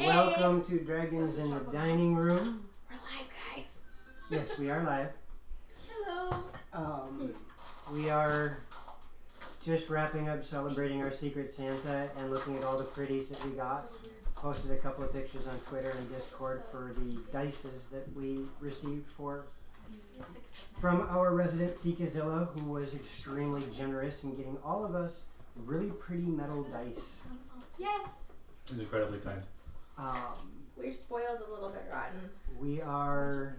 Welcome to Dragons in the Dining Room. We're live, guys. Yes, we are live. Hello. We are just wrapping up celebrating our Secret Santa and looking at all the pretties that we got. Posted a couple of pictures on Twitter and Discord for the dices that we received from our resident Seekazilla, who was extremely generous in getting all of us really pretty metal dice. Yes. He's incredibly kind. We're spoiled a little bit rotten. We are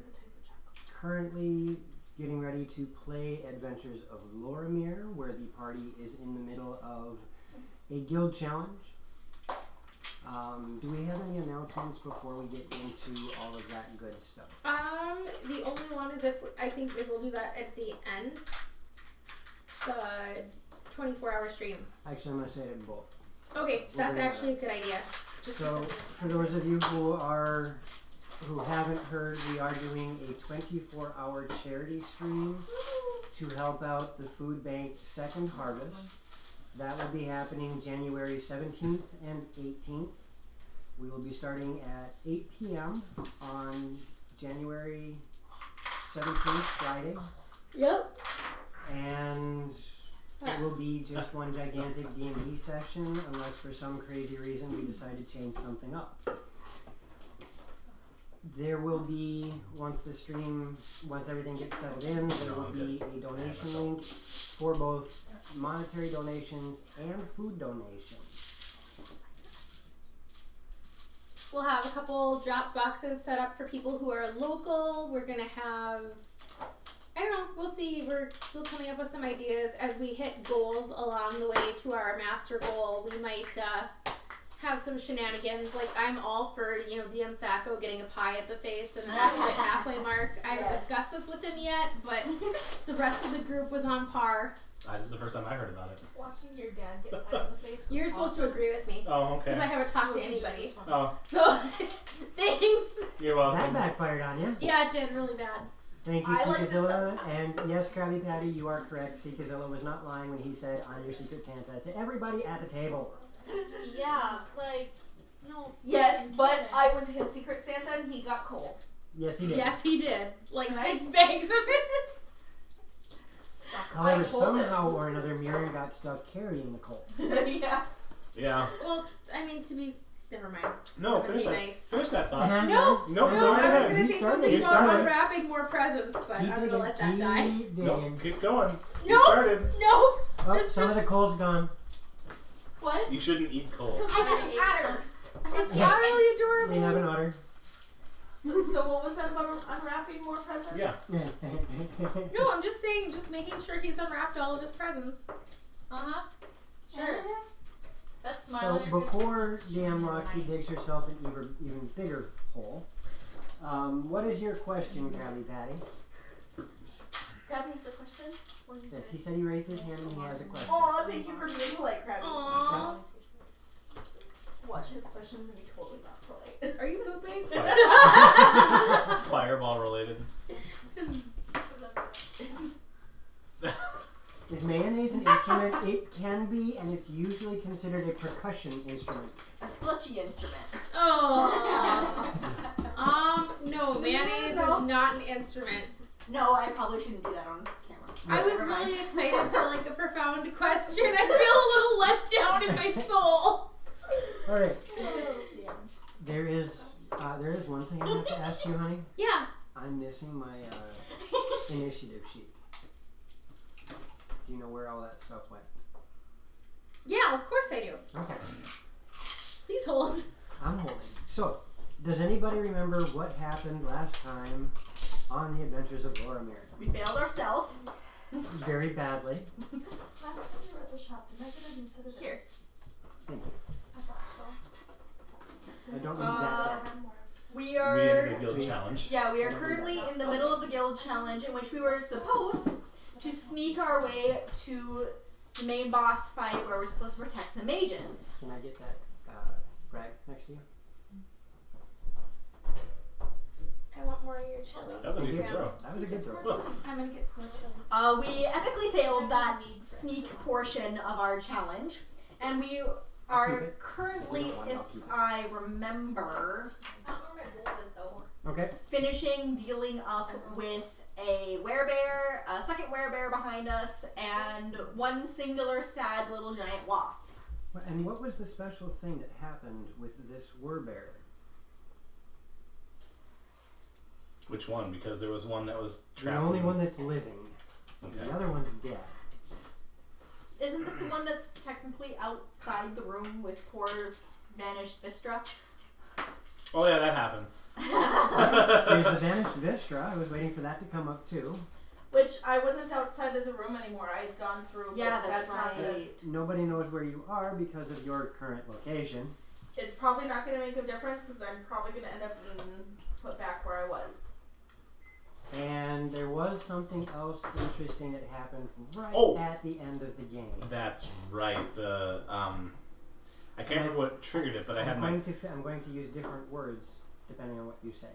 currently getting ready to play Adventures of Loromir, where the party is in the middle of a guild challenge. Do we have any announcements before we get into all of that good stuff? The only one is I think we will do that at the end. The 24-hour stream. Actually, I'm going to say it in both. Okay, that's actually a good idea. So, for those of you who haven't heard, we are doing a 24-hour charity stream to help out the food bank second harvest. That will be happening January 17th and 18th. We will be starting at 8 p.m. on January 17th, Friday. Yep. And it will be just one gigantic D&D session, unless for some crazy reason we decide to change something up. There will be, once everything gets settled in, there will be a donation link for both monetary donations and food donations. We'll have a couple drop boxes set up for people who are local. We're going to have, I don't know, we'll see. We're still coming up with some ideas as we hit goals along the way to our master goal. We might have some shenanigans. Like, I'm all for, DM Thaco getting a pie at the face and the halfway mark. I haven't discussed this with him yet, but the rest of the group was on par. This is the first time I heard about it. Watching your dad get pie in the face. You're supposed to agree with me. Oh, okay. Because I haven't talked to anybody. Oh. So, thanks. You're welcome. That backfired on you. Yeah, it did really bad. Thank you, Seekazilla. And yes, Krabby Patty, you are correct. Seekazilla was not lying when he said, I'm your Secret Santa to everybody at the table. Yeah, no. Yes, but I was his Secret Santa and he got coal. Yes, he did. Yes, he did. Like 6 bags of it. However, somehow or another, Miriam got stuck carrying the coal. Yeah. Yeah. Well, I mean, never mind. No, finish that. Nice. Finish that thought. No, go I was ahead. going to say something You about started. unwrapping more presents, but I'm going to let that die. No, keep going. No, You started. no. Oh, some of the coal's gone. What? You shouldn't eat coal. I didn't matter. It's Yeah. utterly adorable. We have an order. So what was that about unwrapping more presents? Yeah. No, I'm just saying, just making sure he's unwrapped all of his presents. Sure. That's So smiling. before DM Roxy digs herself an even bigger hole, what is your question, Krabby Patty? Krabby has a question? Yes, he said he raised his hand and he has a question. Aw, thank you for being polite, Krabby. Aww. Watch his question and be totally not polite. Are you pooping? Fireball related. Is mayonnaise an instrument? It can be, and it's usually considered a percussion instrument. A splutchy instrument. Oh. No, mayonnaise is not an instrument. No, I probably shouldn't do that on camera. I was really excited for like a profound question. I feel a little let down in my soul. Alright. There is one thing I have to ask you, honey. Yeah. I'm missing my initiative sheet. Do you know where all that stuff went? Yeah, of course I do. Okay. Please hold. I'm holding. So, does anybody remember what happened last time on the Adventures of Loromir? We failed ourselves. Very badly. Last time we were at the shop, didn't I get a new set of this? Here. Thank you. I thought so. I don't need that. We We are... ended a guild challenge. Yeah, we are currently in the middle of the guild challenge in which we were supposed to sneak our way to the main boss fight where we're supposed to protect the mages. Can I get that rag next to you? I want more of your chili. That was a decent throw. That was a good throw. I'm gonna get some chili. We epically failed that sneak portion of our challenge, and we I'll keep are it. currently, You don't want it, if I'll keep it. I remember, I don't know where my bowl went though. Okay. finishing dealing up with a werebear, a second werebear behind us, and one singular sad little giant wasp. And what was the special thing that happened with this werebear? Which one? Because there was one that was The trapped. only in- one that's living. Okay. The other one's dead. Isn't it the one that's technically outside the room with poor vanished Vistra? Oh yeah, that happened. There's the vanished Vistra. I was waiting for that to come up too. Which I wasn't outside of the room anymore. I had gone through. Yeah, but that's not the- right. Nobody knows where you are because of your current location. It's probably not going to make a difference because I'm probably going to end up being put back where I was. And there was something else interesting that happened right Oh. at the end of the game. That's right. The I can't remember what triggered it, but I had my. I'm going to use different words depending on what you say.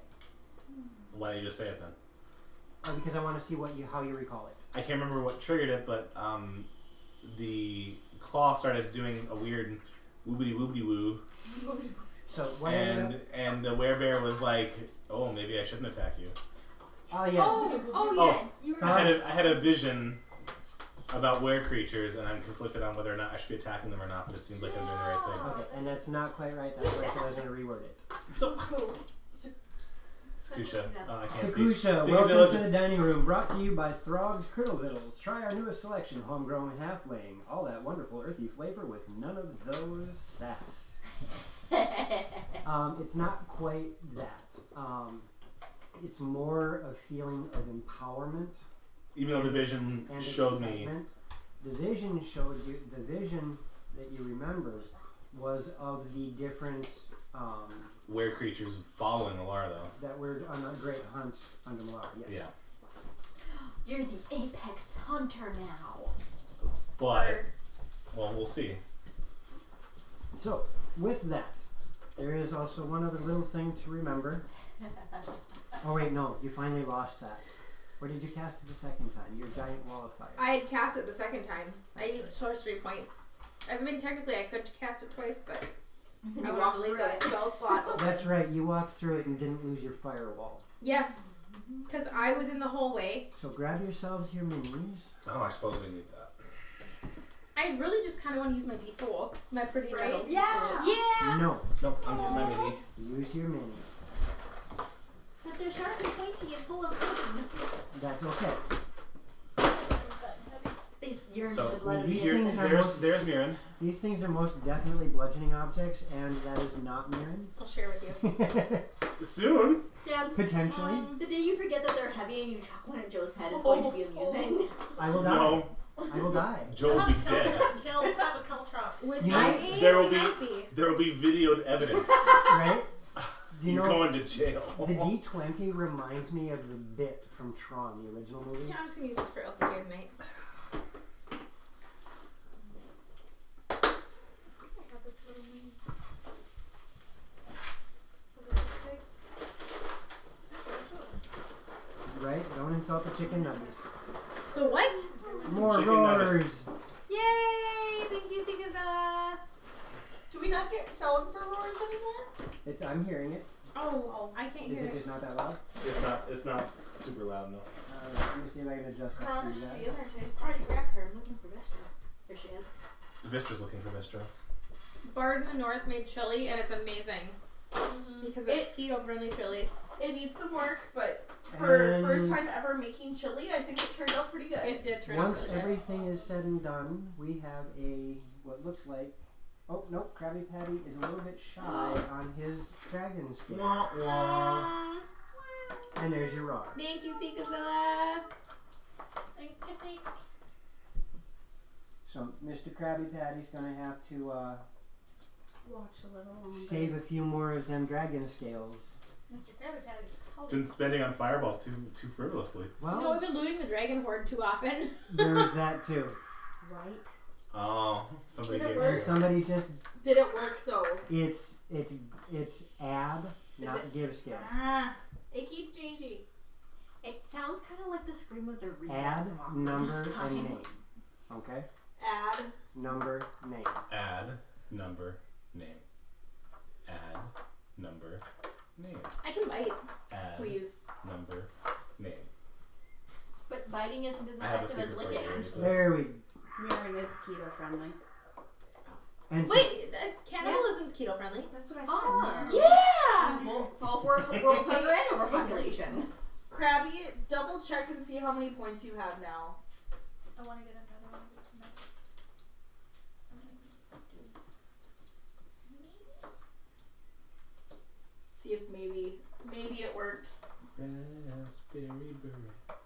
Why don't you just say it then? Because I want to see how you recall it. I can't remember what triggered it, but the claw started doing a weird woobity woobity woo, So what ended up? and the werebear was like, "Oh, maybe I shouldn't attack you." Oh yes. Oh yeah. Oh, You were. I had a vision about were creatures, and I'm conflicted on whether or not I should be attacking them or not. But it seems like I'm doing the right Okay, and that's not quite right. That's why I said I was going to reword it. thing. So, Skusha, I can't see. Sakusha, See, welcome Zilla to just- the dining room. Brought to you by Throg's Curdle Vittles. Try our newest selection, homegrown halfling. All that wonderful earthy flavor with none of those sass. It's not quite that. It's more a feeling of empowerment Even though the vision and showed me. excitement. The vision showed you. The vision that you remember was of the different Were creatures following Alara, though. that were on a great hunt under Malar. Yes. Yeah. You're the apex hunter now. But, well, we'll see. So, with that, there is also one other little thing to remember. Oh wait, no, you finally lost that. Or did you cast it the second time? Your giant wall of fire. I had cast it the second time. I used sorcery points. As I mean, technically, I could cast it twice, but I want to leave that spell slot open. That's right, you walked through it and didn't lose your firewall. Yes, because I was in the hallway. So grab yourselves your minis. Oh, I suppose we need that. I really just kind of want to use my D4, my pretty Right? metal. Yeah. Yeah. No, Nope, I'm getting my mini. use your minis. But they're sharp and pointy and full of poison. That's okay. You're So, the blood. these Here, things are there's Mirren. These things are most definitely bludgeoning objects, and that is not Mirren. I'll share with you. Soon. Yeah, Potentially. the day you forget that they're heavy and you chuck one at Joe's head is going to be amusing. I will die. No, I will die. Joe will be dead. Have a Caltrops. With You my know, aid, there will it be- might be. There will be videoed evidence. Right? Do you You're know, going to jail. the D20 reminds me of the bit from Tron, the original movie. Yeah, I'm just gonna use this for Elfie Gear tonight. Right? Don't insult the chicken nuggets. The what? More Chicken roars! nuggets. Yay! Thank you, Sigazilla. Do we not get selling for roars anymore? I'm hearing it. Oh, I can't Is hear it it. just not that loud? It's not super loud, no. Let me see if I can adjust that Crunch, for you guys. the other two. I already grabbed her. I'm looking for Vistra. There she is. Vistra's looking for Vistra. Bard in the North made chili, and it's amazing because it's keto-friendly chili. It needs some work, but for And first time ever making chili, I think it turned out pretty good. It did turn out once really good. everything is said and done, we have what looks like. Oh, nope, Krabby Patty is a little bit shy on his dragon scale. And there's your roar. Thank you, Sigazilla. Sink. So, Mr. Krabby Patty's gonna have to Watch a little longer. save a few more of them dragon scales. Mr. Krabby Patty's It's been spending on fireballs too frivolously. Well, No, we've been looting the dragon horde too often. there's that too. Right. Oh, somebody Did it gave work? So you. somebody just Did it work though? it's add, not it- give scales. Ah, it keeps changing. It sounds kind of like the scream of the reed. Add, from Ocarina number, of Time. and name. Okay? Add. Number, name. Add number, name. Add, number, name. I can bite. Add, Please. number, name. But biting isn't as I have a effective as secret for licking. you. There we Mirroring is keto friendly. and so- Wait, cannibalism's keto friendly. That's what I said. Ah. Yeah! Well, solve world hunger and overpopulation. Krabby, double check and see how many points you have now. I want to get another one of these for myself. And then just do See if maybe it worked. Raspberry beret.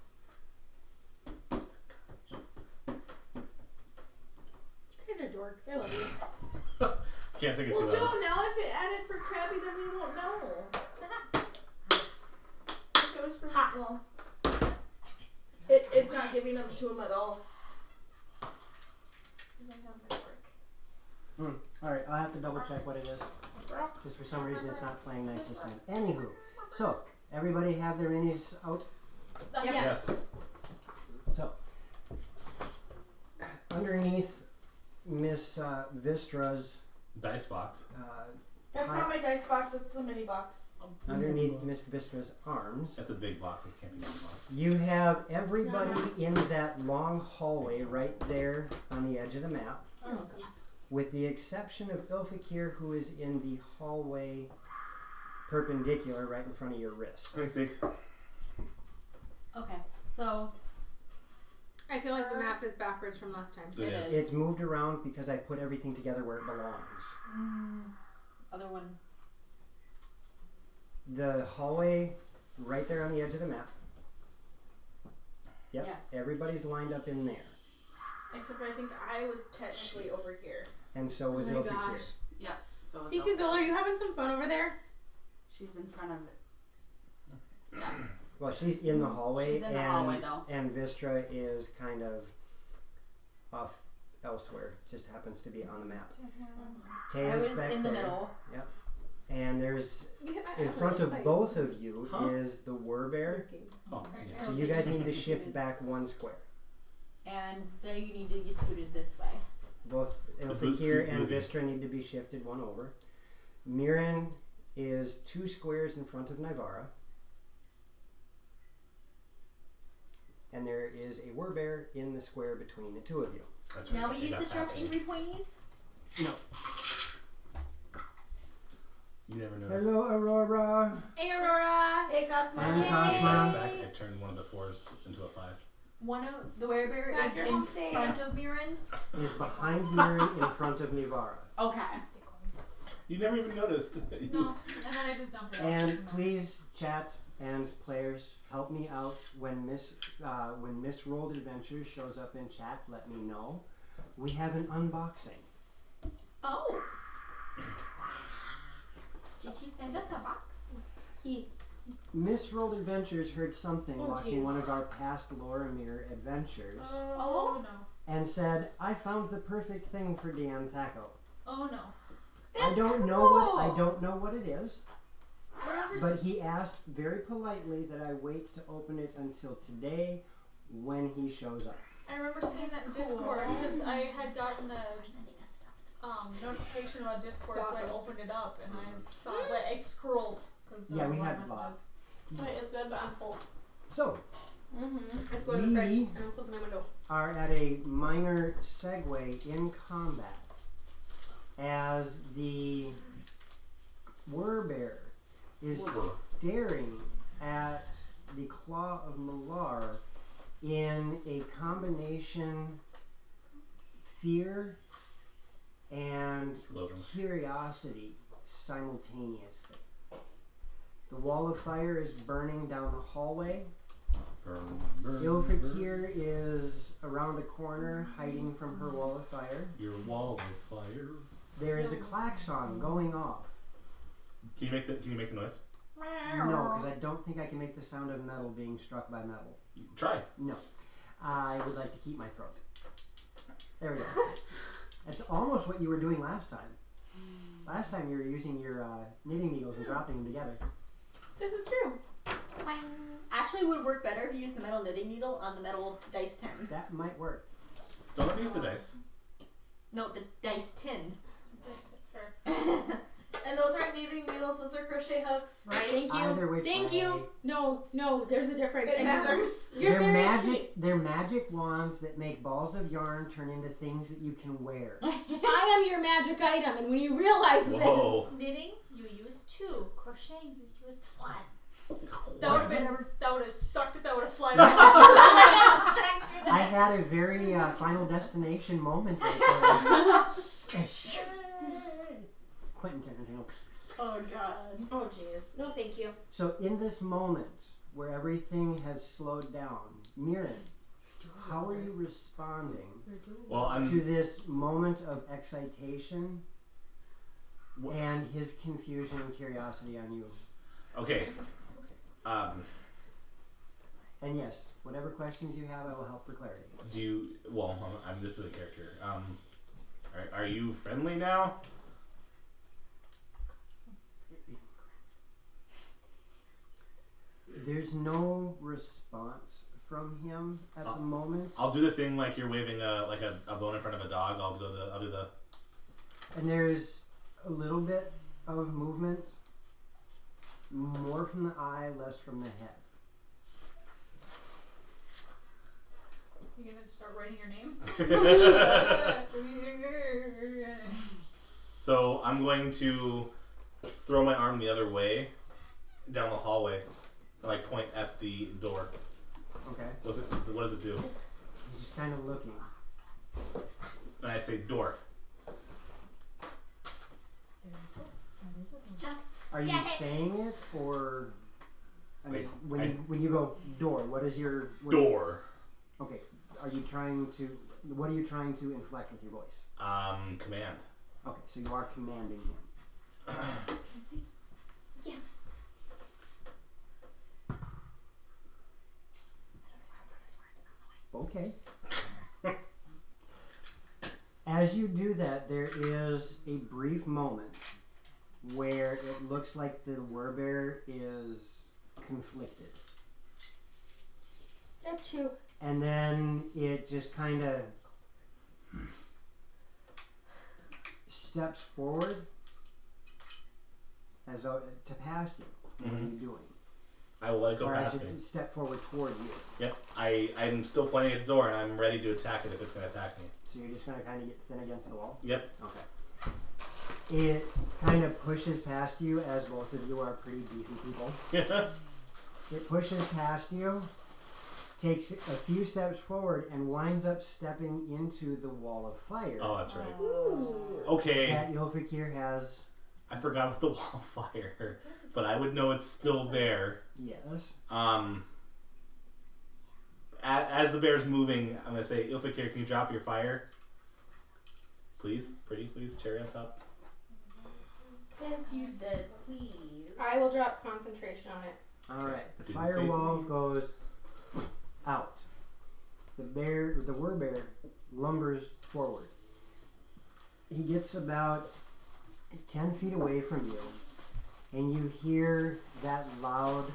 You guys are dorks. I love you. Can't sing it Well, too Joe, loud. now if it added for Krabby, then we won't know. It goes for well, it's not giving them to him at all. because I have my work. Alright, I'll have to double check what it is. Because for some reason it's not playing nice this time. Anywho, so everybody have their minis out? Yes. Yes. So, underneath Miss Vistra's, Dice box. That's not my dice box, it's the mini box. underneath Miss Vistra's arms, That's a big box. It can't be a big box. you have everybody in that long hallway right there on the edge of the map, Oh, God. with the exception of Ilfikir, who is in the hallway perpendicular right in front of your wrist. Let me see. Okay, so I feel like the map is backwards from last time. It is. It's moved around because I put everything together where it belongs. other one. The hallway right there on the edge of the map. Yep. Yes. Everybody's lined up in there. Except for I think I was technically over here. And so was Oh my Ilfikir. gosh. Yeah. So it's See, Gazelle, are you having some fun over there? she's in front of it. Well, she's in the hallway, She's in the and hallway, though. and Vistra is kind of off elsewhere. Just happens to be on the map. I Taya's was back in the there. middle. And there's Yeah, in front of both of you Huh? is the Werbear. Oh, yeah. So you guys need to shift back one square. And then you need to be scooted this way. Both boots Ilfikir keep and moving. Vistra need to be shifted one over. Miran is 2 squares in front of Nivara. And there is a Werbear in the square between the two of you. That's right. Now we You use got the sharp past me. angry pointies. No. You never noticed. Hello, Aurora. Hey, Aurora! Hey, Cosmo. And Yay. Cosmo. Back, I turned one of the 4s into a 5. One of the werebear Guys, is you're in home safe. front of Mirren. Is behind Miran in front of Nivara. Okay. You never even noticed. No, and then I just dumped it. And please, chat and players, help me out when Miss Rolled Adventures shows up in chat. Let me know. We have an unboxing. Oh. Did she send us a box? Miss Rolled Adventures heard something Oh, watching geez. one of our past Loromir adventures Oh no. and said, "I found the perfect thing for DM Thaco." Oh no. I don't know what it is, Remember but he asked very politely that I wait to open it until today when he shows up. I remember seeing that in That's Discord cool. because I had gotten a sending us stuff. notification on Discord, That's so I awesome. opened it up and I saw it. Like, I scrolled because Yeah, we had lots. Wait, it's good, but I'm full. So, Let's go to the fridge, We- and I'm closing my window. are at a minor segue in combat as the Werbear is staring at the Claw of Malar in a combination fear and Loading. curiosity simultaneously. The wall of fire is burning down the hallway. Burn, burn, Ilfikir is around a corner, hiding from her wall of fire. Your wall of fire. There is a klaxon going off. Can you make the noise? No, because I don't think I can make the sound of metal being struck by metal. Try. No. I would like to keep my throat. There we go. That's almost what you were doing last time. Last time you were using your knitting needles and dropping them together. This is true. Actually, it would work better if you used the metal knitting needle on the metal dice tin. That might work. Don't use the dice. No, the dice tin. Fair. And those aren't knitting needles, those are crochet hooks. Right? Thank you. Either which Thank way. you. No, there's a difference. It And matters. You're They're very magic. They're magic wands that make balls of yarn turn into things that you can wear. I am your magic item, and when you realize Whoa. Knitting, you use 2. Crocheting, you use 1. That would have been. Whatever. That would have sucked if that would have flied. I had a very Final Destination moment right there. Quentin Tarantino. Oh god. Oh jeez. this, no, thank you. So in this moment where everything has slowed down, Mirren, how are you responding Well, to I'm. this moment of excitation and his confusion and curiosity on you? Okay. And yes, whatever questions you have, I will help for clarity. Do you? Well, this is a character. Are you friendly now? There's no response from him at the moment, I'll do the thing like you're waving a bone in front of a dog. I'll do the. and there's a little bit of movement, more from the eye, less from the head. You gonna start writing your name? So I'm going to throw my arm the other way, down the hallway, and like point at the door. Okay. What does it do? He's just kind of looking. And I say door. Just Are you get it. saying it, or I mean, Wait, when you go door, what is your Door. Okay. Are you trying to? What are you trying to inflect with your voice? Command. Okay, so you are commanding him. Yeah. Okay. As you do that, there is a brief moment where it looks like the werebear is conflicted. That's you. And then it just kind of steps forward as though to pass you. What are you doing? I will let it go Or I past should me. step forward toward you. Yep. I'm still pointing at the door and I'm ready to attack it if it's going to attack me. So you're just going to kind of get thin against the wall? Yep. Okay. It kind of pushes past you, as both of you are pretty beefy people. It pushes past you, takes a few steps forward, and winds up stepping into the wall of fire Oh, that's right. Ooh. Okay. that Ylfikir has. I forgot about the wall of fire, but I would know it's still there. Yes. As the bear's moving, I'm gonna say, Ylfikir, can you drop your fire? Please, pretty please, cherry on top. Since you said please. I will drop concentration on it. Alright, the Didn't say firewall please. goes out. The werebear lumbers forward. He gets about 10 feet away from you, and you hear that loud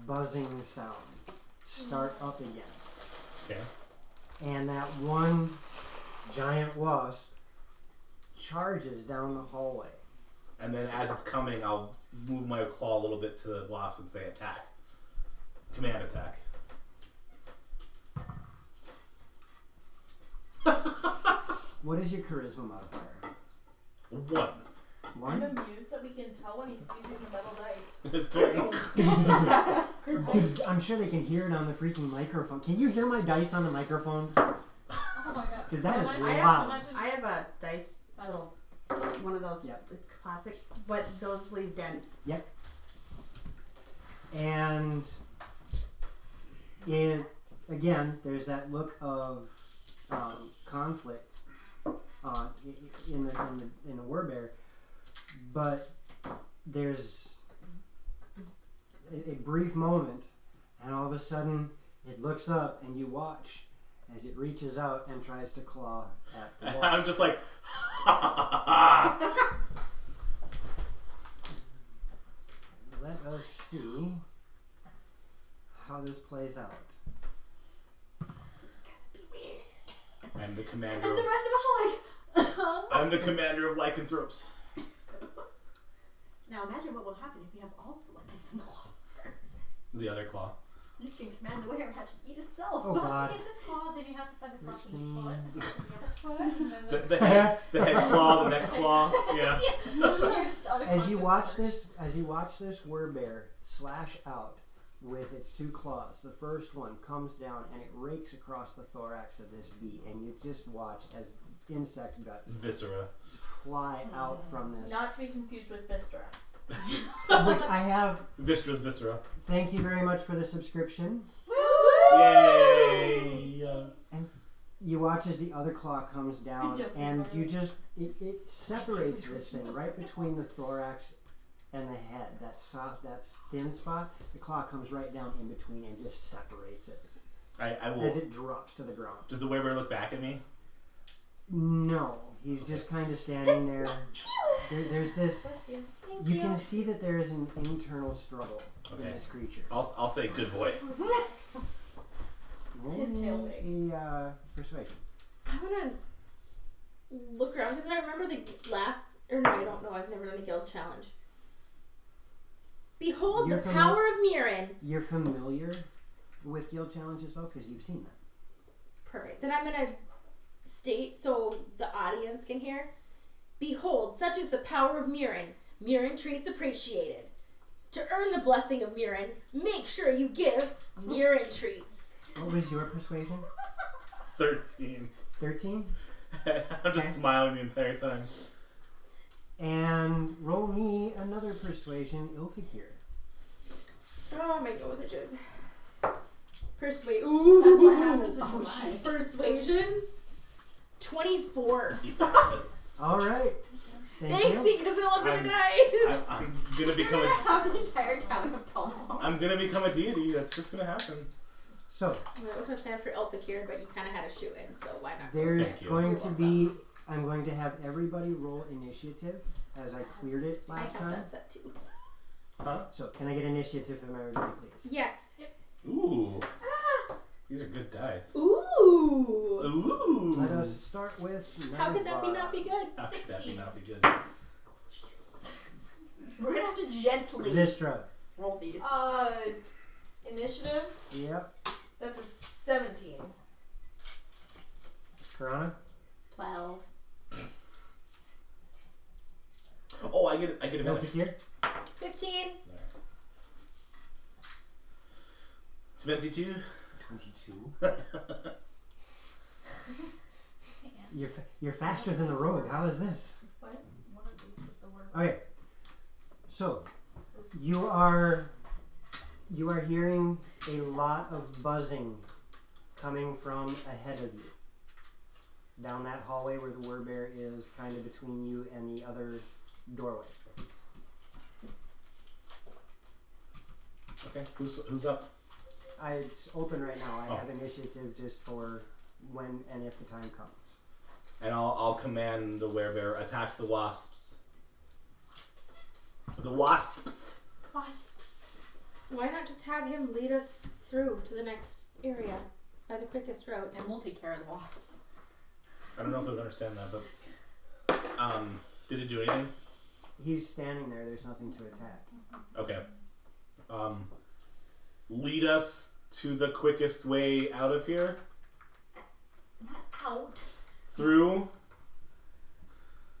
buzzing sound start up again. Okay. And that one giant wasp charges down the hallway. And then as it's coming, I'll move my claw a little bit to the wasp and say attack. Command attack. What is your charisma modifier? 1. I'm One? amused that we can tell when he's using the metal dice. I'm sure they can hear it on the freaking microphone. Can you hear my dice on the microphone? Oh my god. Because that is Imagine- loud. imagine- I have a dice little one of those. Yep. It's classic, but those leave dents. And it again, there's that look of conflict in the werebear, but there's a brief moment, and all of a sudden it looks up, and you watch as it reaches out and tries to claw at the wall. I'm just like, Let us see how this plays out. This is gonna be weird. I'm the commander. And the rest of us are like, I'm the commander of lycanthropes. Now imagine what will happen if you have all the weapons in the water. The other claw. You can command the were rat to eat itself. Oh Once god. you get this claw, then you have to find the claw from each foot. The head claw, the neck claw. Yeah. As you watch this werebear slash out with its 2 claws, the first one comes down and it rakes across the thorax of this bee, and you just watch as insect guts Viscera. fly out from this. Not to be confused with Vistra. Which I have. Vistra's viscera. Thank you very much for the subscription. Yay! And you watch as the other claw comes down, and you just it separates this thing right between the thorax and the head. That soft, that thin spot. The claw comes right down in between and just separates it I will. as it drops to the ground. Does the werebear look back at me? No, he's just kind of standing there. There's this. You can see that there is an internal struggle in Okay. this creature. I'll say good boy. His tail Roll wags. a persuasion. I want to look around because I remember the last. Or no, I don't know. I've never done the guild challenge. Behold You're the fami- power of Mirren. You're familiar with guild challenges though, because you've seen them. Perfect. Then I'm gonna state so the audience can hear. Behold, such is the power of Mirren. Mirren treats appreciated. To earn the blessing of Mirren, make sure you give Mirren treats. What was your persuasion? 13. 13? I'm just smiling the entire time. And roll me another persuasion, Ilfikir. Oh, my nose itches. Persuade. Ooh. That's what happens when you Oh, lie. jeez. Persuasion. 24. Yes. Alright. Thanks, you. because they'll up I'm- the dice. I'm gonna become We're a. gonna have the entire town of Tom. I'm gonna become a deity. That's just gonna happen. So, That was my plan for Elfikir, but you kind of had a shoe in, so why not? there's Thank you. going to be... I'm going to have everybody roll initiative, as I cleared it I last have time. that set too. Huh? So, can I get initiative from everybody, please? Yes. Ooh. These are good dice. Ooh. Ooh. Let us start with... How could that be not be good? How could that be not be good? We're gonna have to gently Vistra. roll these. Initiative. Yep. That's a 17. Karana? 12. Oh, I get advantage. Ilfikir? 15. 22. 22. You're faster than the rogue. How is this? What? One of these was the word. Okay. So, you are hearing a lot of buzzing coming from ahead of you. Down that hallway where the werebear is, kind of between you and the other doorway. Okay. Who's up? It's open right now. I Oh. have initiative just for when and if the time comes. And I'll command the werebear attack the wasps. The wasps. Why not just have him lead us through to the next area by the quickest route? And we'll take care of the wasps. I don't know if I would understand that, but did it do anything? He's standing there. There's nothing to attack. Okay. Lead us to the quickest way out of here. Not out. Through.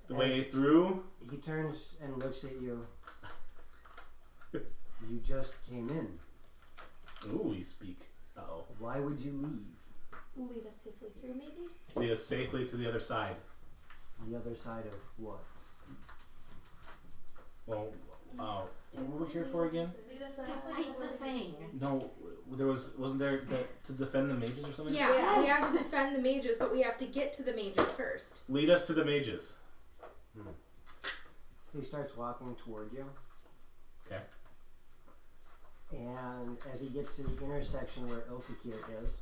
The way through. He turns and looks at you. You just came in. Ooh, you speak. Uh-oh. Why would you leave? Lead us safely through, maybe? Lead us safely to the other side. The other side of what? Well, what were we here for again? Lead us To safely fight to the thing. No, wasn't there to defend the mages or something? Yeah, we Yes. have to defend the mages, but we have to get to the mages first. Lead us to the mages. He starts walking toward you. Okay. And as he gets to the intersection where Ilfikir is,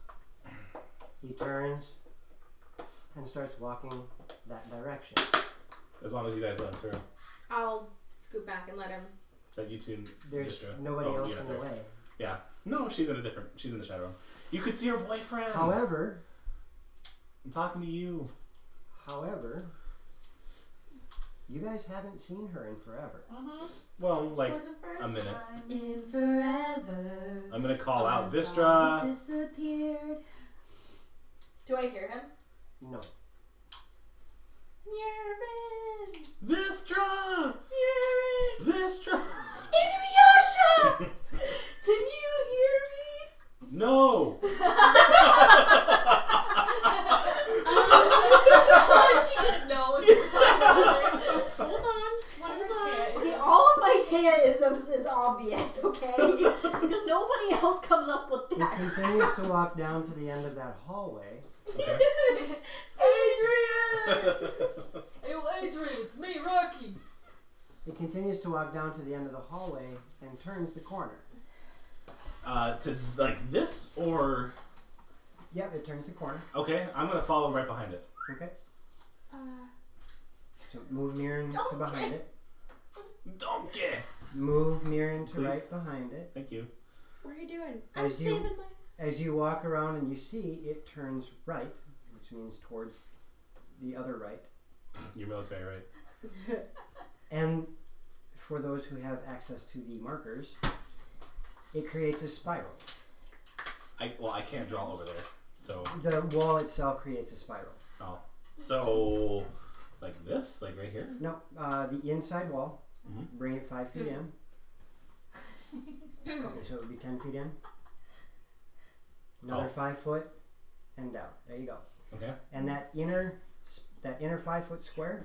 he turns and starts walking that direction. As long as you guys let him through. I'll scoot back and let him. Like you two. There's Vistra. nobody Oh, else you're in not the there. way. Yeah. No, she's in the shadow room. You could see her boyfriend. However, I'm talking to you. You guys haven't seen her in forever. Well, like For the first a minute. time. In forever. I'm gonna call out All Vistra. bodies disappeared. Do I hear him? No. Urine! Vistra! Urine! Vistra! Inuyasha! Can you hear me? No! She just knows we're talking about her. Hold on. One of her Taya Okay, is all of my Taya-isms is obvious, okay? Because nobody else comes up with He that. continues to walk down to the end of that hallway. Adrian! Hey, Adrian, it's me, Rocky. He continues to walk down to the end of the hallway and turns the corner. To like this or Yep, it turns the corner. okay, I'm gonna follow right behind it. Okay. Uh, So move Mirren to behind it. Donkey! Move Mirren to Please. right behind it. Thank you. what are you doing? I'm As you- saving my. As you walk around and you see, it turns right, which means toward the other right. You're military, right? And for those who have access to the markers, it creates a spiral. I can't draw over there. So The wall itself creates a spiral. so like this? Like right here? No, the inside wall, Mhm. bring it 5 feet in. Okay, so it would be 10 feet in. Another 5 foot and down. There you go. Okay. And that inner 5 foot square,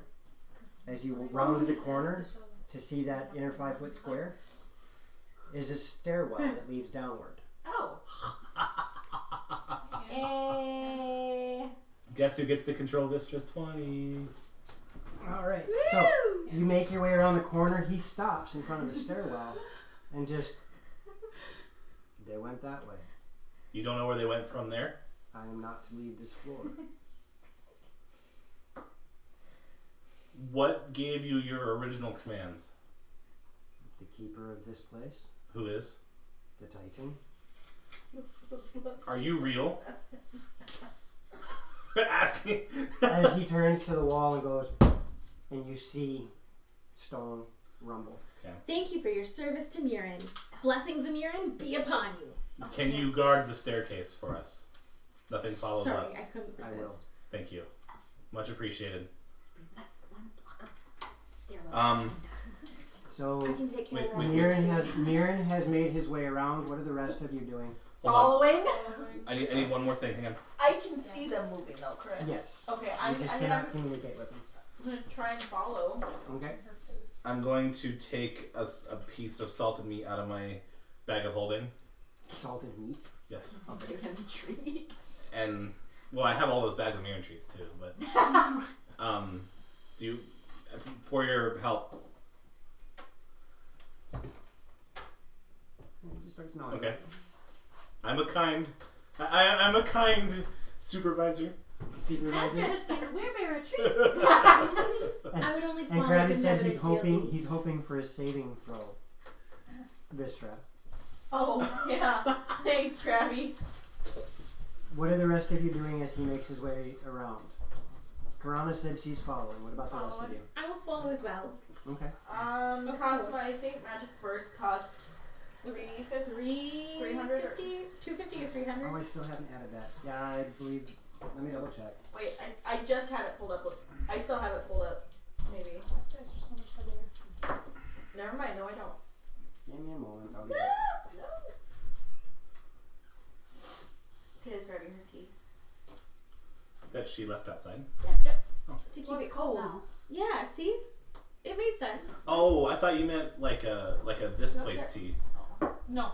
as you round the corner to see that inner 5 foot square, is a stairwell that leads downward. Oh. Guess who gets to control Vistra's 20? All right. So you make your way around the corner. He stops in front of the stairwell and just. They went that way. You don't know where they went from there? I am not to leave this floor. What gave you your original commands? The keeper of this place, Who is? the Titan. Are you real? Asking. As he turns to the wall and goes, and you see stone rumble. Thank you for your service to Mirren. Blessings of Mirren be upon you. Can you guard the staircase for us? Nothing follows Sorry, us. I couldn't I resist. will. Thank you. Much appreciated. One block up stairwell. Um, So I can take care Wait, of wait, that. Mirren has made his way around. What are the rest of you doing? Hold on. Following? I need one more thing. Hang on. I can see them moving though, correct? Yes. Okay, You I'm just gonna cannot communicate with them. try and follow. Okay. I'm going to take a piece of salted meat out of my bag of holding. Salted meat. Yes. I'll give him a treat. And well, I have all those bags of Mirren treats too. But do you, for your help? He just starts nodding. Okay. I'm a kind supervisor. Master Supervisor. has been we're very treats. I would only And follow Krabby the said evident he's hoping for a saving throw. Vistra. Oh, yeah. Thanks, Krabby. What are the rest of you doing as he makes his way around? Karana said she's following. What about the rest of you? I will follow as well. Okay. Of Cost course. I think magic burst cost 350. 300 or- 250 or Oh, 300. I still haven't added that. Yeah, I believe. Let me double check. Wait, I just had it pulled up. I still have it pulled up. Maybe. The stairs are so much heavier. Never mind. No, I don't. Give me a moment. I'll be No. back. No. Taya's grabbing her tea. That she left outside. To keep it cold. Yeah, see? It made sense. Oh, I thought you meant like a this place tea, No.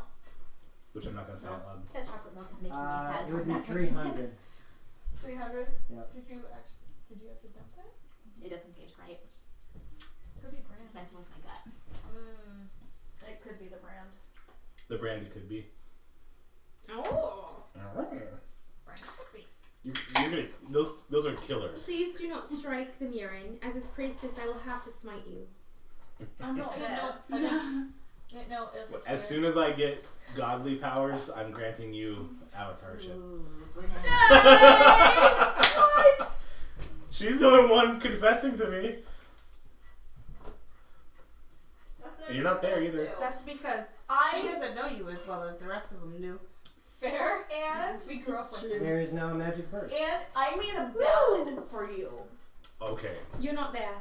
which I'm not gonna say out loud. That chocolate milk is making me sad. It would be 300. 300. Did you have to dump that? It doesn't taste right. Could be brand. It's messing with my gut. It could be the brand. The brand it could be. Oh. You're gonna those are killers. Please do not strike the Mirren. As his priestess, I will have to smite you. I'm not I didn't bad. know. I didn't know if. As soon as I get godly powers, I'm granting you avatarship. Ooh, She's the only one confessing to me. And you're not there either. That's because she I doesn't know you as well as the rest of them do. Fair. and We grew up with it. There is now a magic bird. I made a ballad for you. Okay. You're not there.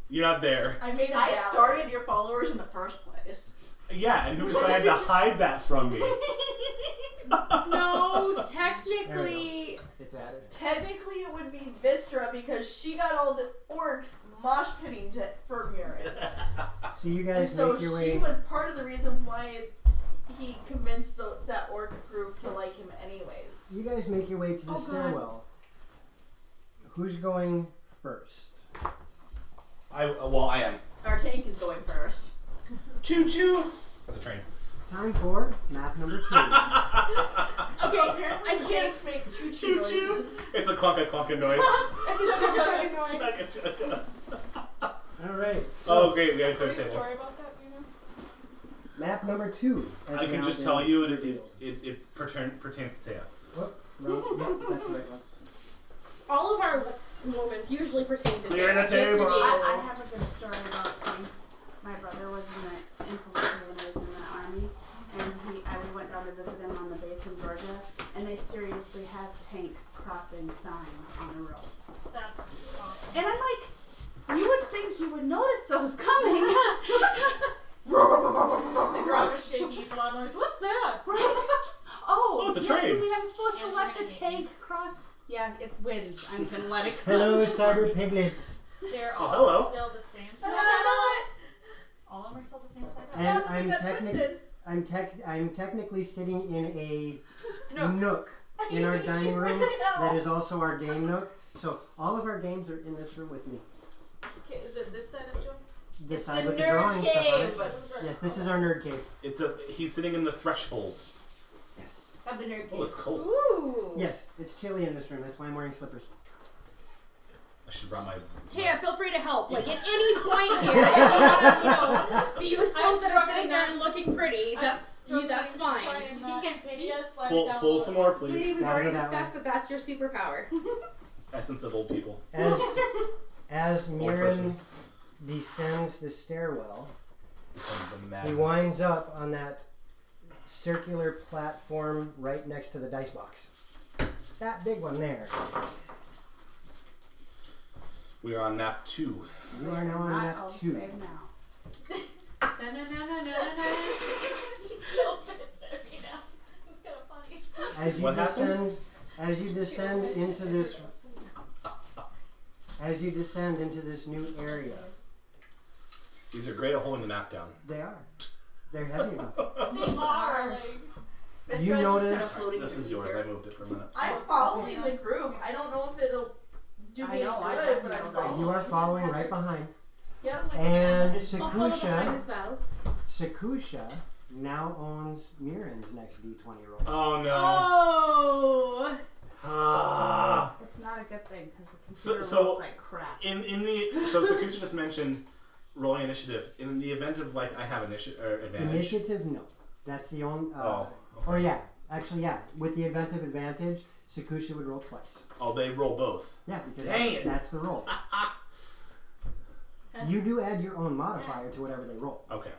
You're not there. I made a I ballad. started your followers in the first place. Yeah, and who decided to hide that from me? No, technically. It's added. Technically, it would be Vistra because she got all the orcs mosh pitting for Murin. So you And guys so make your she way. was part of the reason why he convinced that orc group to like him anyways. You guys make your way to the Oh, God. stairwell. Who's going first? I am. Our tank is going first. Choo choo. That's a train. Time for map number 2. Okay, Apparently, I can't. tanks make choo Choo choo choo. noises. It's a clunka noise. It's a chugga noise. Chugga chugga. Alright. Oh, great. We got a clear Any table. story about that, you know? Map number 2. I can just tell you it pertains to Taya. Whoop. No, yeah, that's the right one. All of our moments usually pertain to Clear the Sarah, just to table. be- I have a good story about tanks. My brother was in the infantry when I was in the army, and we went down to visit him on the base in Georgia, and they seriously have tank crossing signs on the road. That's awesome. And I'm like, you would think he would notice those coming. The ground is shaky, it's a lot of noise. What's that? Oh, it's a yeah, train. We I'm supposed to Yeah, let the it's tank cross. Yeah, it wins. I'm gonna let it go. Hello, cyber piglets. They're Oh, all hello. still the same And side. I know it. All of them are still the same side. And Yeah, but I'm they got twisted. I'm technically sitting in a Nook. nook in our dining room that is also our game nook. So all of our games are in this room with me. Okay, is it this side of Joe? This It's side the with the nerd drawing stuff on cave. it. Yes, this is our nerd cave. He's sitting in the threshold. Yes. Of the nerd Oh, it's cold. Ooh. Yes, it's chilly in this room. That's why I'm wearing slippers. I should have brought my. Taya, feel free to help. Like at any point here, if you want to, be useful I'm instead of struggling sitting there to- and looking pretty. That's That's fine. He can pity us, slide it Pull, down pull a some little. more, please. Sweetie, we've Gotta already go that discussed that that's your superpower. Essence of old people. As Old Mirren person. descends the stairwell, The he madness. winds up on that circular platform right next to the dice box. That big one there. We are on map 2. You are now on Not map all 2. save now. She's so pissed at me now. It's kind of funny. As you What happened? as you descend into this new area, These are great at holding the map down. they are. They're heavy enough. They are. Miss You Jones is kind of notice- floating This is in the yours. ether. I moved it for a minute. I'm following the group. I don't know if it'll do I me know, I good, don't but know I'm that. following. You are following right behind. Yep. And I'll follow behind Sakusha, as well. Sakusha now owns Mirren's next D20 roll. Oh no. Oh. Ah. It's not a good thing because the So- computer so- rolls like crap. So Sakucha just mentioned rolling initiative. In the event of like I have initiative or advantage. Initiative, no. That's the only. Oh. Or yeah, actually yeah. With the event of advantage, Sakusha would roll twice. Oh, they roll both. Yeah, because Dang it. that's the roll. You do add your own modifier to whatever they roll. Okay.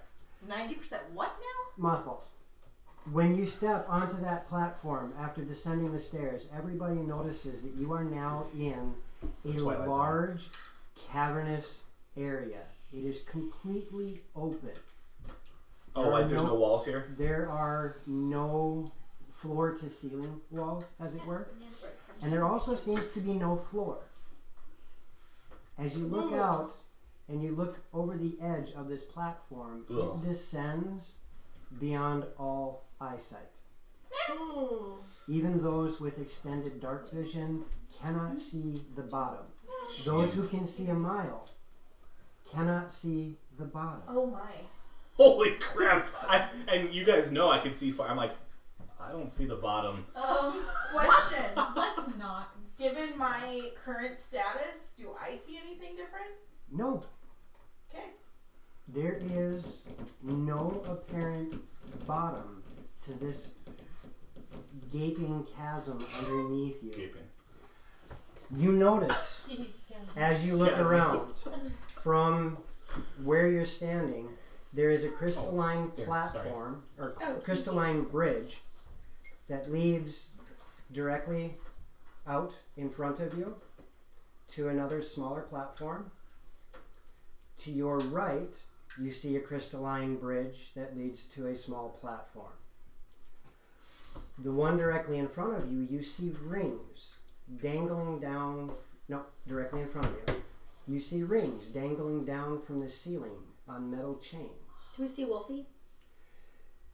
90% what now? Mothballs. When you step onto that platform after descending the stairs, everybody notices that you are now in a Twilight Zone. large, cavernous area. It is completely open. Oh, There like are there's no walls here. There are no floor to ceiling walls, as it were. And there also seems to be no floor. As you look out and you look over the edge of this platform, Ugh. it descends beyond all eyesight. Even those with extended dark vision cannot see the bottom. Those who can see a mile cannot see the bottom. Oh my. Holy crap! And you guys know I can see far. I'm like, I don't see the bottom. Question. Let's not. Given my current status, do I see anything different? No, Okay. there is no apparent bottom to this gaping chasm underneath you. Gaping. You notice as you look Chasm. around from where you're standing There is a crystalline here, platform or Oh, crystalline bridge that leads directly out in front of you to another smaller platform. To your right, you see a crystalline bridge that leads to a small platform. The one directly in front of you, you see rings dangling down, no, directly in front of you. You see rings dangling down from the ceiling on metal chains. Do we see Wolfie?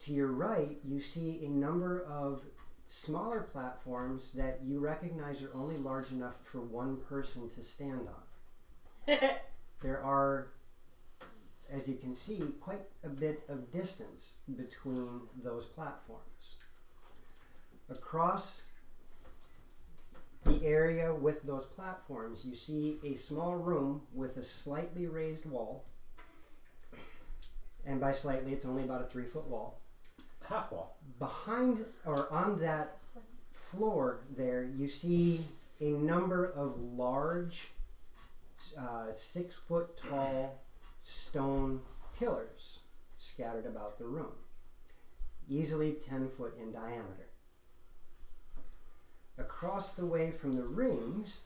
To your right, you see a number of smaller platforms that you recognize are only large enough for one person to stand on. There are, as you can see, quite a bit of distance between those platforms. Across the area with those platforms, you see a small room with a slightly raised wall. And by slightly, it's only about a 3-foot wall. Half wall. Behind or on that floor there, you see a number of large 6-foot tall stone pillars scattered about the room, easily 10 foot in diameter. Across the way from the rings,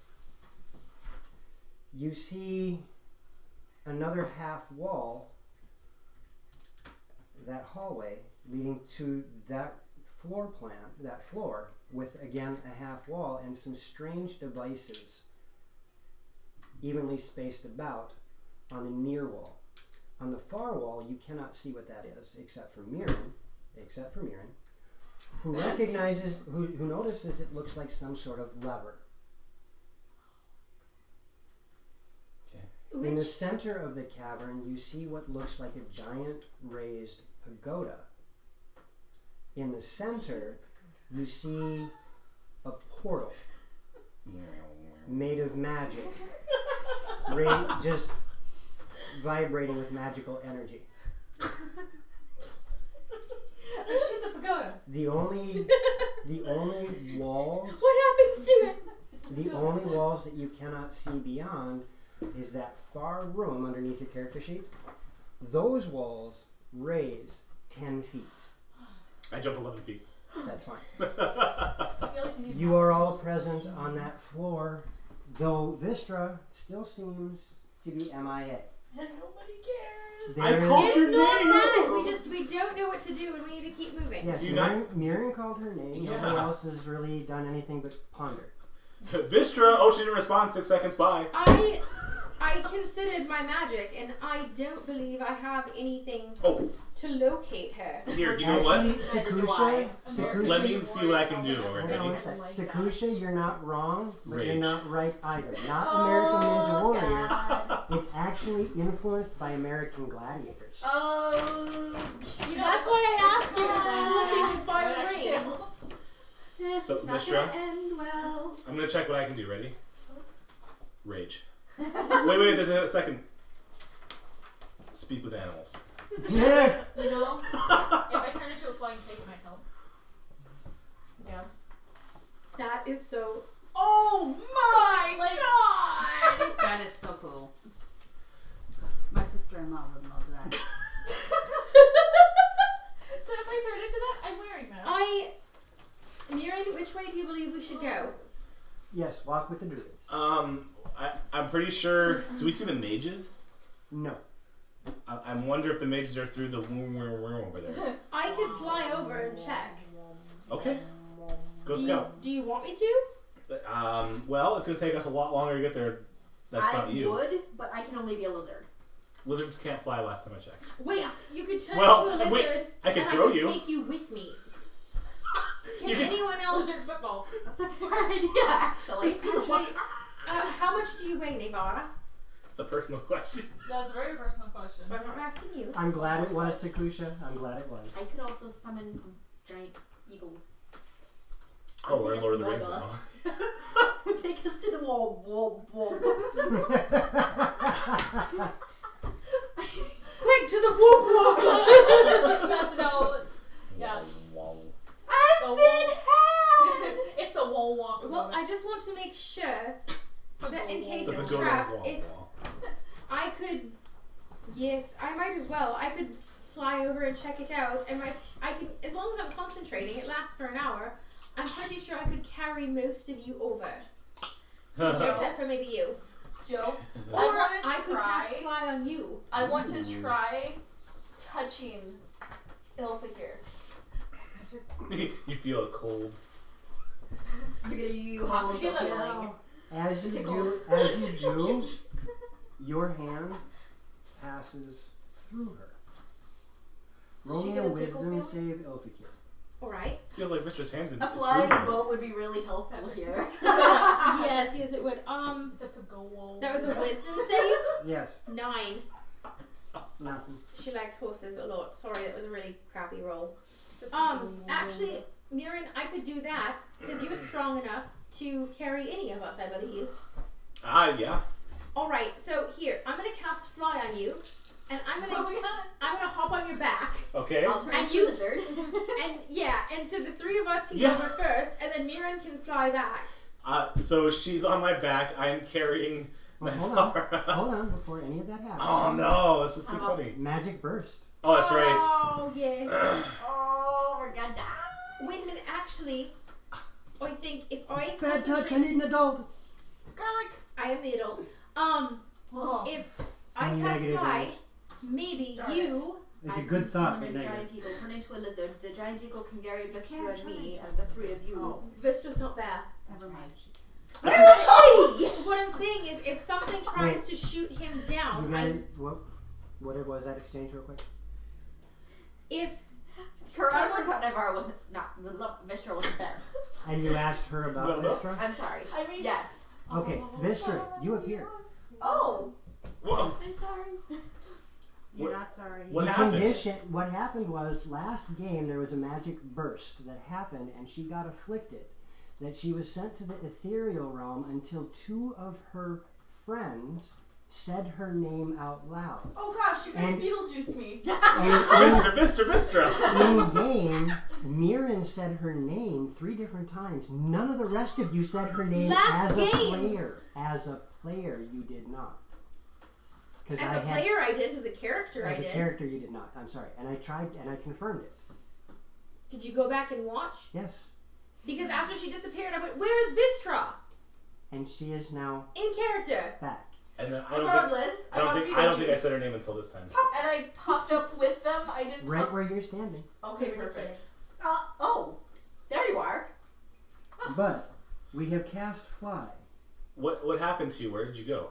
you see another half wall, that hallway leading to that floor plan, that floor with again a half wall and some strange devices evenly spaced about on the near wall. On the far wall, you cannot see what that is except for Mirren, who recognizes, who notices it looks like some sort of lever. In the center of the cavern, you see what looks like a giant raised pagoda. In the center, you see a portal made of magic, just vibrating with magical energy. Shoot the pagoda. The only walls, What happens to it? the only walls that you cannot see beyond is that far room underneath your character sheet. Those walls raise 10 feet. I jump 11 feet. That's fine. I feel like we need You are all present on that floor, though Vistra still seems to be MIA. And nobody cares. There called is- your It's not name. that. We don't know what to do and we need to keep moving. Yes, Do you not- Mirren called her name. Yeah. Nobody else has really done anything but ponder. Vistra, oh, she didn't respond. 6 seconds by. I considered my magic and I don't believe I have anything Oh, to locate her. here, you know what? Actually, Neither do I. Sakusha, Let me see what I can do. hold on Ready? one sec. Sakusha, you're not wrong, but you're Rage. not right either. Not American Ninja Warrior. God. It's actually influenced by American Gladiators. Oh. That's why I asked you if Wolfie was by That the actually rings. This So, is not Vistra? gonna end well. I'm gonna check what I can do. Ready? Rage. Wait, there's a second. Speak with animals. Yeah. You know? If I turn into a flying snake, it might help. Dabs. That is so. Oh my god! That is so cool. My sister-in-law would love that. So if I turn into that, I'm wearing that. Mirren, which way do you believe we should go? Yes, walk with the druids. I'm pretty sure. Do we see the mages? No. I wonder if the mages are through the room over there. I could fly over and check. Okay. Go scout. Do you want me to? Well, it's gonna take us a lot longer to get there. That's I not you. would, but I can only be a lizard. Lizards can't fly last time I checked. Wait, you could turn Well, into a wait, lizard I could and throw I could you. take you with me. Can You could- anyone else? Lizard football. That's a fair idea, actually. Wait, how much do you weigh, Nevada? It's a personal question. That's a very personal question. So I'm not asking you. I'm glad it was, Sakusha. I'm glad it was. I could also summon some giant eagles. Oh, we're in Take us Lord of to the Rings Morgoth. now. Take us to the wall. Quick to the whoop whoop! That's no. Yeah. I've been had! It's a wall walk. Well, I just want to make sure that in case The it's pagoda trapped, wall. I could. Yes, I I might as well. I could fly over and check it out, and I can, as long as I'm concentrating, it lasts for an hour. I'm pretty sure I could carry most of you over, except for maybe you. Joe, Or I could cast fly on you. I want to try touching Ilfikir. You feel it cold. You have She's to annoying. As you Tickles. do, your hand passes through her. Roll she me get a a tickle wisdom feeling? save, Ilfikir. Alright. Feels like Mistress Hands in A flying boat would be really helpful here. Yes, it would. It's a go. That was a wisdom save? Yes, 9. nothing. She likes horses a lot. Sorry, that was a really crappy roll. Actually, Mirren, I could do that because you're strong enough to carry any of us, I believe. Yeah. Alright, so here, I'm gonna cast fly on you, and I'm gonna hop on your back. Okay. I'll turn And into you- a lizard. And so the three of us can Yeah. go over first, and then Mirren can fly back. So she's on my back. I am carrying my Well, flower. Hold on, before any of that happens. Oh no, this is too funny. Magic burst. Oh, that's right. Oh, yeah. Oh, we're gonna die. Wait a minute, actually, I think if I Bad touch, I concentrate- need an adult. Garlic. I am the adult. Oh. If I cast Negative fly, image. maybe Darn you. It's I a good can thought, summon but a negative. giant eagle, turn into a lizard. The giant eagle can carry Vistra and me, and the three of you. Vistra's not there. Never mind. Where is she? What I'm saying is, if something tries to shoot him You down, got it? What was that exchange real quick? if Karana someone, forgot Navarre wasn't, Vistra wasn't there. And you asked her about Well, Vistra? I'm sorry. I mean, Yes. Okay, Vistra, you appear. Oh. Whoa. I'm sorry. You're What- not sorry. What The happened? condition, what happened was last game there was a magic burst that happened and she got afflicted. That she was sent to the ethereal realm until two of her friends said her name out loud. oh gosh, you guys And- Beetlejuice me. And Vistra. in game, Mirren said her name 3 different times. None of the rest of you said her name Last as a game. player. As a player, you did not. Because as a player I did, as a character I As a did. character, you did not. I'm sorry. And I tried, and I confirmed it. Did you go back and watch? Yes. Because after she disappeared, I went, "Where is Vistra?" And she is now In character. back. And then Regardless, I don't think I said her name until this time. And I popped up with them. I didn't. Right where you're standing. Okay, perfect. Oh. There you are. But we have cast fly. What happened to you? Where did you go?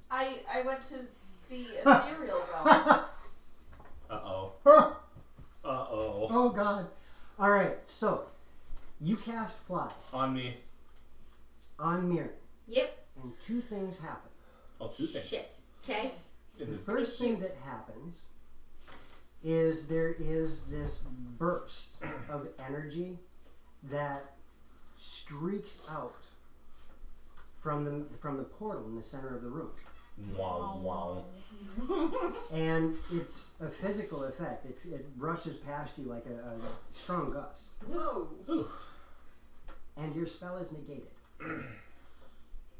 I went to the ethereal realm. Uh-oh. Huh. Uh-oh. Oh God. All right. So you cast fly On me. on Mirren, Yep. and 2 things happen. Oh, 2 things. Shit. Okay. In The the- first thing that happens is there is this burst of energy that streaks out from the portal in the center of the room. Wow, wow. And it's a physical effect. It rushes past you like a strong gust. Whoa. And your spell is negated.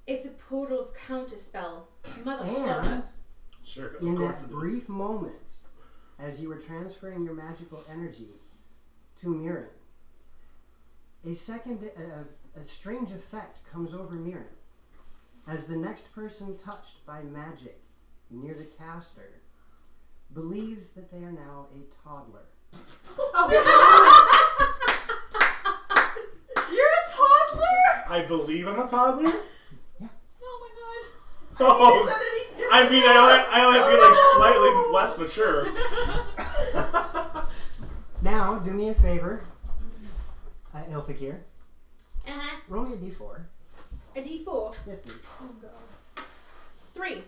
It's a portal of counterspell. Motherfucker. And Sure, of in course that it is. brief moment, as you were transferring your magical energy to Mirren, a strange effect comes over Mirren. As the next person touched by magic near the caster believes that they are now a toddler. You're a toddler? I believe I'm a toddler? Oh my god. Oh, Is that any different? I mean, I only feel like slightly less mature. Now, do me a favor, Ilfikir. Uh-huh. Roll me a d4. A D4. Yes, please. 3.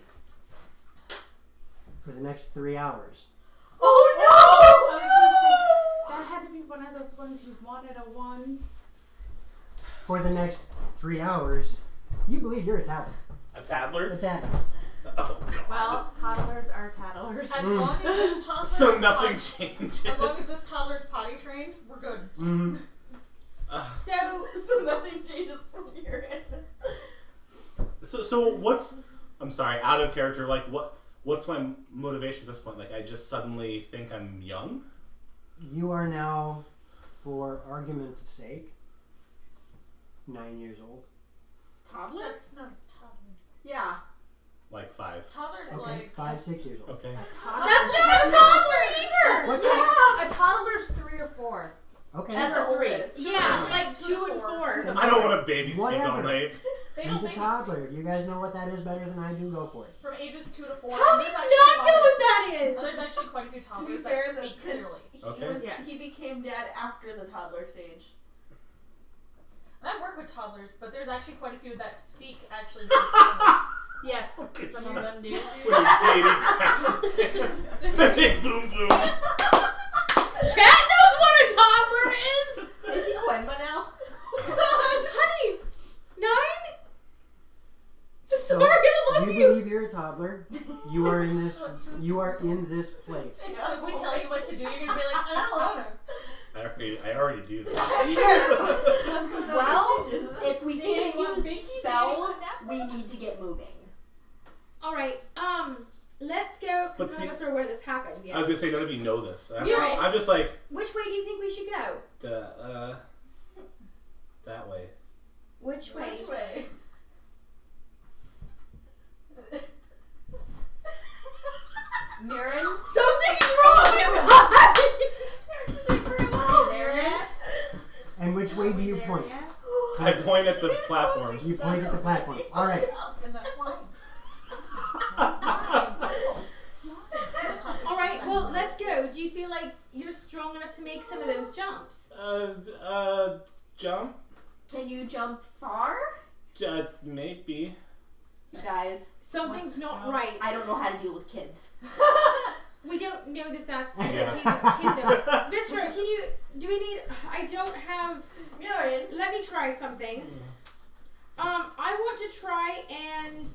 For the next 3 hours. Oh That had to be one of those ones you wanted a 1. For the next 3 hours, you believe you're a toddler. A tattler? A toddler. Oh, God. Well, toddlers are tattlers. As long as this toddler So is nothing potty- changes. As long as this toddler's potty trained, we're good. Mm-hmm. So, So nothing changes from your end. So what's... I'm sorry, out of character, like, what what's my motivation at this point? Like, I just suddenly think I'm young? You are now, for argument's sake, 9 years old. Toddler? That's not a toddler. Yeah. Like 5. Toddler's Okay, like 5, 6 years old. Okay. That's not a toddler either! What's Yeah. a toddler's 3 or 4. Okay. At the oldest. Yeah, like 2 and 4. I don't want to baby speak all Whatever. night. They He's don't a baby toddler. If you guys know what that is better than I do, go for it. from ages 2 to 4. How and do you there's not actually know what that Oh, is? there's actually quite a few To be toddlers fair, that speak clearly. Okay. Yeah. he became dad after the toddler stage. And I work with toddlers, but there's actually quite a few that speak actually very clearly. Yes, some of them do. When you're dating crashes boom boom. Chat knows what a toddler is! Is he Quenba now? Honey! 9? So, Sorry, I love you you! believe you're a toddler. You are in this. You are in this place. So if we tell you what to do, you're gonna be like, I don't know. I already do that. Well, if we Dating can't one use binky, spells, dating one we need to get moving. Alright, let's go, But because none of see- us are aware this happened yet. I was gonna say none of you know this. You're I'm just like Which way do you think we should go? that way. Which way? Which way? Mirren? Something's wrong, you guys! And which way do you point? I point at the platforms. You point at the platform. All right. In that line. Alright, well, let's go. Do you feel like you're strong enough to make some of those jumps? Jump? Can you jump far? Maybe. You guys, Something's not right. I don't know how to deal with kids. We don't know that that's Yeah. kingdom. Vistra, do we need, I don't have, Mirren? let me try something. I want to try and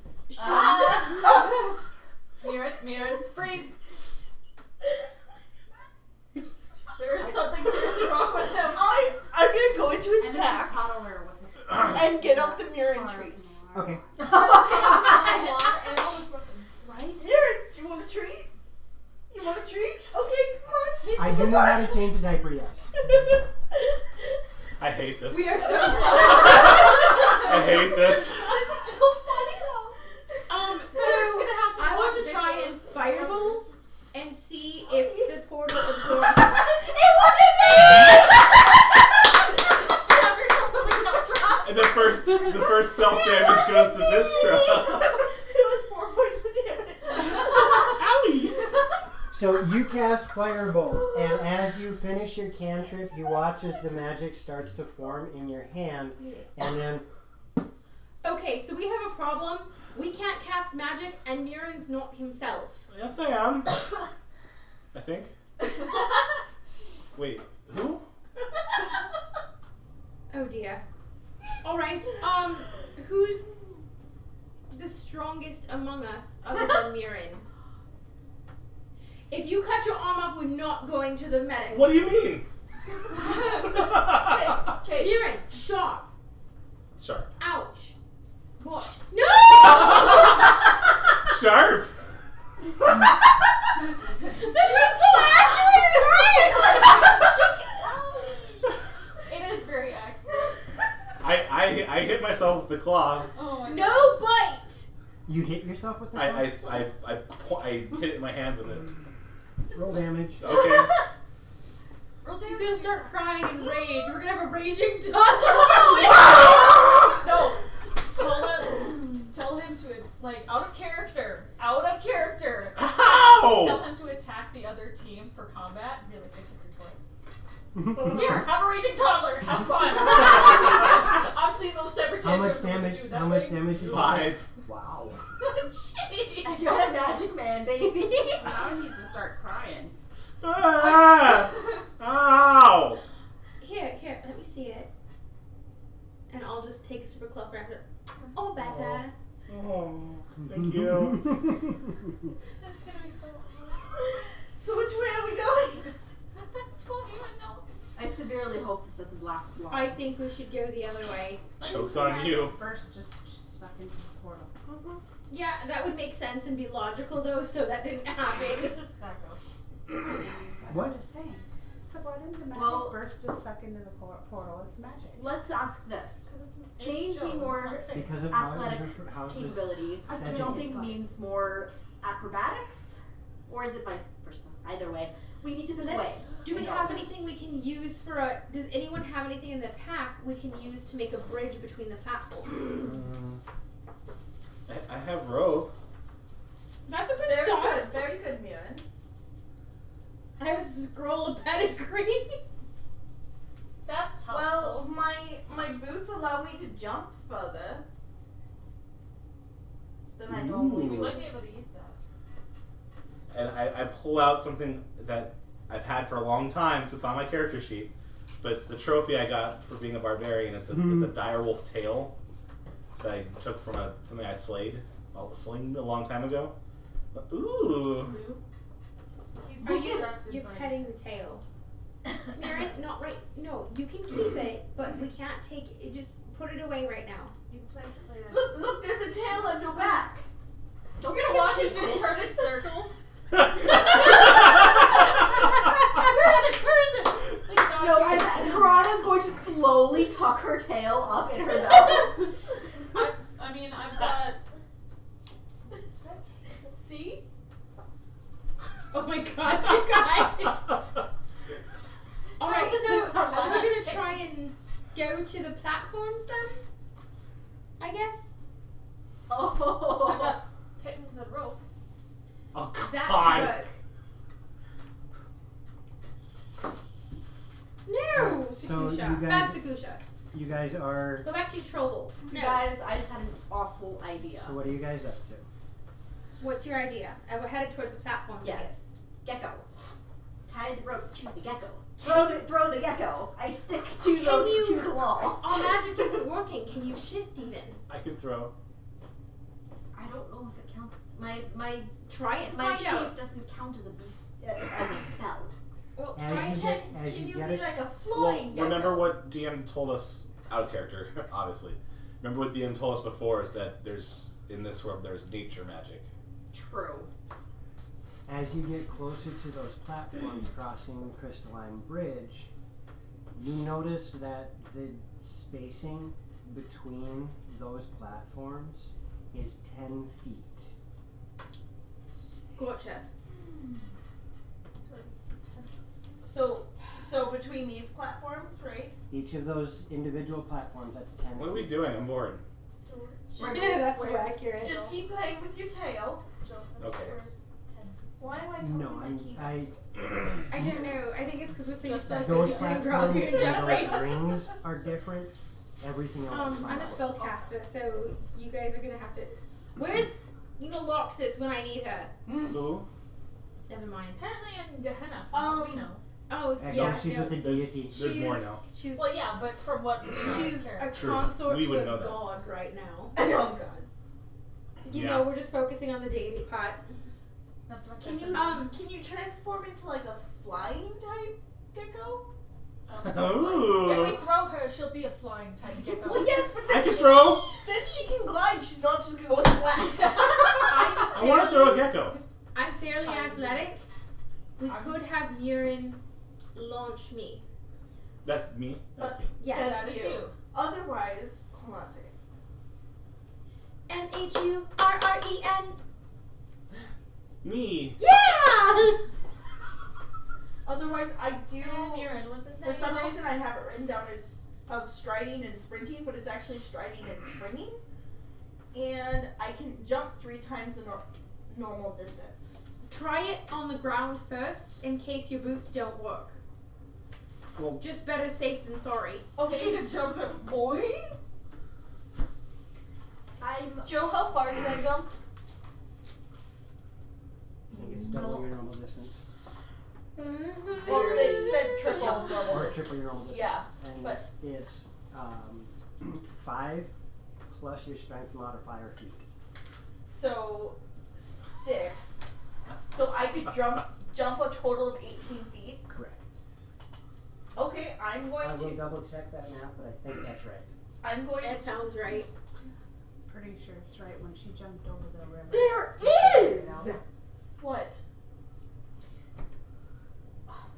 Mirren, freeze! There is something seriously wrong with him. I'm gonna go into his And pack it's a toddler with and get up the Mirren treats. Okay. And all his weapons. Right? Mirren, do you want a treat? You want a treat? Okay, come on. I do know how to change a diaper. Yes. I hate this. we are so I hate this. This is so funny though. so I want to try and firebolt and see if the portal absorbs. It wasn't me! Stab yourself with a contract. And the first self damage goes to Vistra. It was 4 points of damage. Owie! So you cast Firebolt, and as you finish your cantrip, you watch as the magic starts to form in your hand, and then Okay, so we have a problem. We can't cast magic, and Mirren's not himself. Yes, I am. I think. Wait, who? Oh dear. Alright, who's the strongest among us other than Mirren? If you cut your arm off, we're not going to the medic. What do you mean? Okay. Mirren, sharp. Sharp. Ouch. What? No! Sharp! This is so accurate and right! It is very accurate. I hit myself with the claw. Oh my god. No bite! you hit yourself with the I hit it in my hand with it. roll damage. Okay. Real He's damage. gonna start crying in rage. We're gonna have a raging toddler. No. Tell him to out of character. Tell Ow! him to attack the other team for combat and be like, I took your toy. Here, have a raging toddler. Have fun. I've seen those temper How much tantrums when they damage? do that How much thing. damage? Did you 5. take? Wow. Jeez. I got a magic man, baby. Now he needs to start crying. Ah! Ow! Here, let me see it. And I'll just take a super cloth wrap it. Oh, better. Oh, thank you. This is gonna be so hard. So which way are we going? I don't even know. I severely hope this doesn't last long. I think we should go the other way. Joke's on you. First, just suck into the portal. Yeah, that would make sense and be logical though, so that didn't happen. This is Tobacco. What? I'm just saying. So why didn't the magic Well- burst just suck into the portal? It's magic. Let's ask this. It's James Joe, need it's more not fair. Because of athletic how this capability. Magic. Jumping means more acrobatics? Or is it vice versa? Either way. We need to pick a way. Do we have anything we can use for a? Does anyone have anything in the pack we can use to make a bridge between the platforms? I have rope. That's a good Very start. good, very good, Murin. I have a scroll of pedigree. That's helpful. Well, my boots allow me to jump further than I normally we would. might be able to use that. And I pull out something that I've had for a long time, so it's on my character sheet. But it's the trophy I got for being a barbarian. It's a direwolf tail that I took from something I slayed a long time ago. Ooh. He's Are you? distracted You're by- petting the tail. Mary, not right. No, you can keep it, but we can't take it. Just put it away right now. You can place it later. Look, there's a tail on your back. Don't You're get gonna watch too it just excited. turn in circles. Where is it? Like, dodging. No, and Karana's going to slowly tuck her tail up in her belt. I mean, I've got. See? Oh my god, you guys! Alright, so we're gonna try and go to the platforms then? I guess? I've Oh. got pittons and rope. Oh That God. could work. No! So Sakusha. you guys- Bad Sakusha. you guys are. Go back to your troll. You No. guys, I just had an awful idea. So what are you guys up to? What's your idea? We're headed towards the platforms, I guess. Yes. Gecko. Tie the rope to the gecko. Throw the gecko. I stick to Can the wall. Our magic isn't working. Can you shift even? I can throw. I don't know if it counts. My Try it and my find shape out. doesn't count as a beast as a spell. Well, As try you it. get as Can you you get be it. like a Well, flying gecko? remember what DM told us out of character, obviously. Remember what DM told us before is that in this world there's nature magic. True. As you get closer to those platforms crossing the crystalline bridge, you notice that the spacing between those platforms is 10 feet. Gotcha. So between these platforms, right? Each of those individual platforms, that's 10 What are we feet. doing? I'm bored. Yeah, that's so accurate. Just keep playing with your tail. Okay. Why am I talking No, like he? I I don't know. I think it's because we're so used to like those babysitting platforms Grogu and and Jeffrey. those rings are different. Everything else is I'm a not. spellcaster, so you guys are gonna have to. Where's Loxus when I need her? Who? Never mind. Apparently in Gehenna, from what we know. Oh I yeah, know she's no. with the There's- deity. There's more now. She's Well, yeah, but from what we know, she's as a characters. Truth. consort We to would a know that. god right now. Oh God. You Yeah. know, we're just focusing on the deity part. That's what Can that's you can you transform into like a flying type gecko? Ooh. If we throw her, she'll be a flying type gecko. Well, yes, but I then can she, throw. then she can glide. She's not just gonna go splat. I want to throw a gecko. I'm fairly Tiny. athletic. We could have Murin launch me. That's me. That's me. Yes. That's That is you. you. Otherwise, hold on a second. MHURREN. Me. Yeah. Otherwise, I do. Murin, what's his name? For some reason, I have it written down as of striding and sprinting, but it's actually striding and springing. And I can jump 3 times the normal distance. Try it on the ground first, in case your boots don't work. Well- Just better safe than sorry. Okay. She just jumps up, boing. Joe, how far did I jump? I think it's double your normal distance. Well, it said triple normal. Or triple your normal distance. Yeah, and but- it's 5 plus your strength modifier feet. So 6. So I could jump a total of 18 feet. Correct. Okay, I'm I going will to. double check that math, but I think that's right. I'm going That to. sounds right. pretty sure it's right when she jumped over the river. There is! What?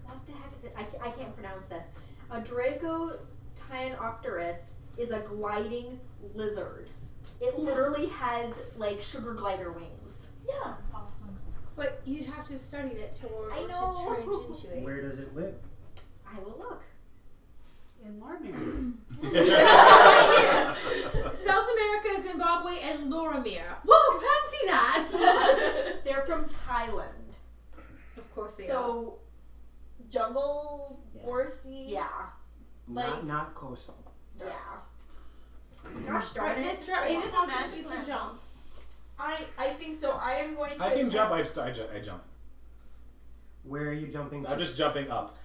What the heck is it? I can't pronounce this. A Dracotianopterus is a gliding lizard. It literally has like sugar glider wings. Yeah. That's awesome. But you'd have to have studied it to I know. trench into it. Where does it live? I will look. In Loromir. South America, Zimbabwe, and Loromir. Whoa, fancy that! They're from Thailand. Of course they are. So Jungle, Yeah. foresty. yeah. Like- Not coastal. Yeah. Gosh darn Right, it. this it is Magic magic. You can land. jump. I think so. I am going to. I can jump. attempt- I jump. Where are you jumping? I'm just jumping up.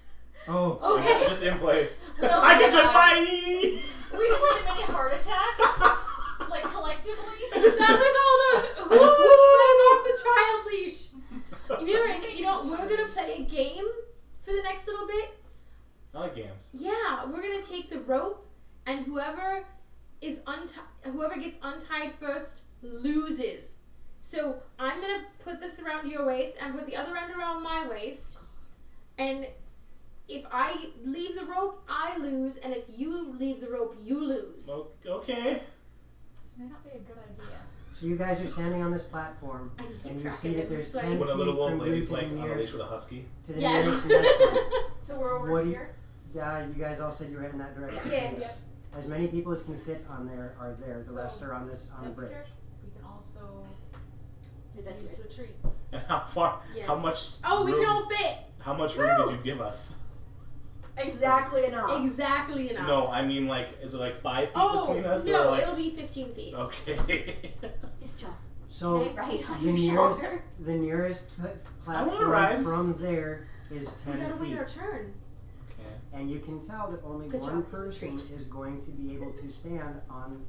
Oh. Okay. Just in place. Well, I can jump. Bye. We just had a mini heart attack, like collectively. That was all those. Who just- let him off the child leash? We're gonna play a game for the next little bit. I like games. Yeah, we're gonna take the rope, and whoever gets untied first loses. So I'm gonna put this around your waist and put the other end around my waist, and if I leave the rope, I lose, and if you leave the rope, you lose. Okay. This may not be a good idea. So you guys are standing on this platform, I can keep and you track see of that it. there's So 10 When a little feet old from you lady's to like the on a leash nearest, with a husky. to the Yes. nearest next one. So we're over What do you- here. Yeah, you guys all said you were heading that direction. Yeah. Yep. As many people as can fit on there are there. The So, rest are on the Don't bridge. forget, we can also Your dead use space. the treats. And how far? Yes. How much? Oh, we room, can all fit. How much room did you give us? Exactly enough. Exactly enough. No, I mean like, is it like 5 feet Oh, between us, no, or like? it'll be 15 feet. Okay. Just So right on the your nearest, shoulder. the nearest platform ride. from there is We 10 gotta wait feet. our turn. Okay. And you can tell that only Good one job, it's a person treat. is going to be able to stand on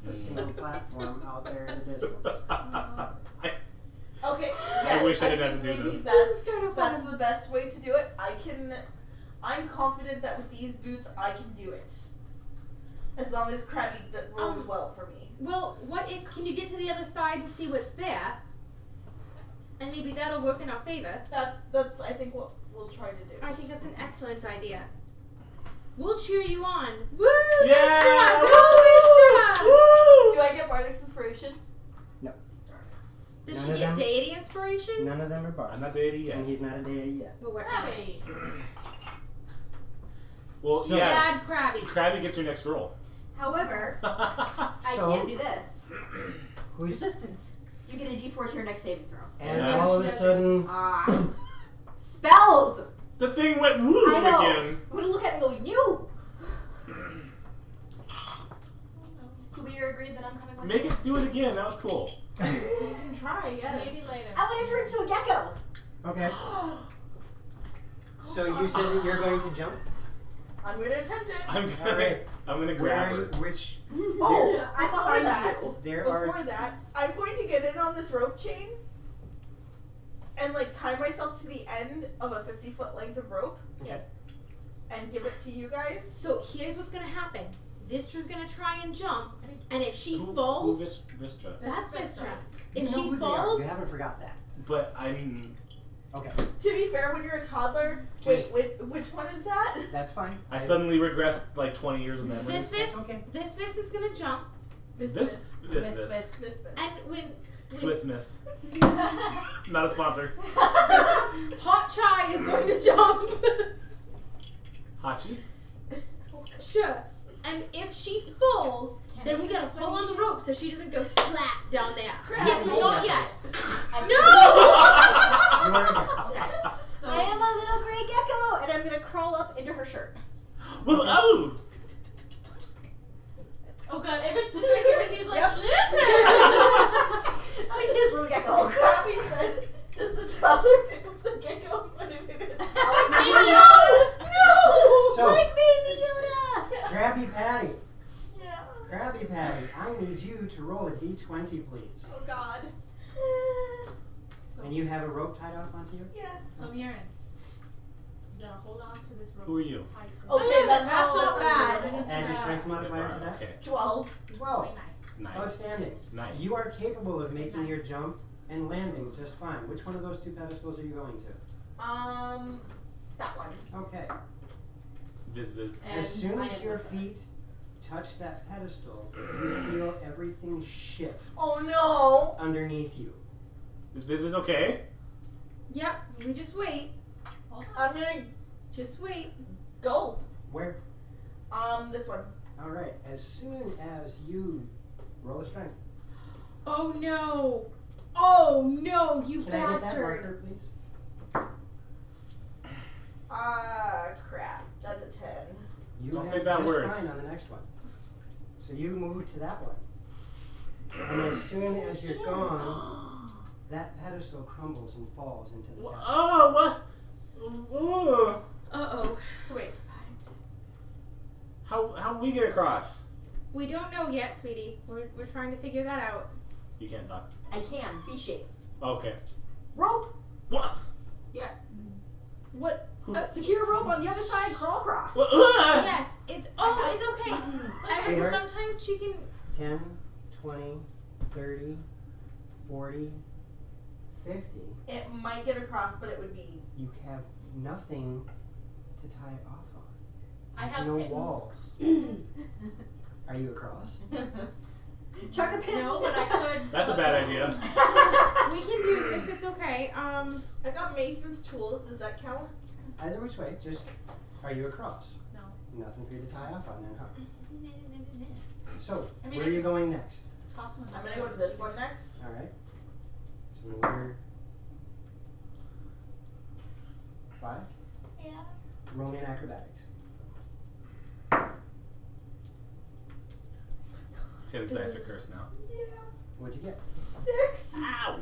a single platform out there in the distance. Okay. Yes, wish I didn't have think to do maybe this. That's kind of that's fun. the best way to do it. I'm confident that with these boots I can do it. As long as Krabby rolls well for me. Well, what if, can you get to the other side and see what's there? And maybe that'll work in our favor. That's I think what we'll try to do. I think that's an excellent idea. We'll cheer you on. Woo! Yeah! Vistra! Go Vistra! Do I get Bardic's inspiration? Does None she of get them- deity inspiration? None of them are bards. I'm not deity yet. And he's not a deity yet. We'll work on it. Abby. Well, So- yes. Bad Krabby. Krabby gets your next roll. However, I So- can do this. Who's, Resistance. You get a D4 to your next saving throw. and Yeah. all of a sudden, Ah. Spells! The thing went woo I know. again. I'm gonna look at it and go, you! So we are agreed that I'm coming with Make you? it do it again. That was cool. You can try, yes. Maybe later. I want to turn into a gecko! okay. So you said that you're going to jump. I'm gonna attempt it. I'm gonna, Alright. I'm gonna Where grab are you? her. Which Oh, I'm before behind that, you. there before are that, I'm going to get in on this rope chain and like tie myself to the end of a 50-foot length of rope. Okay. And give it to you guys. So here's what's gonna happen. Vistra's gonna try and jump, and if she Who falls, Vistra? that's This is Vistra. you If know she who falls, they are. You haven't forgot that. But I mean, Okay, To be fair, when you're a toddler, Just- which one is that? that's fine. I suddenly regressed like 20 years of memories. Okay. This is gonna jump, This. This. and when Swiss Miss. Not a sponsor. Hot Chai is going to jump. Hachi? Sure. And if she falls, then we gotta pull on the rope so she doesn't go splat down there. Yes, but not yet. You are again. So, I am a little gray gecko, and I'm gonna crawl up into her shirt. Well, oh! oh god, Evan sits right here and he's like, Yep. listen! I just little gecko. Oh, Krabby said, does the toddler pick up the gecko and put it in its mouth? No! So- Like Baby Yoda! Krabby Patty. Yeah. Krabby Patty, I need you to roll a d20, please. Oh God. And you have a rope tied off onto you? Yes. So Murin, you gotta hold on to this rope. Who are you? tight. Okay, that's not that's bad. good. And your strength modifier to that? Okay. 12. 12. Nice. Outstanding. Nice. You are capable of making your jump and landing just fine. Which one of those two pedestals are you going to? That one. Okay. Viz. And As soon I as am your with her. feet touch that pedestal, you feel everything shift Oh no! underneath you. Is Viz okay? Yep, we just wait. Hold on. I'm gonna Just wait. go. Where? This one. All right. As soon as you roll a strength. Oh no. Oh no, you Can I get that bastard. marker, please? Crap. That's a 10. You Don't have say bad just words. fine on the next one. So you move to that one. And as soon as you're gone, that pedestal crumbles and falls into the couch. Oh, what? Oh. Uh-oh. So wait. How we get across? We don't know yet, sweetie. We're trying to figure that out. You can't talk. I can. V-shape. Okay. Rope. What? What? Secure rope on the other side. Crawl across. What? Yes, it's okay. Sweetheart. Sometimes she can 10, 20, 30, 40, 50. It might get across, but it would be. You have nothing to tie it off on. I have no pittance. walls. Are you across? Chuck a pin. No, but I could. That's a bad idea. we can do this, it's okay. I got Mason's tools. Does that count? Either which way, just are you across? No. Nothing for you to tie off on then, huh? So, I mean, where are you going next? Toss them. I'm gonna go to this one next. Alright. So we're 5. Yeah. Roll me an acrobatics. Tim's dice are cursed now. Yeah. What'd you get? 6. Ow!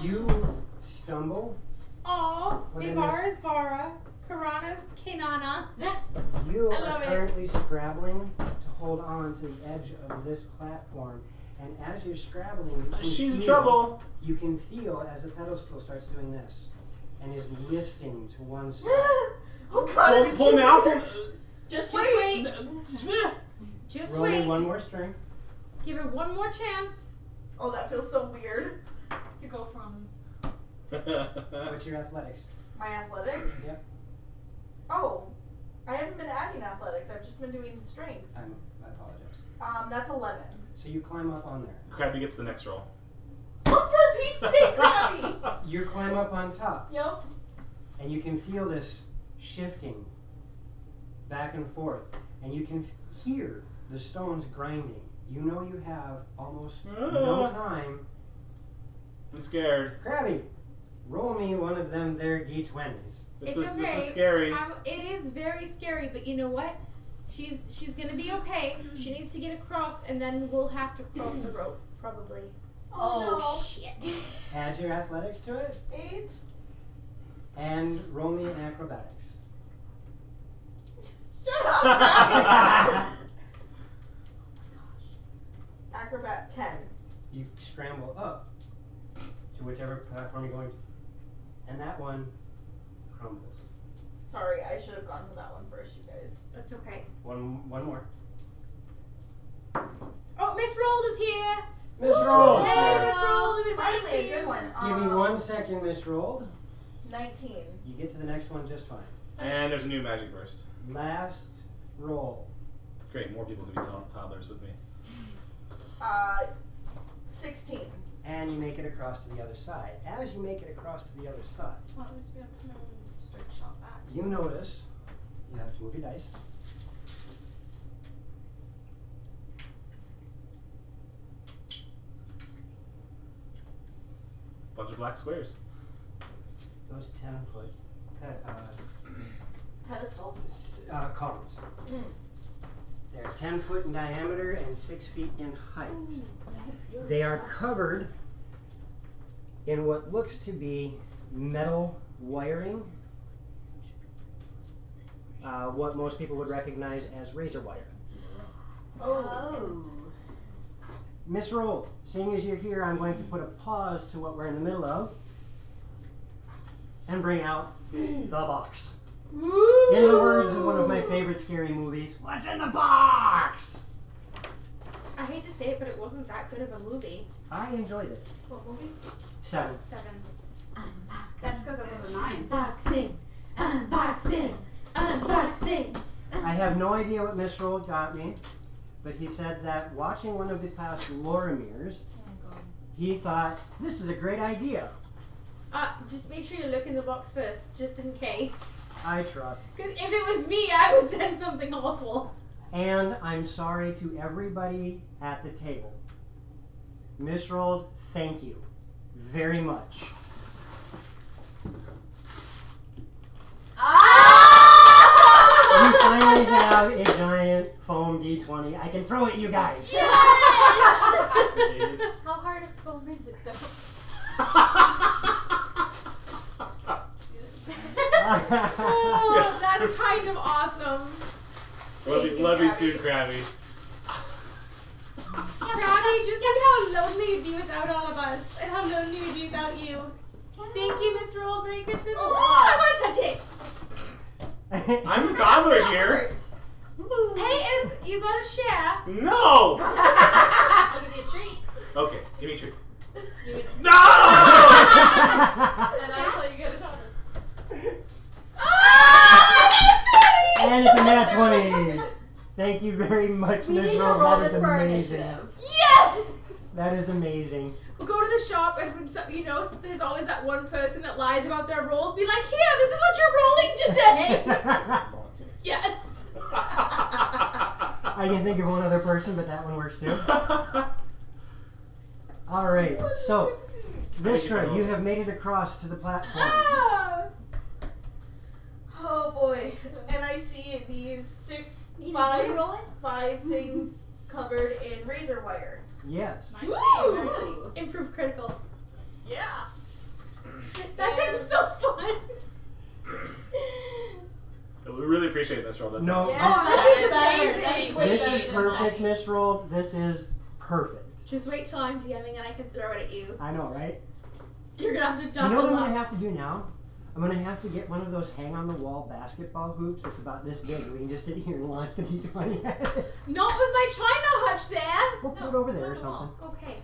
You stumble. Aw, What did I Vivara's Vara, Karana's Kinana. You I are love it. currently scrabbling to hold on to the edge of this platform. And as you're scrabbling, you can She's in feel- trouble. You can feel as the pedestal starts doing this and is listing to one side. Oh god. Pull me out. Just Just wait. wait. Just Roll me wait. one more strength. Give her one more chance. Oh, that feels so weird. To go from. What's your athletics? My athletics? Yep. Oh. I haven't been adding athletics. I've just been doing strength. I apologize. That's 11. So you climb up on there. Krabby gets the next roll. Oh, for Pete's sake, Krabby! You climb up on top, Yep. and you can feel this shifting back and forth, and you can hear the stones grinding. You know you have almost no time. I'm scared. Krabby, roll me one of them there d20s. This It's is okay. scary. It is very scary, but you know what? She's gonna be okay. She needs to get across, and then we'll have to cross the rope, probably. Oh, no. shit. Add your athletics to it, 8. and roll me an acrobatics. Shut up, Krabby! Acrobat 10. You scramble up to whichever platform you're going to, and that one crumbles. Sorry, I should have gone to that one first, you guys. That's okay. One more. Oh, Miss Rold is here. Miss Roll. Hey, Miss Rold, we've been waiting for Finally, a you. good one. Give me 1 second, Miss Roll. 19. You get to the next one just fine. And there's a new magic burst. Last roll. Great, more people can be toddlers with me. 16. And you make it across to the other side. As you make it across to the other side, Well, at least we have to start shot back. you notice you have to move your dice. Bunch of black squares. Those 10-foot Pedestal? columns. Mm. They're 10 foot in diameter and 6 feet in height. They are covered in what looks to be metal wiring. What most people would recognize as razor wire. Oh. Miss Roll, seeing as you're here, I'm going to put a pause to what we're in the middle of and bring out the box. Woo! In the words of one of my favorite scary movies, what's in the box? I hate to say it, but it wasn't that good of a movie. I enjoyed it. What movie? 7. 7. That's because it was a 9. Unboxing. Unboxing. Unboxing. I have no idea what Miss Roll got me, but he said that watching one of the past Loromires, he thought, this is a great idea. Just make sure you look in the box first, just in case. I trust. Because if it was me, I would send something awful. And I'm sorry to everybody at the table. Miss Roll, thank you very much. You finally have a giant foam D20. I can throw at you guys. It's How hard of foam is it though? Oh, that's kind of awesome. love you too, Krabby. Krabby, just look how lonely you'd be without all of us, and how lonely we'd be without you. Thank you, Miss Roll. Merry Christmas. Oh, I want to touch it. I'm the toddler here. Hey, you gotta share. No! I'll give you a treat. Okay, give me a treat. You get, No! and that's how you get a toddler. And it's a nat 20. Thank you very much, We Miss need to Roll. roll That is this for our amazing. initiative. Yes! That is amazing. We'll go to the shop, and when there's always that one person that lies about their rolls. Be like, here, this is what you're rolling today. Yes. I can think of one other person, but that one works too. All right, so Vistra, you have made it across to the platform. Ah! Oh boy. And I see these five things covered in razor wire. Yes. Nice. Very nice. Improve critical. Yeah. That thing's so fun. We really appreciate this, Roll. That's No, awesome. Oh, this is amazing. That's way this better is than perfect, Jesse. Miss Roll. This is perfect. Just wait till I'm DMing and I can throw it at you. I know, right? You're gonna have to You double know what I'm up. gonna have to do now? I'm gonna have to get one of those hang-on-the-wall basketball hoops that's about this big. We can just sit here and launch the D20 at it. Not with my China hutch there. We'll put it over there or something. Okay.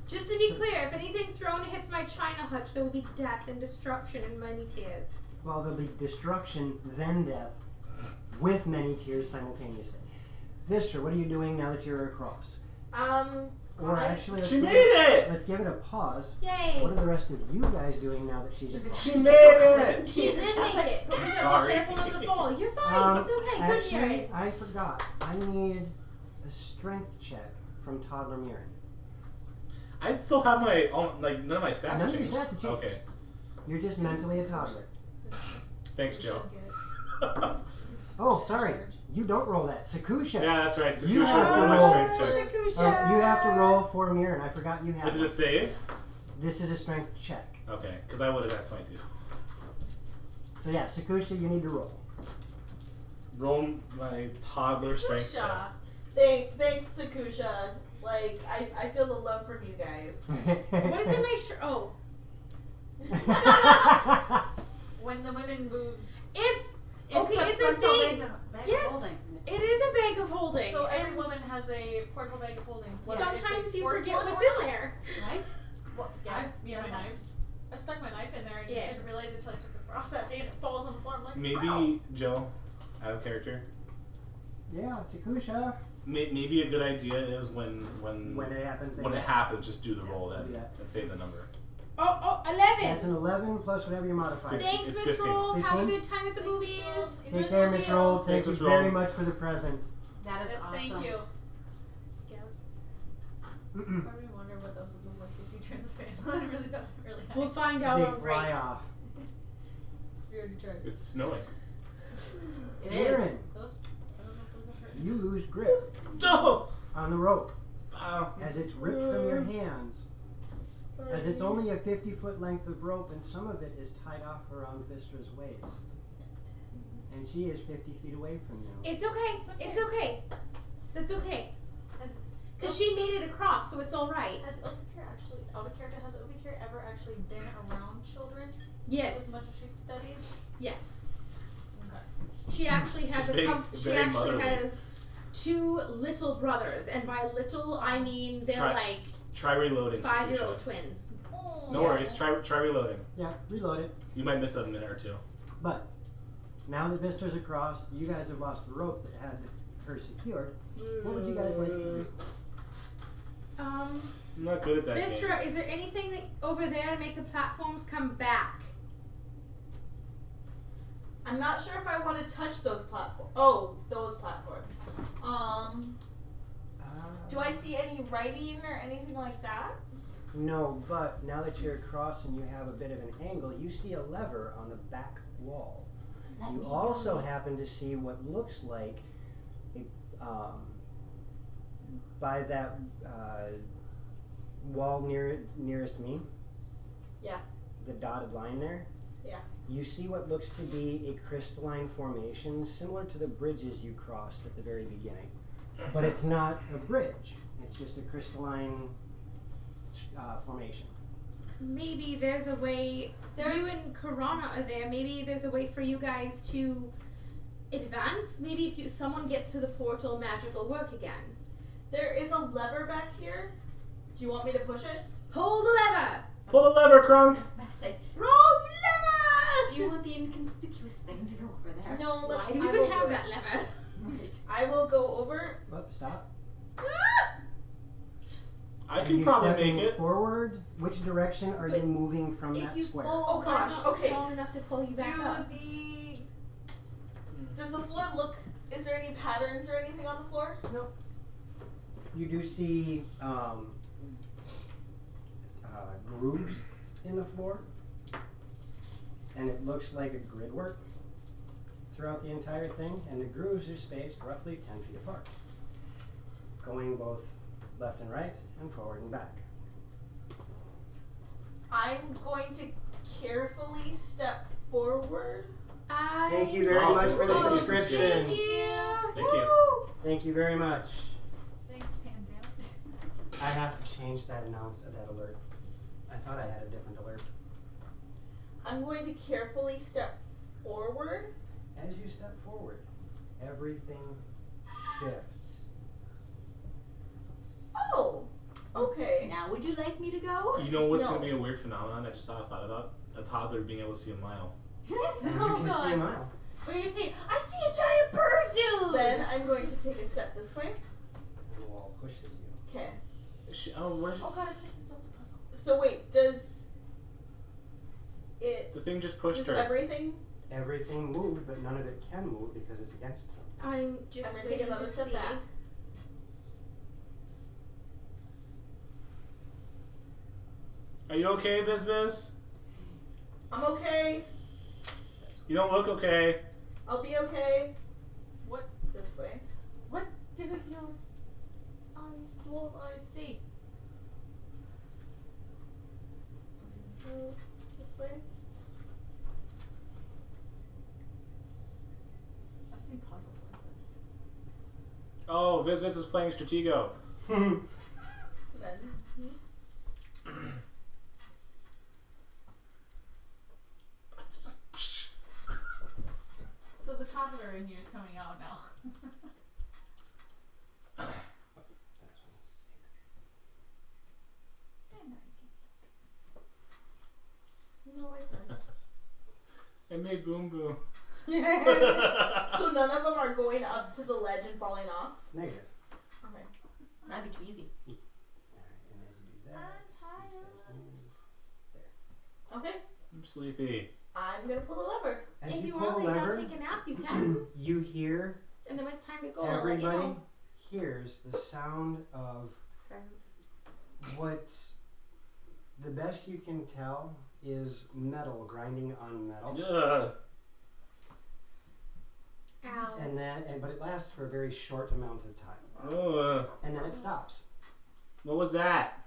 Just to be clear, if anything thrown hits my China hutch, there will be death and destruction and many tears. Well, there'll be destruction, then death, with many tears simultaneously. Vistra, what are you doing now that you're across? Or actually, She made it! let's give it a pause. Yay! What are the rest of you guys doing now that she's across? She made it! You did make it, but we gotta Sorry. be careful not to fall. You're fine. It's okay. Good Actually, Yuri. I forgot. I need a strength check from Toddler Mirren. I still have my none of my stats None have of your changed. stats have changed. Okay. You're just mentally a toddler. Thanks, You Joe. should get it. Oh, sorry. You don't roll that. Sakusha. Yeah, that's right. You Sakusha, have roll to my roll. strength check. Sakusha. You have to roll for Mirren. I forgot you have Is it a one. save? This is a strength check. Okay, because I would have got 22. So yeah, Sakusha, you need to roll. Roll my toddler strength check. Sakusha. Thanks, Sakusha. Like, I feel the love from you guys. What is in my shirt? Oh, When the women boobs. it's It's okay. the It's a frontal thing. bag of Yes. holding. It is a bag of holding. So every and woman has a portable bag of holding. Whether it's a sometimes you sports forget one what's or in not. there. Right? What? Yes. Yeah, my knives. I stuck my knife in there and Yeah. didn't realize it until I took it off that day and it falls on the floor. I'm like, Maybe, wow. Joe, out of character. Yeah, Sakusha. Maybe a good idea is when When it happens. just do the roll then Yeah. and save the number. Oh, 11. That's an 11 plus whatever your modifier. Thanks, It's Miss 15. Rolls. Have a 15? good time at the movies. Take care, Miss Roll. Thank Thanks, you Miss very Roll. much for the present. That is Yes, awesome. thank you. Gabs. Probably wonder what those would look like if you turn the fan on really high. We'll find out They on fly break. off. We already tried. It's snowing. It Mirren, is. Those, I don't know if those will hurt. you lose grip No! on the rope Wow. as it's ripped from your hands. As it's only a 50-foot length of rope and some of it is tied off around Vistra's waist. And she is 50 feet away from you. It's okay. It's okay. That's okay. Has Because she made it across, so it's alright. Has Ilfikir actually, out of character, has Ilfikir ever actually been around children as Yes. much as she's studied? Yes. Okay. She actually has She's a very- she very actually motherly. has two little brothers, and by little I mean they're Try- Try reloading. 5-year-old twins. No worries. Try reloading. Yeah, reload it. You might miss a minute or two. But now that Vistra's across, you guys have lost the rope that had her secured. What would you guys like to do? I'm not good at that game. Vistra, is there anything over there to make the platforms come back? I'm not sure if I want to touch those platforms. Oh, those platforms. Do I see any writing or anything like that? No, but now that you're across and you have a bit of an angle, you see a lever on the back wall. You also happen to see what looks like by that wall nearest me. Yeah. The dotted line there. Yeah. You see what looks to be a crystalline formation similar to the bridges you crossed at the very beginning. But it's not a bridge. It's just a crystalline formation. Maybe there's a way. You and Karana are there. Maybe there's a way for you guys to advance. Maybe if someone gets to the portal, magic will work again. There is a lever back here. Do you want me to push it? Pull the lever. Pull the lever, Krunk. Best say, Wrong lever. do you want the inconspicuous thing to go over there? No, Why do I we will even have do that it. lever? Right. I will go over. Oh, stop. I Are can you probably stepping make it. forward? Which direction are But you moving from If that you square? fall, Oh, gosh, I'm not okay. strong enough to pull you back up. Does the floor look? Is there any patterns or anything on the floor? You do see grooves in the floor, and it looks like a grid work throughout the entire thing, and the grooves are spaced roughly 10 feet apart, going both left and right and forward and back. I'm going to carefully step forward. Thank you very much for the Oh, subscription. Thank you. Thank you. Woo! Thank you very much. Thanks, Pam. I have to change that that alert. I thought I had a different alert. I'm going to carefully step forward. As you step forward, everything shifts. Oh, okay. Now, would you like me to go? You know what's No. going to be a weird phenomenon I just thought about? A toddler being able to see a mile. And Oh, you can see a mile. What do you see? I see a giant bird, dude. Then I'm going to take a step this way. The wall pushes you. Okay. Where's Oh god, it's like the Zelda puzzle. So wait, does it? the thing just pushed Does her? everything? Everything moved, but none of it can move because it's against something. I'm just I'm gonna waiting take another to step see. back. Are you okay, Viz? I'm okay. You don't look okay. I'll be okay. What? This way. What do your dwarf eyes see? Go this way. I've seen puzzles like this. Oh, Viz is playing Stratego. And then. So the toddler in you is coming out now. No, I don't. I made boom boom. So none of them are going up to the ledge and falling off. Negative. Okay. That'd be too easy. Alright, and as you do that, these guys move. Okay. I'm sleepy. I'm gonna pull the lever. As If you you pull want the to lay down, lever, take a nap, you can. you hear And then when it's time to go, I'll let you everybody know. hears the sound of Silence. what the best you can tell is metal grinding on metal. Ugh. Ow. And then but it lasts for a very short amount of time. Ugh. And then it stops. What was that?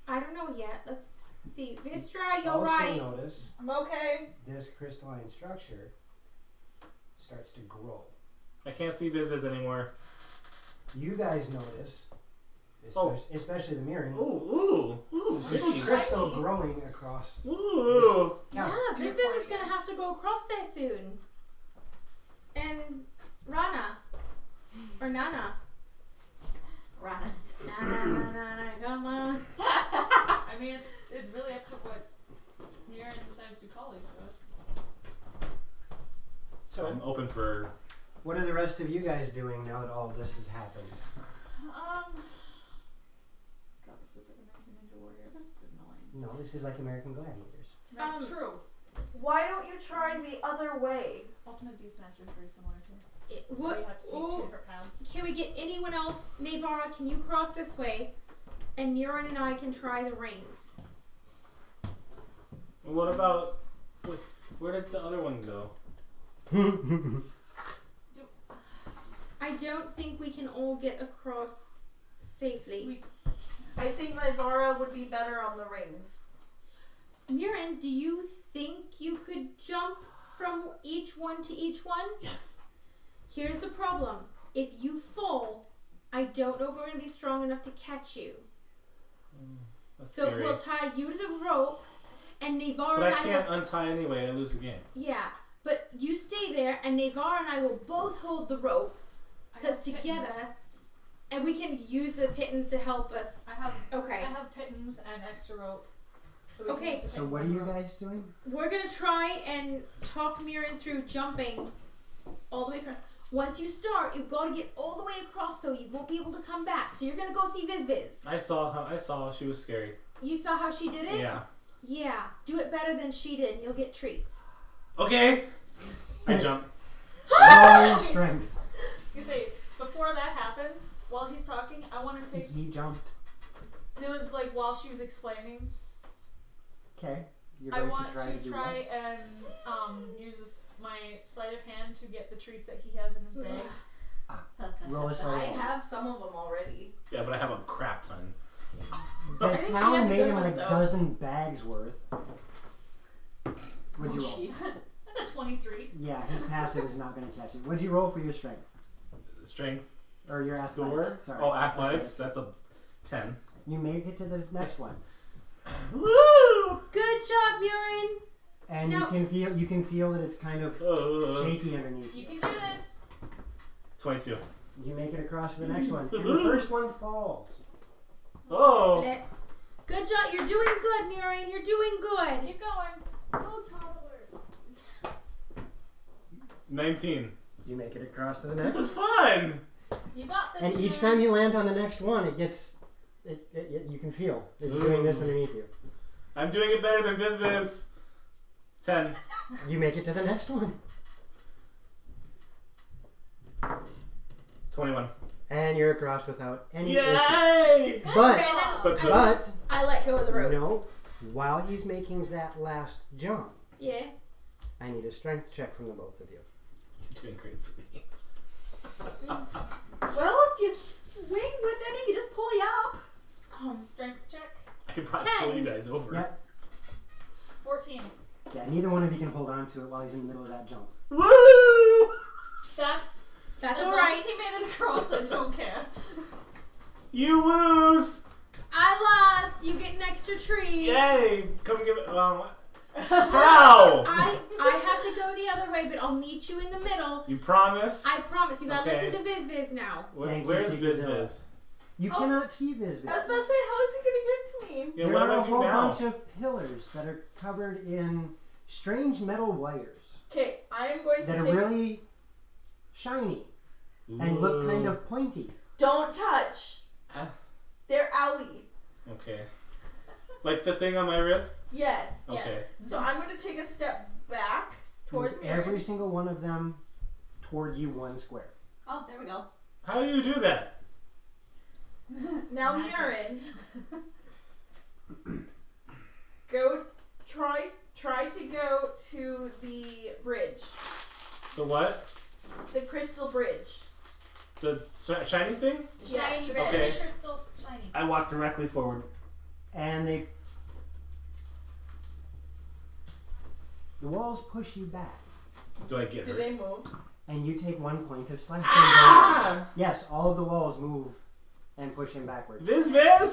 I don't know yet. Let's see. Vistra, you're also right. notice I'm okay. this crystalline structure starts to grow. I can't see Viz anymore. You guys notice, Oh. especially the mirroring, Ooh, there's pretty. crystal growing across. Ooh. Yeah, You're Viz is gonna have to go across there soon. And Rana. Or Nana. So, I'm open for. what are the rest of you guys doing now that all of this has happened? God, this is like American Ninja Warrior. This is annoying. No, this is like American Gladiators. True. Why don't you try the other way? Ultimate Beastmaster is very similar to it. What? You have to take Oh, 2 different paths. can we get anyone else? Navara, can you cross this way? And Murin and I can try the rings. What about? Where did the other one go? I don't think we can all get across safely. I think Nivara would be better on the rings. Murin, do you think you could jump from each one to each one? Yes. Here's the problem. If you fall, I don't know if we're going to be strong enough to catch you. That's So scary. we'll tie you to the rope, and Navara But I and can't will, untie anyway. I lose the game. yeah, but you stay there, and Navara and I will both hold the rope, I because have together, pittance. and we can use the pittance to help us. I have Okay, pittance and extra rope. So we Okay. can use the So pittance what are and you rope. guys doing? we're going to try and talk Murin through jumping all the way across. Once you start, you've got to get all the way across, though. You won't be able to come back. So you're going to go see Viz. I saw. She was scary. You saw how she did it? Yeah. Yeah. Do it better than she did, and you'll get treats. Okay. I jump. Roll your strength. You say before that happens, while he's talking, I want to take. He jumped. It was like while she was explaining. Okay. You're I going want to try to do try and use my sleight of hand to get the treats that he has in his bag. what? Roll a I sleight. have some of them already. Yeah, but I have a crap ton. The I think she had town the made good him ones, like though. dozen bags worth. What'd you roll? That's a 23. Yeah, his passive is not going to catch it. What'd you roll for your strength? Strength. Or your Score. athletics? Sorry. Oh, athletics. That's a 10. You make it to the next one. Woo! Good job, Murin. And No. you can feel that it's kind of shaky underneath You you. can do this. 22. You make it across to the next one. And the first one falls. Oh. Good job. You're doing good, Murin. You're doing good. Keep going. Go toddler. 19. You make it across to the This next is fun. You got this. And each Murin. time you land on the next one, it gets... you can feel it's doing this underneath you. I'm doing it better than Biz. 10. You make it to the next one. 21. And you're across without any issue. Yay! But, Okay, then But I let go of the rope. no, while he's making that last jump, Yeah. I need a strength check from the both of you. You're doing great, sweetie. Well, if you swing with him, he can just pull you up. Strength check. I could probably 10. pull you guys over. Yep. 14. Yeah, neither one of you can hold on to it while he's in the middle of that jump. Woo! That's That's as all long right. as he made it across, I don't care. You lose! I lost. You get an extra treat. Yay! Come give it. How? I have to go the other way, but I'll meet you in the middle. You promise? I promise. You gotta Okay. listen to Viz now. Thank you, Where's Sigizilla. Biz? You cannot see Viz. I was about to say, how is he going to give it to me? Yeah, There what are do a I do whole now? bunch of pillars that are covered in strange metal wires Okay, I am going to that are take... really shiny and look kind of pointy. Don't touch. Ah. They're owie. Okay. Like the thing on my wrist? Yes. Okay. Yes. So I'm going to take a step back towards Move me. every single one of them toward you one square. Oh, there we go. How do you do that? Now, Magic. Murin, go try to go to the bridge, The what? the crystal bridge. The shiny thing? Yes. Shiny Okay. red, crystal shiny. I walk directly forward. And the walls push you back, Do I get Do hurt? they move? and you take 1 point of slashing Ah! damage. Yes, all of the walls move and push him backward. Viz,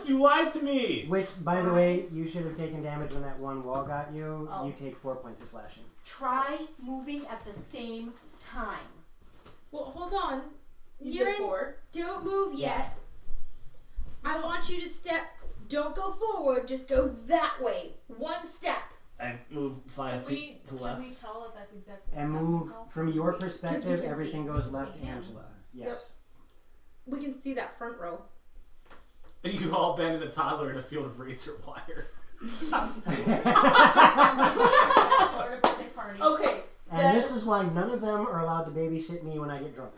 you lied to me! Which, by the way, you should have taken damage when that one wall got you. Oh. You take 4 points of slashing. Try moving at the same time. Well, hold on. You You're said in. 4. Don't move yet. I want you to step. Don't go forward. Just go that way. 1 step. I move 5 Can feet to we left. tell if that's exactly And what's move happening, though? from your We- perspective, see. everything We goes can left, see him. Angela. Yes. We can see that front row. You all abandoned a toddler in a field of razor wire. Florida birthday party. Okay. And this is why none of them are allowed to babysit me when I get drunk.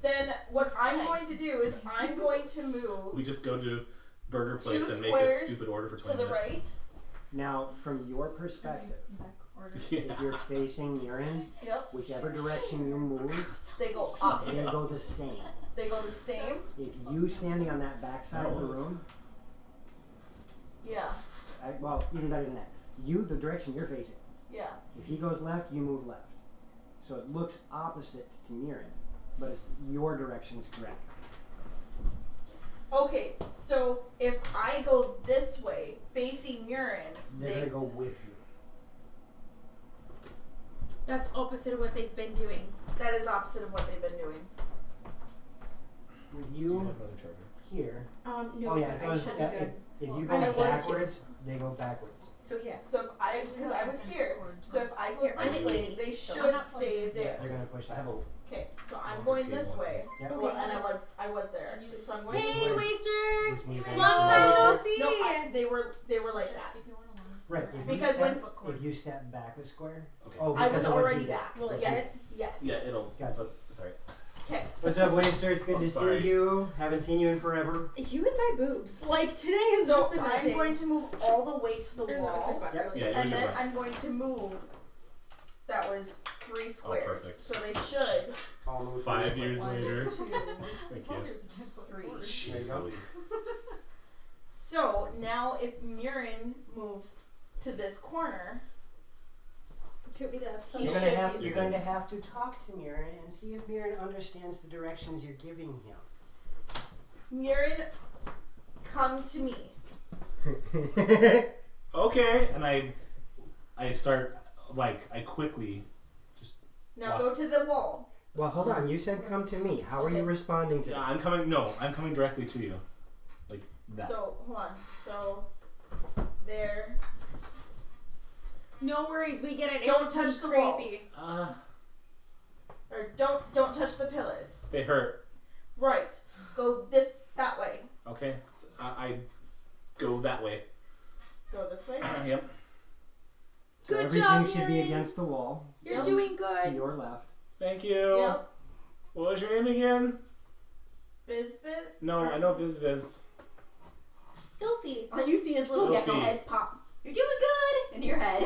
Then what I'm going to do is I'm going to move We just go to Burger Place 2 and make a squares stupid order for to 20 the minutes. right. Now, from your perspective, Back order. Yeah. if you're facing Mirin, Yep. whichever direction you move, They go they opposite. go the same. They go the same. If you standing on that back side of the room, Yeah. well, even better than that, you, the direction you're facing. Yeah. If he goes left, you move left. So it looks opposite to Mirin, but it's your direction is correct. Okay. So if I go this way, facing Murin, They're gonna go with you. That's opposite of what they've been doing. that is opposite of what they've been doing. With Do you you have another charger? here. No, Oh yeah, but it I goes, should be good. if you I go know what to. backwards, they go backwards. So yeah. So if I, because I was here. So if I go Here, this I'm way, lady. they So should I'm not stay plugged in. there. They're gonna push I that. have a. Okay. So I'm going this way. Yep. Well, and I was there actually. So I'm going this Hey, way. Waster! Which means Long they go time no faster. see! No, they were like that. If you want to learn. Right. If Because you when- step, if you step back a square. Okay. Oh, I because was of what already he did. back. Will it Yes. Yes. Yeah, it'll. Gotcha. But, sorry. Okay. What's up, Waster? It's good I'm to sorry. see you. Haven't seen you in forever. You and my boobs. Like, today has So just been that I'm day. going to move all the way to the Or not, wall. but Yep. really. Yeah, And use your then breath. I'm going to move. That was 3 squares. perfect. So they should. I'll move 5 first. years later. I Thank told you. you it's a 10-foot Three. cord. Jeez go. Louise. So now if Murin moves to this corner, Shoot me the He You're should gonna have be- you're going to have to talk to Mirin and see if Mirin understands the directions you're giving him. Murin, come to me. Okay, and I start I quickly just. Now What? go to the wall. Well, hold on. You said come to me. How are you responding to Yeah, that? I'm coming. No, I'm coming directly to you, like that. So hold on. So there. No worries, we get it. Don't It's touch the crazy. walls. Or don't touch the pillars. They hurt. Right. Go that way. Okay, I go that way. Go this way. Yep. So Good everything job, should be Mirin. against the wall You're Yep. doing to good. your left. Thank you. Yep. What was your name again? Bizbit. No, I know Viz Viz. Dolphy. All you see is little Little gecko feet. head pop. You're doing good in your head.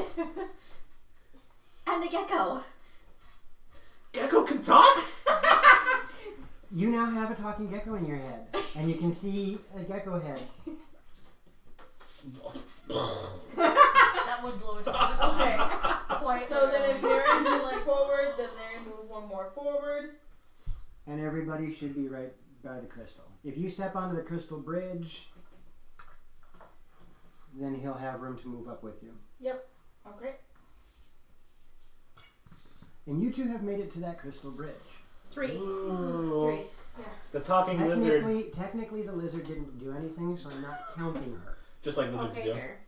And the gecko. Gecko can talk. You now have a talking gecko in your head, and you can see a gecko head. That would blow it up. Okay. Quite So then if Murin moves like forward, then they move one more forward. And everybody should be right by the crystal. If you step onto the crystal bridge, then he'll have room to move up with you. Okay. And you two have made it to that crystal bridge. 3. Ooh. 3. The talking lizard, Technically, the lizard didn't do anything, so I'm not counting her. just like lizards Okay, do. fair.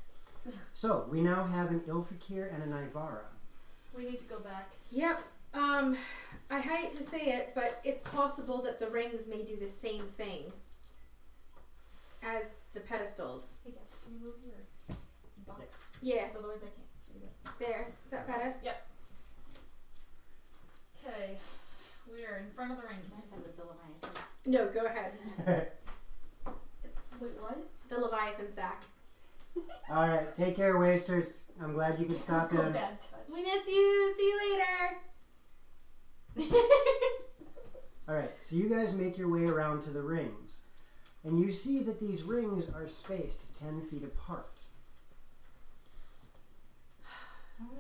So we now have an Ilfakir and an Ivara. We need to go back. Yep. I hate to say it, but it's possible that the rings may do the same thing as the pedestals. Hey guys, can you move your box? Yes. Because otherwise I can't see it. There. Is that better? Okay, we are in front of the rings. No, go ahead. Wait, what? The Leviathan sack. Alright, take care, Wasters. I'm glad you could stop Let's go in. bad touch. We miss you. See you later. Alright, so you guys make your way around to the rings. And you see that these rings are spaced 10 feet apart.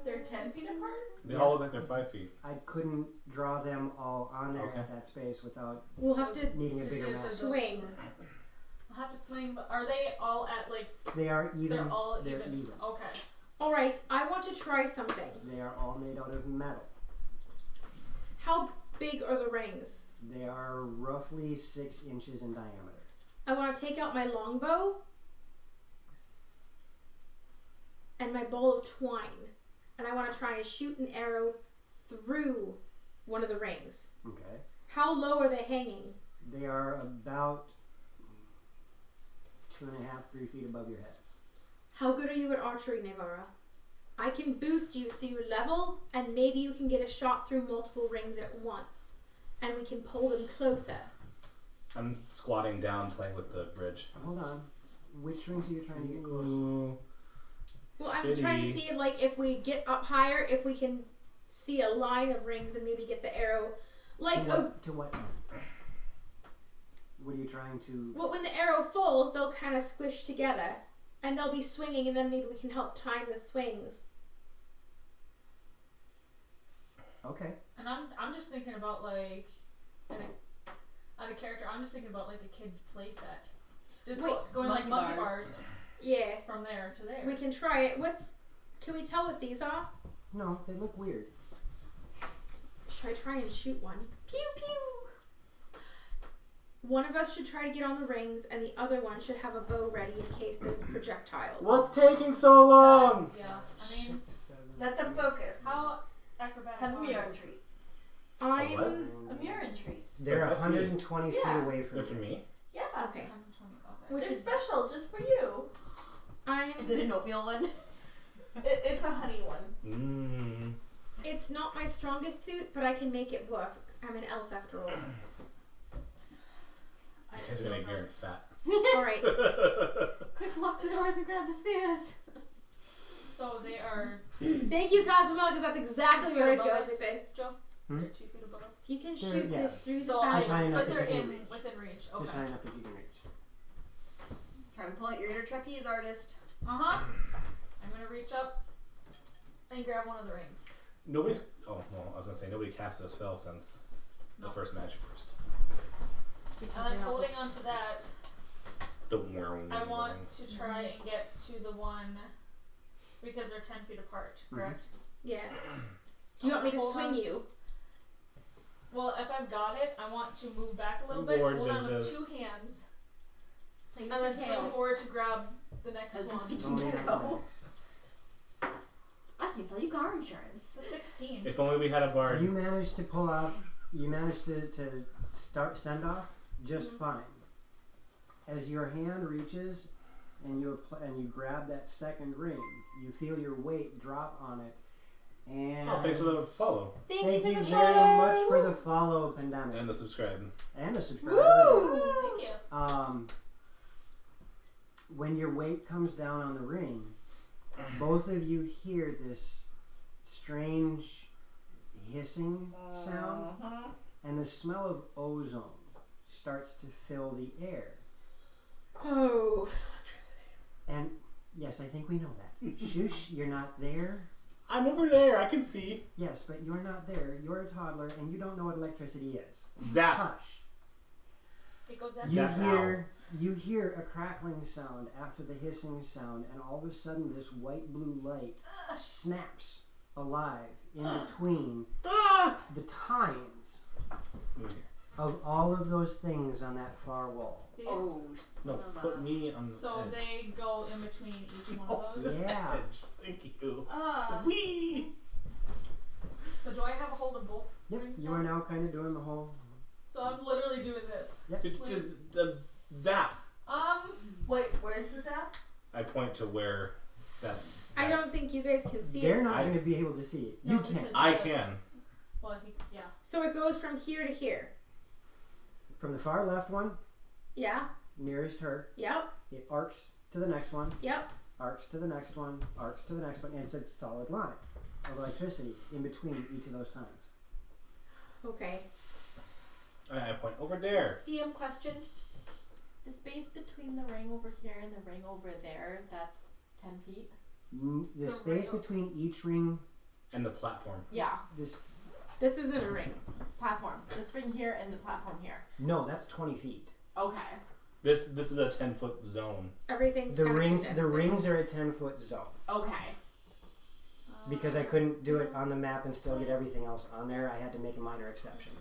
They're 10 feet apart? They all look like they're 5 feet. I couldn't draw them all on there Okay. at that space without We'll have to needing a bigger map. swing. We'll have to swing, but are they all at like? They are even. They're all They're even. even. Okay. All right. I want to try something. They are all made out of metal. How big are the rings? They are roughly 6 inches in diameter. I want to take out my longbow and my bowl of twine, and I want to try and shoot an arrow through one of the rings. Okay. How low are they hanging? They are about 2.5, 3 feet above your head. How good are you at archery, Navarra? I can boost you so you're level, and maybe you can get a shot through multiple rings at once, and we can pull them closer. I'm squatting down, playing with the bridge. Hold on. Which rings are you trying to get close? Ooh. Well, I'm trying to see if we get up higher, if we can see a line of rings and maybe get the arrow. To what end? What are you trying to... Well, when the arrow falls, they'll kind of squish together, and they'll be swinging, and then maybe we can help time the swings. Okay. And I'm just thinking about like, on a character, I'm just thinking about like a kid's play set. Just going like monkey bars. Yeah. From there to there. We can try it. Can we tell what these are? No, they look weird. Should I try and shoot one? Pew pew. One of us should try to get on the rings, and the other one should have a bow ready in case there's projectiles. What's taking so long? Yeah. I mean, Let them focus. how acrobatic. Have a are mirror you? retreat. I'm A mirror retreat. They're That's 120 feet Yeah. away from They're for you. me? Yeah. okay. Okay. They're special just for you. Is it an oatmeal one? It's a honey one. Mmm. It's not my strongest suit, but I can make it work. I'm an elf after all. You guys are gonna ignore it's fat. All right. Quick, lock the doors and grab the spears. So they are. Thank you, Cosmo, because that's exactly where I was going with this. Joe? Hmm? They're 2 feet above us. You can They're- shoot yeah. this through So the I, back. Just high enough so that they're you can in reach. within reach. Just Okay. high enough that you can reach. Try and pull out your inner trapeze artist. I'm gonna reach up and grab one of the rings. Nobody's. Oh, well, I was gonna say nobody casted a spell since the first magic burst. And I'm holding on to that. The worm. I want to try and get to the one because they're 10 feet apart, correct? Yeah. Do you want me to Hold swing on. you? Well, if I've got it, I want to move back a little bit, Lord hold on with Viz. 2 hands, Play and with then your swing tail. forward to grab the next Has this one. been- Only Go. acrobatics. I can sell you car insurance. It's a 16. If only we had a bard. You managed to pull out. You managed to send off just fine. As your hand reaches and you grab that second ring, you feel your weight drop on it. And Oh, thanks for the follow Thank you for the very photo. much for the follow, Pandemic, and the subscribe. and the subscribe. Woo! Thank you. When your weight comes down on the ring, both of you hear this strange hissing sound, and the smell of ozone starts to fill the air. Oh. And yes, I think we know that. Shush, you're not there. I'm over there. I can see. Yes, but you're not there. You're a toddler, and you don't know what electricity is. Zap. Hush. It goes that You Zap hear a crackling sound after the hissing sound, and all of a sudden this white-blue light snaps alive in between the tines of all of those things on that far wall. These, No, put me on the so edge. they go in between each one of those. Yeah. Edge. Thank you. Ah. Wee. So do I have a hold of both Yep, rings you now? are now kind of doing the whole... So I'm literally doing this. Yep. Just zap. Wait, where's this at? I point to where that. I don't think you guys can see They're it. not I- going to be able to see it. No, You can. because- I Yes. can. Well, yeah. So it goes from here to here. From the far left one, Yeah. nearest her, Yep. it arcs to the next one, Yep. arcs to the next one, arcs to the next one, and it's a solid line of electricity in between each of those signs. Okay. I point over there. DM question. The space between the ring over here and the ring over there, that's 10 feet? The The space rail. between each ring, And the platform. Yeah, this This isn't a ring. platform. This ring here and the platform here. no, that's 20 feet. Okay. This is a 10-foot zone. Everything's The kind of rings, the condensed. rings are a 10-foot zone Okay. because I couldn't do it on the map and still get everything else on there. I had to make a minor exception.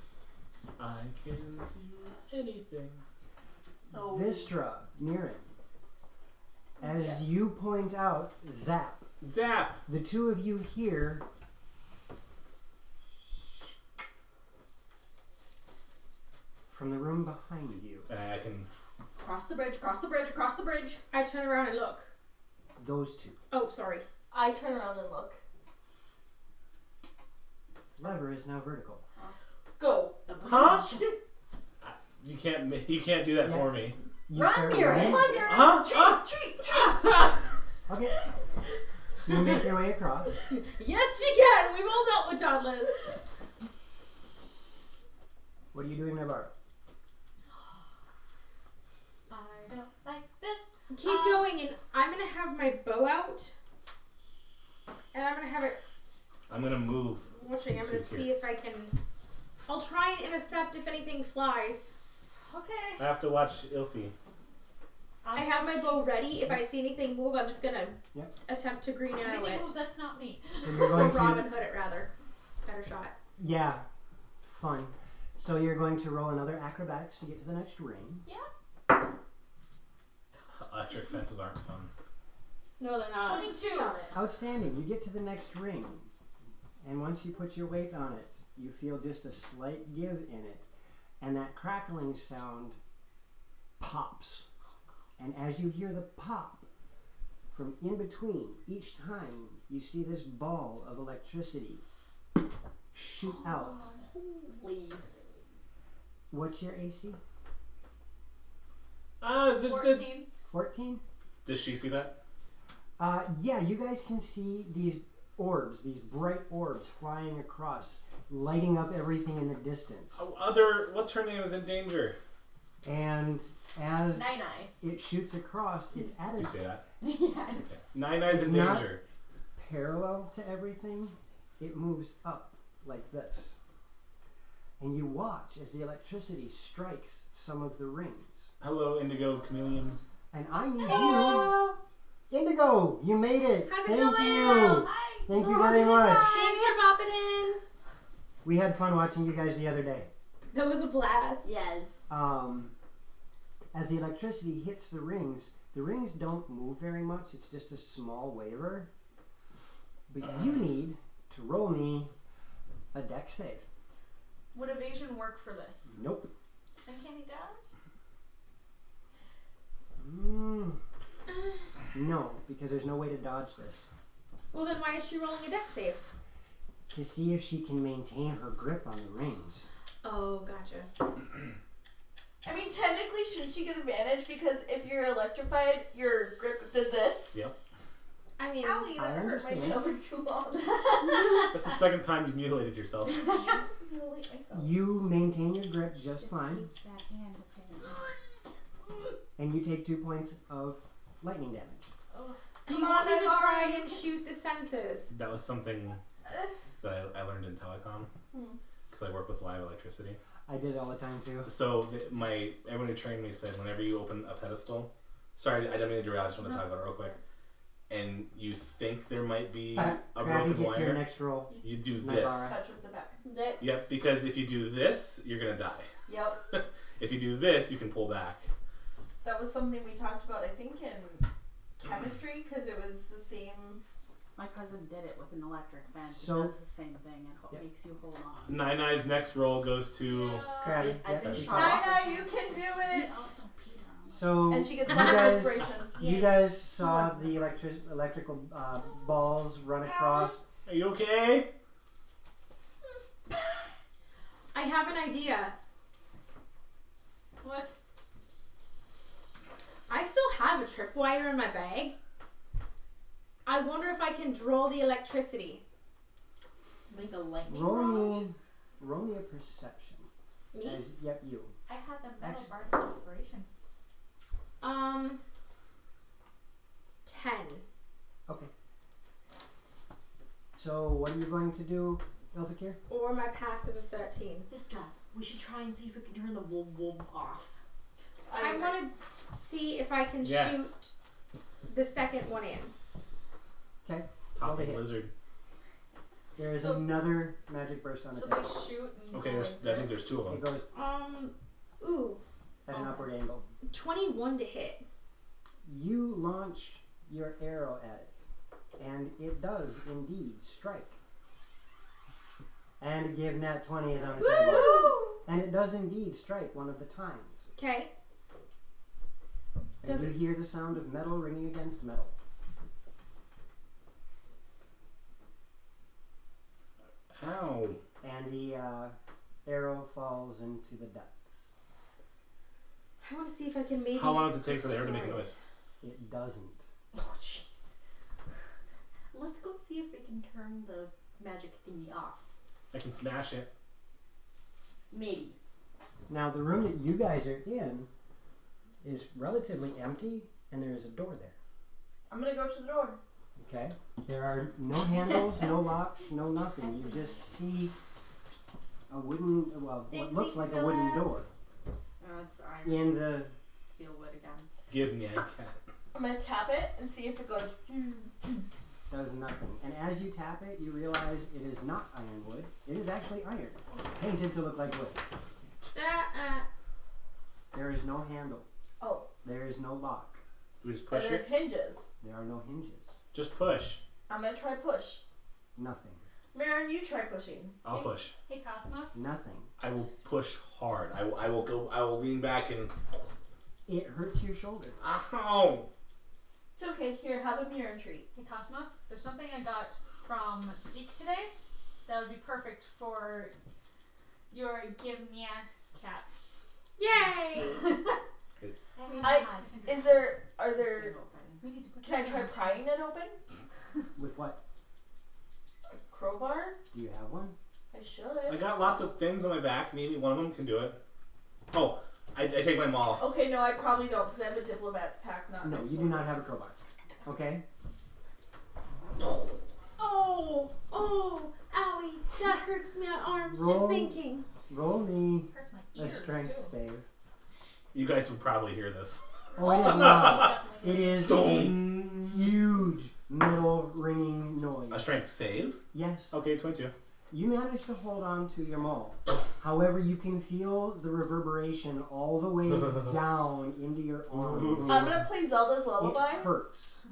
I can do anything. So Vistra, Mirren, as you point out, zap, Zap! The two of you hear from the room behind you. I can. Cross the bridge, cross the bridge, across the bridge. I turn around and look. Those two. Oh, sorry. I turn around and look. Lever is now vertical. Go. The bridge. Huh? You can't do that for me. You Run, start Mira, running. run, Mira. Huh? Okay. You make your way across. Yes, she can. We've all dealt with toddlers. What are you doing, Navarro? I don't like this. Keep going, and I'm gonna have my bow out, and I'm gonna have it I'm gonna move. watching. I'm gonna see if I can. I'll try and intercept if anything flies. Okay. I have to watch Ilfi. I have my bow ready. If I see anything move, I'm just gonna Yep. attempt to green arrow Anything it. move, that's not me. So you're Or going Robin to. Hood it rather. Better shot. Yeah. Fun. So you're going to roll another acrobatics to get to the next ring. Electric fences aren't fun. No, they're not. 22. Outstanding. You get to the next ring. And once you put your weight on it, you feel just a slight give in it. And that crackling sound pops. And as you hear the pop, from in between, each time you see this ball of electricity shoot out. Holy. What's your AC? Is it 14. 14? Does she see that? Yeah, you guys can see these orbs, these bright orbs flying across, lighting up everything in the distance. What's her name is in danger. And as Nine. it shoots across, it's at You a say that? Yes. Okay. Nine-Nine's in It's not- danger. parallel to everything. It moves up like this. And you watch as the electricity strikes some of the rings. Hello, Indigo Chameleon. And I need Hello. you, Indigo, you made it. How's it Thank going? you. Hi. Thank you very much. Thanks for popping in. We had fun watching you guys the other day. That was a blast. Yes. As the electricity hits the rings don't move very much. It's just a small waver. But you need to roll me a dex save. Would evasion work for this? Nope. Uncanny dodge? No, because there's no way to dodge this. Well, then why is she rolling a dex save? To see if she can maintain her grip on the rings. Oh, gotcha. I mean, technically, shouldn't she get advantage? Because if you're electrified, your grip does this. Yep. I mean, Owie, that hurt my understand. shoulder too long. That's the second time you've mutilated yourself. Mutilate myself. You maintain your grip just fine, and you take 2 points of lightning damage. do you Come want on, me to I'm try already- and shoot the sensors? That was something that I learned in telecom because I work with live electricity. I did it all the time too. So everyone who trained me said whenever you open a pedestal, sorry, I don't mean to derail. I just want to talk about it real quick. And you think there might be a Krabby broken gets your wire, next roll. you do Navara. this. Touch with the back. Yep, because if you do this, you're gonna die. Yep. If you do this, you can pull back. That was something we talked about, I think, in chemistry, because it was the same. My cousin did it with an electric fence. So- it does the same thing. It Yep. makes you hold on. Nine's next roll goes to. Krabby. I've been yep. shot. Nina, you can do it! Also, Peter. So And she gets you another guys, inspiration. you guys saw the electrical balls run across. Are you okay? I have an idea. What? I still have a tripwire in my bag. I wonder if I can draw the electricity. Make a lightning Roll me a perception. Me? Yep, you. I had a metal Actually- bar of inspiration. 10. Okay. So what are you going to do, Elfikir? Or my passive of 13. This time, we should try and see if we can turn the wom off. I want to see if I can Yes. shoot the second one in. Okay. Top hit. lizard. There is So- another magic burst on the So they table. shoot and Okay, go like that means this. there's two of It them. goes Ooh, at an upward angle. 21 to hit. You launch your arrow at it. and it does indeed strike. And give nat 20 is on the table. And it does indeed strike one of the tines. Okay. And Does you it- hear the sound of metal ringing against metal. Ow. And the arrow falls into the depths. I want to see if I can maybe. How long does it take for the arrow to make a destroy it. noise? It doesn't. Oh, jeez. Let's go see if we can turn the magic thingy off. I can smash it. Maybe. Now, the room that you guys are in is relatively empty, and there is a door there. I'm gonna go to the door. Okay? There are no handles, no locks, no nothing. You just see a wooden, well, what looks like a wooden door It's iron. in the. Steel wood again. Give me a cat. I'm gonna tap it and see if it goes. Does nothing. And as you tap it, you realize it is not ironwood. It is actually iron, painted to look like wood. There is no handle. Oh, There is no lock. Do we just are push there it? hinges? There are no hinges. Just push. I'm gonna try push. Nothing. Marin, you try pushing. I'll push. Hey, Cosmo. Nothing. I will push hard. I will go. I will lean back and. It hurts your shoulder. Ow! It's okay. Here, have a Marin treat. Hey, Cosmo. There's something I got from Seek today that would be perfect for your give me a cat. Yay! Is there? Are It's there? open. We need to put Can I this try on prying this. it open? With what? A crowbar? Do you have one? I I should. got lots of things on my back. Maybe one of them can do it. Oh, I take my maul. Okay, no, I probably don't because I have a diplomat's pack. Not No, this you do one. not have a crowbar. Okay? Oh, owie. That hurts my arms Roll. just thinking. Roll me Hurts my a ears strength too. save. You guys would probably hear this. Oh, it is not. Definitely. It is a huge metal ringing A noise. strength save. Yes. Okay, 22. You manage to hold on to your maul. However, you can feel the reverberation all the way down into your arm. I'm gonna play Zelda's Lullaby. It hurts.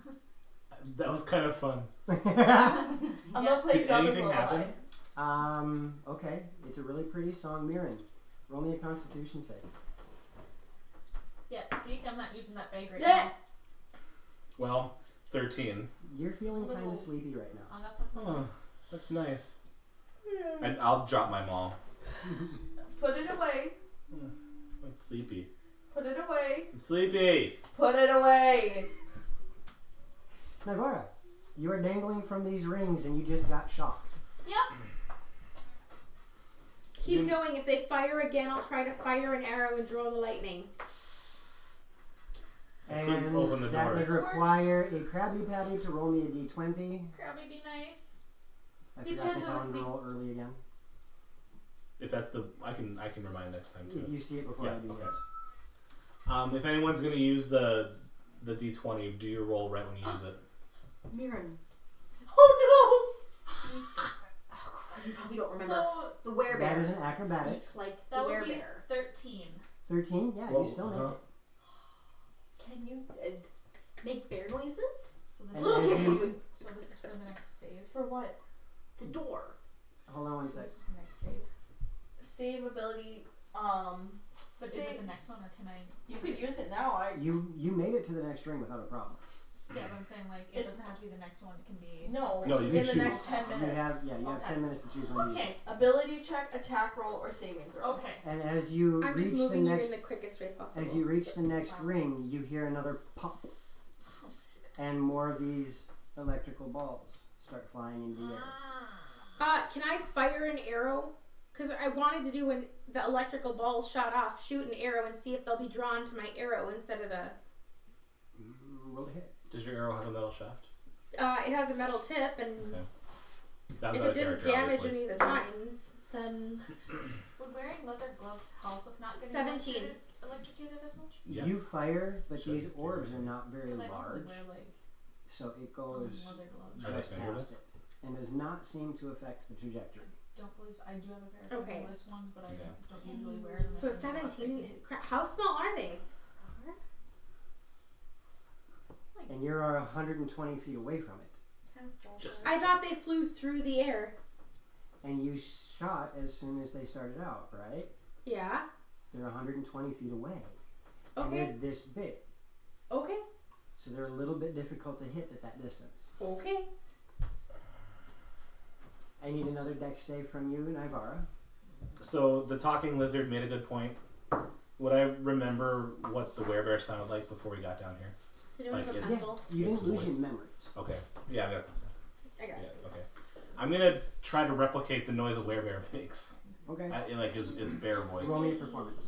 That was kind of fun. I'm gonna play Did Zelda's anything Lullaby. happen? Okay. It's a really pretty song, Mirren. Roll me a Constitution save. Yeah, Seek, I'm not using that bag right Yeah. now. Well, 13. You're feeling kind Little- of sleepy right now. I'm gonna put some Oh, that's nice. And I'll drop my maul. Put it away. I'm sleepy. Put it away. I'm sleepy. Put it away. Navara, you are dangling from these rings and you just got shocked. Keep going. If they fire again, I'll try to fire an arrow and draw the lightning. And Open the that door. would require a Krabby Patty to roll me a d20. Krabby be nice. I Be forgot to gentle tell with him to me. roll early again. If that's the, I can remind next time If too. you see it before Yeah, I do, okay. yes. If anyone's gonna use the d20, do your roll right when you use it. Mirren. Oh Speak. Oh, crap, you probably don't remember. So The werebear. That is an acrobatics. Speak like the that would be werebear. 13. 13? Yeah, Whoa, you still make uh-huh. it. Can you make bear noises? So, And this, as Look at you- you. so this is for the next save. no! For what? The door. Hold on one So sec. this is the next save. Save ability. But is Save. it the next one or can I? You could use it now. You made it to the next ring without a problem. Yeah, but I'm saying like it It's- doesn't have to be the next one. It can be. No. No, you in can the choose. next 10 minutes. You have you have Okay. 10 minutes to choose one to use. Okay. Ability check, attack roll, or saving throw. Okay. And as you I'm reach just the moving you next in the quickest way possible. as you reach the next ring, you hear another pop, Oh, shit. and more of these electrical balls start flying into the air. Can I fire an arrow? Because I wanted to do when the electrical balls shot off, shoot an arrow and see if they'll be drawn to my arrow instead of the. Roll a hit. Does your arrow have a metal shaft? It has a metal tip, and Okay. That was if out it of didn't character, damage obviously. any of the tines, then Would wearing leather gloves help with not getting 17. electrocuted as much? Yes. You fire, but Should these be orbs are careful. not very Because I don't really large, wear like so it goes leather gloves. Are they just fingerless? past it, and does not seem to affect the trajectory. Don't believe I do have a pair of Okay. fingerless ones, but I Okay. don't usually wear them. so if I'm not 17. picking. How small are they? And you're 120 feet away from it. Just- I thought they flew through the air. And you shot as soon as they started out, right? Yeah. They're 120 feet away. Okay. And they're this big. Okay. So they're a little bit difficult to hit at that distance. Okay. I need another dex save from you, Nivara. So the talking lizard made a good point. Would I remember what the werebear sounded like before we got down here? So do you want Like to have a it's- pencil? You It's didn't lose noise. your memories. Okay. Yeah, I got it. I got Yeah, it. okay. I'm gonna try to replicate the noise a werebear makes. Okay. In like his bear voice. Roll me a performance.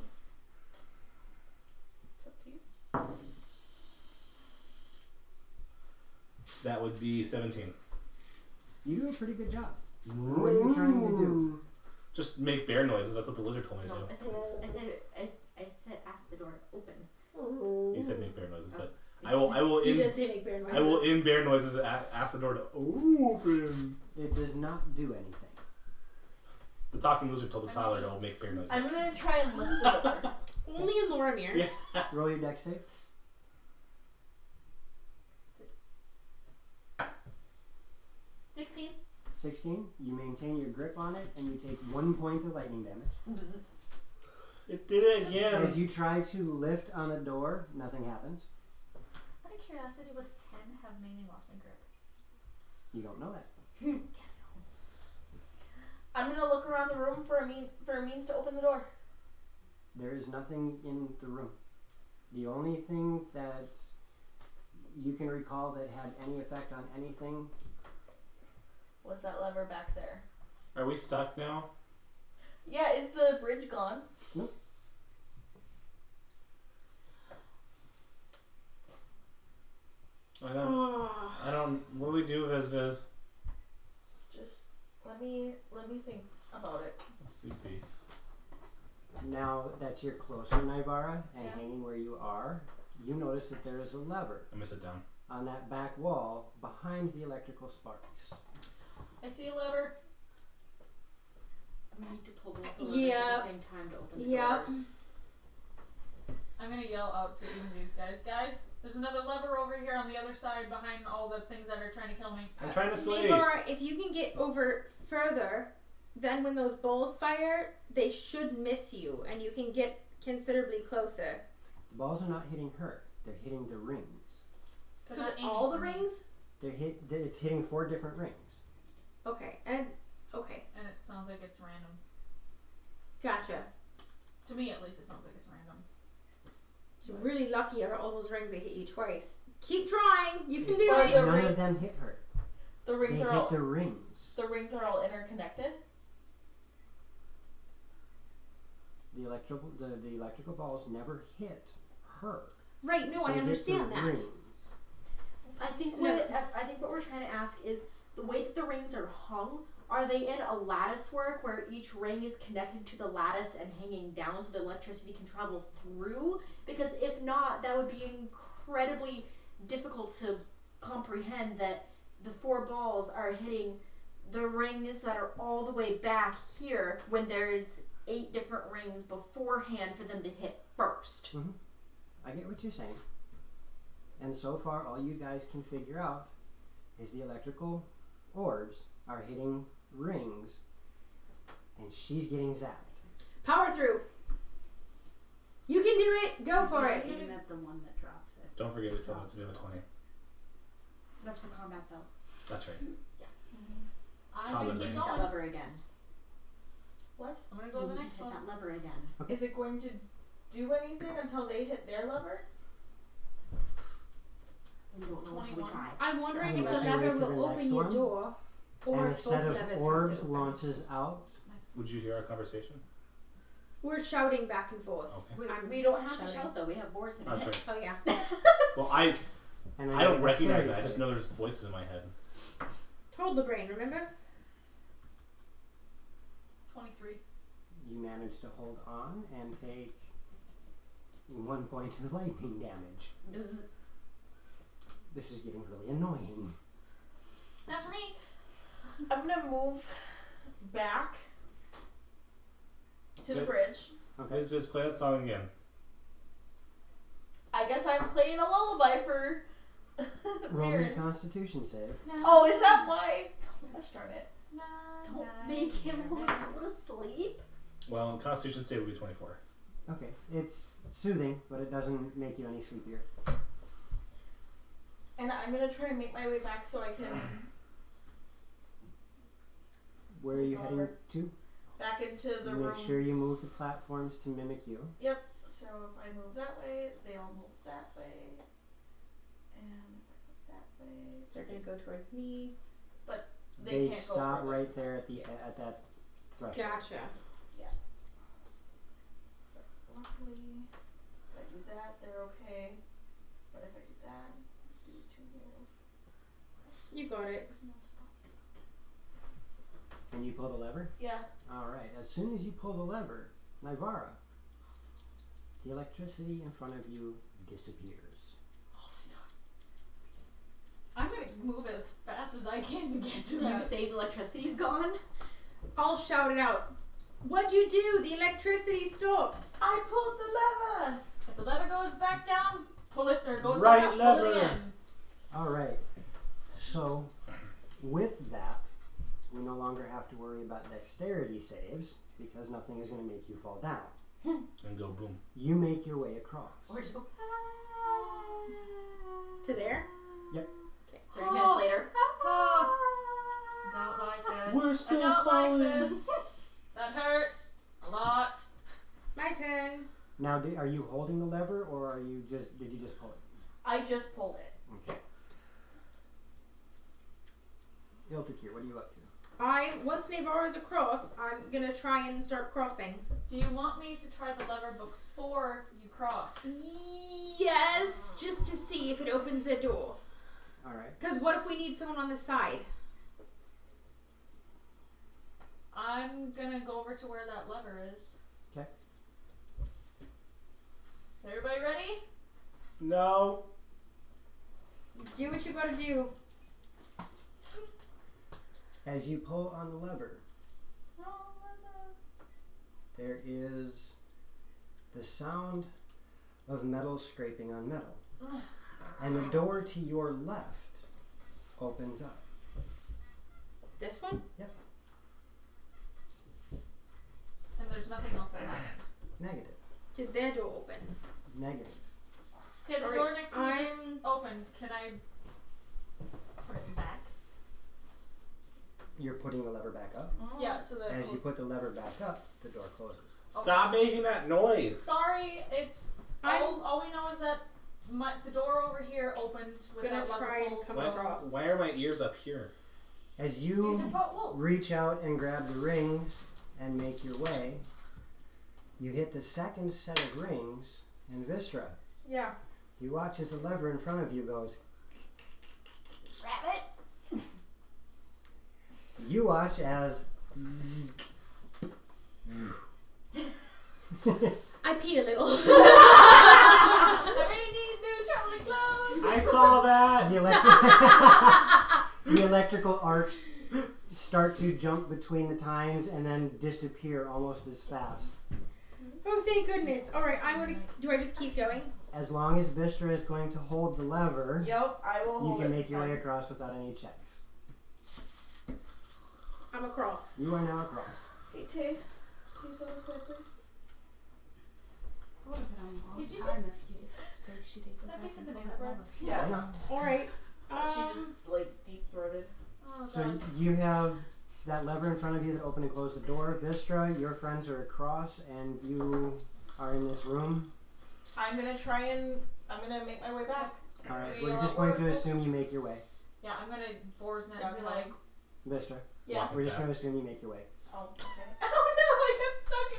It's up to you. That would be 17. You do a pretty good job. What are you trying to do? Just make bear noises. That's what the lizard told me to No, do. I said ask the door to open. He said make bear noises, but I will You in did say make bear noises. I will in bear noises ask the door to open. It does not do anything. The talking lizard told the toddler to make bear noises. I'm gonna try and lift the door. Only in Loromir. Yeah. Roll your dex save. 16. 16. You maintain your grip on it, and you take 1 point of lightning damage. It did it again. As you try to lift on the door, nothing happens. Out of curiosity, would a 10 have made me lost my grip? You don't know that. I'm gonna look around the room for a means to open the door. There is nothing in the room. The only thing that you can recall that had any effect on anything. Was that lever back there? Are we stuck now? Yeah, is the bridge gone? I don't. What do we do, Viz? Just let me think about it. Sleepy. Now that you're closer, Nivara, and Yeah. hanging where you are, you notice that there is a lever I'm gonna sit down. on that back wall behind the electrical sparks. I see a lever. We need to pull both the levers Yeah. at the same time to open the Yeah. doors. I'm gonna yell out to even these guys. Guys, there's another lever over here on the other side behind all the things that are trying to kill me. I'm trying to sleep. Nora, if you can get over further, then when those balls fire, they should miss you, and you can get considerably closer. The balls are not hitting her; they're hitting the rings. But So not that all the aiming for me. rings? It's hitting 4 different rings. Okay, and okay, And it sounds like it's random. gotcha. To me, at least, it sounds like it's random. So really lucky out of all those rings they hit you twice. Keep trying, you can do Or it. the None ring- of them hit her. The They rings hit are all the rings. the rings are all interconnected. The electrical balls never hit her. Right, no, I They hit understand the that. rings. I think No. what we're trying to ask is the way that the rings are hung. Are they in a lattice work where each ring is connected to the lattice and hanging down so the electricity can travel through? Because if not, that would be incredibly difficult to comprehend that the 4 balls are hitting the rings that are all the way back here when there's 8 different rings beforehand for them to hit first. I get what you're saying. And so far, all you guys can figure out is the electrical orbs are hitting rings, and she's getting zapped. Power through. You can do it. Go for it. Aim at the one that drops it. Don't forget we still have to do a 20. That's for combat though. That's right. I'm Toddler gonna keep brain. Hit that going. lever again. What? I'm gonna go You to the need to next hit one. that lever again. Is it going to do anything until they hit their lever? We don't know until we 21. try. I'm wondering if the Okay, lever to the will open next your one. door, or And a if both set levers of have orbs to open. launches out. Would you hear our conversation? We're shouting back and forth. Okay. We don't have shouting. to shout though. We have boards in Oh, that's it. right. Oh yeah. Well, I And don't get recognize dexterity that. I just save. know there's voices in my head. Hold the brain, remember? 23. You manage to hold on and take 1 point of lightning damage. Bzz. This is getting really annoying. Not for me. I'm gonna move back to the Good. bridge. Okay. Viz, play that song again. I guess I'm playing a lullaby for Roll your Baron. Constitution save. Oh, is that why? Gosh darn it. Don't make him always go to sleep. Well, Constitution save would be 24. Okay, it's soothing, but it doesn't make you any sleepier. And I'm gonna try and make my way back so I can Where are you heading to? back into the Make room. sure you move the platforms to mimic you. Yep. So if I move that way, they all move that way. And if I move that way, They're gonna go towards me. they can't go stop further. right there at that threshold. Gotcha. So luckily, if I do that, they're okay. But if I do that, these two move. You got it. And you pull the lever? Yeah. Alright, as soon as you pull the lever, Nivara, the electricity in front of you disappears. I'm gonna move as fast as I can to get to Do you that. say the electricity's gone? I'll shout it out. What'd you do? The electricity stopped. I pulled the lever. If the lever goes back down, pull it, or goes Right back up, pull it lever. in. Alright, so with that, we no longer have to worry about dexterity saves because nothing is going to make you fall down. And go boom. You make your way across. Or just go, To there? 30 minutes later. Don't like this. We're I still don't falling. like this. That hurt a lot. My turn. Now, are you holding the lever or did you just pull it? I just pulled it. Okay. Ilfikir, what are you up to? Once Navarro's across, I'm gonna try and start crossing. Do you want me to try the lever before you cross? Yes, just to see if it opens a door. Alright. Because what if we need someone on the side? I'm gonna go over to where that lever is. Okay. Everybody ready? No. Do what you gotta do. As you pull on the lever, there is the sound of metal scraping on metal. And the door to your left opens up. This one? And there's nothing else that happened. Negative. Did their door open? Negative. Okay, the Alright, door next to me just I'm- opened. Can I put it back? You're putting the lever back up. Yeah, so that it As you closes. put the lever back up, the door closes. Stop making that noise. Sorry, it's all we know is that the door over here opened with Gonna that lever try and pull, come so- across. Why are my ears up here? As These you are well, reach out and grab the rings and make your way, you hit the second set of rings, and Vistra, Yeah. you watch as the lever in front of you goes. Rabbit. You watch as I pee a little. I need new traveling clothes. I saw that. the electrical arcs start to jump between the times and then disappear almost as fast. Oh, thank goodness. Alright, do I just keep going? As long as Vistra is going to hold the lever, Yep, I will you hold can it make this your way time. across without any checks. I'm across. You are now across. Hey, Tay. Please go this way, please. Did you Time just- if she takes That it piece back of and banana pull that bread? lever. Yes. I know. Alright. She just, like, deep-throated. Oh, So God. you have that lever in front of you that open and close the door. Vistra, your friends are across and you are in this room. I'm gonna make my way back. Alright, We we're are just going to working. assume you make your way. Yeah, I'm gonna Boar's net and be Down like, Vistra, Yeah. we're just going to assume you make your way. Oh, okay. Oh no, I got stuck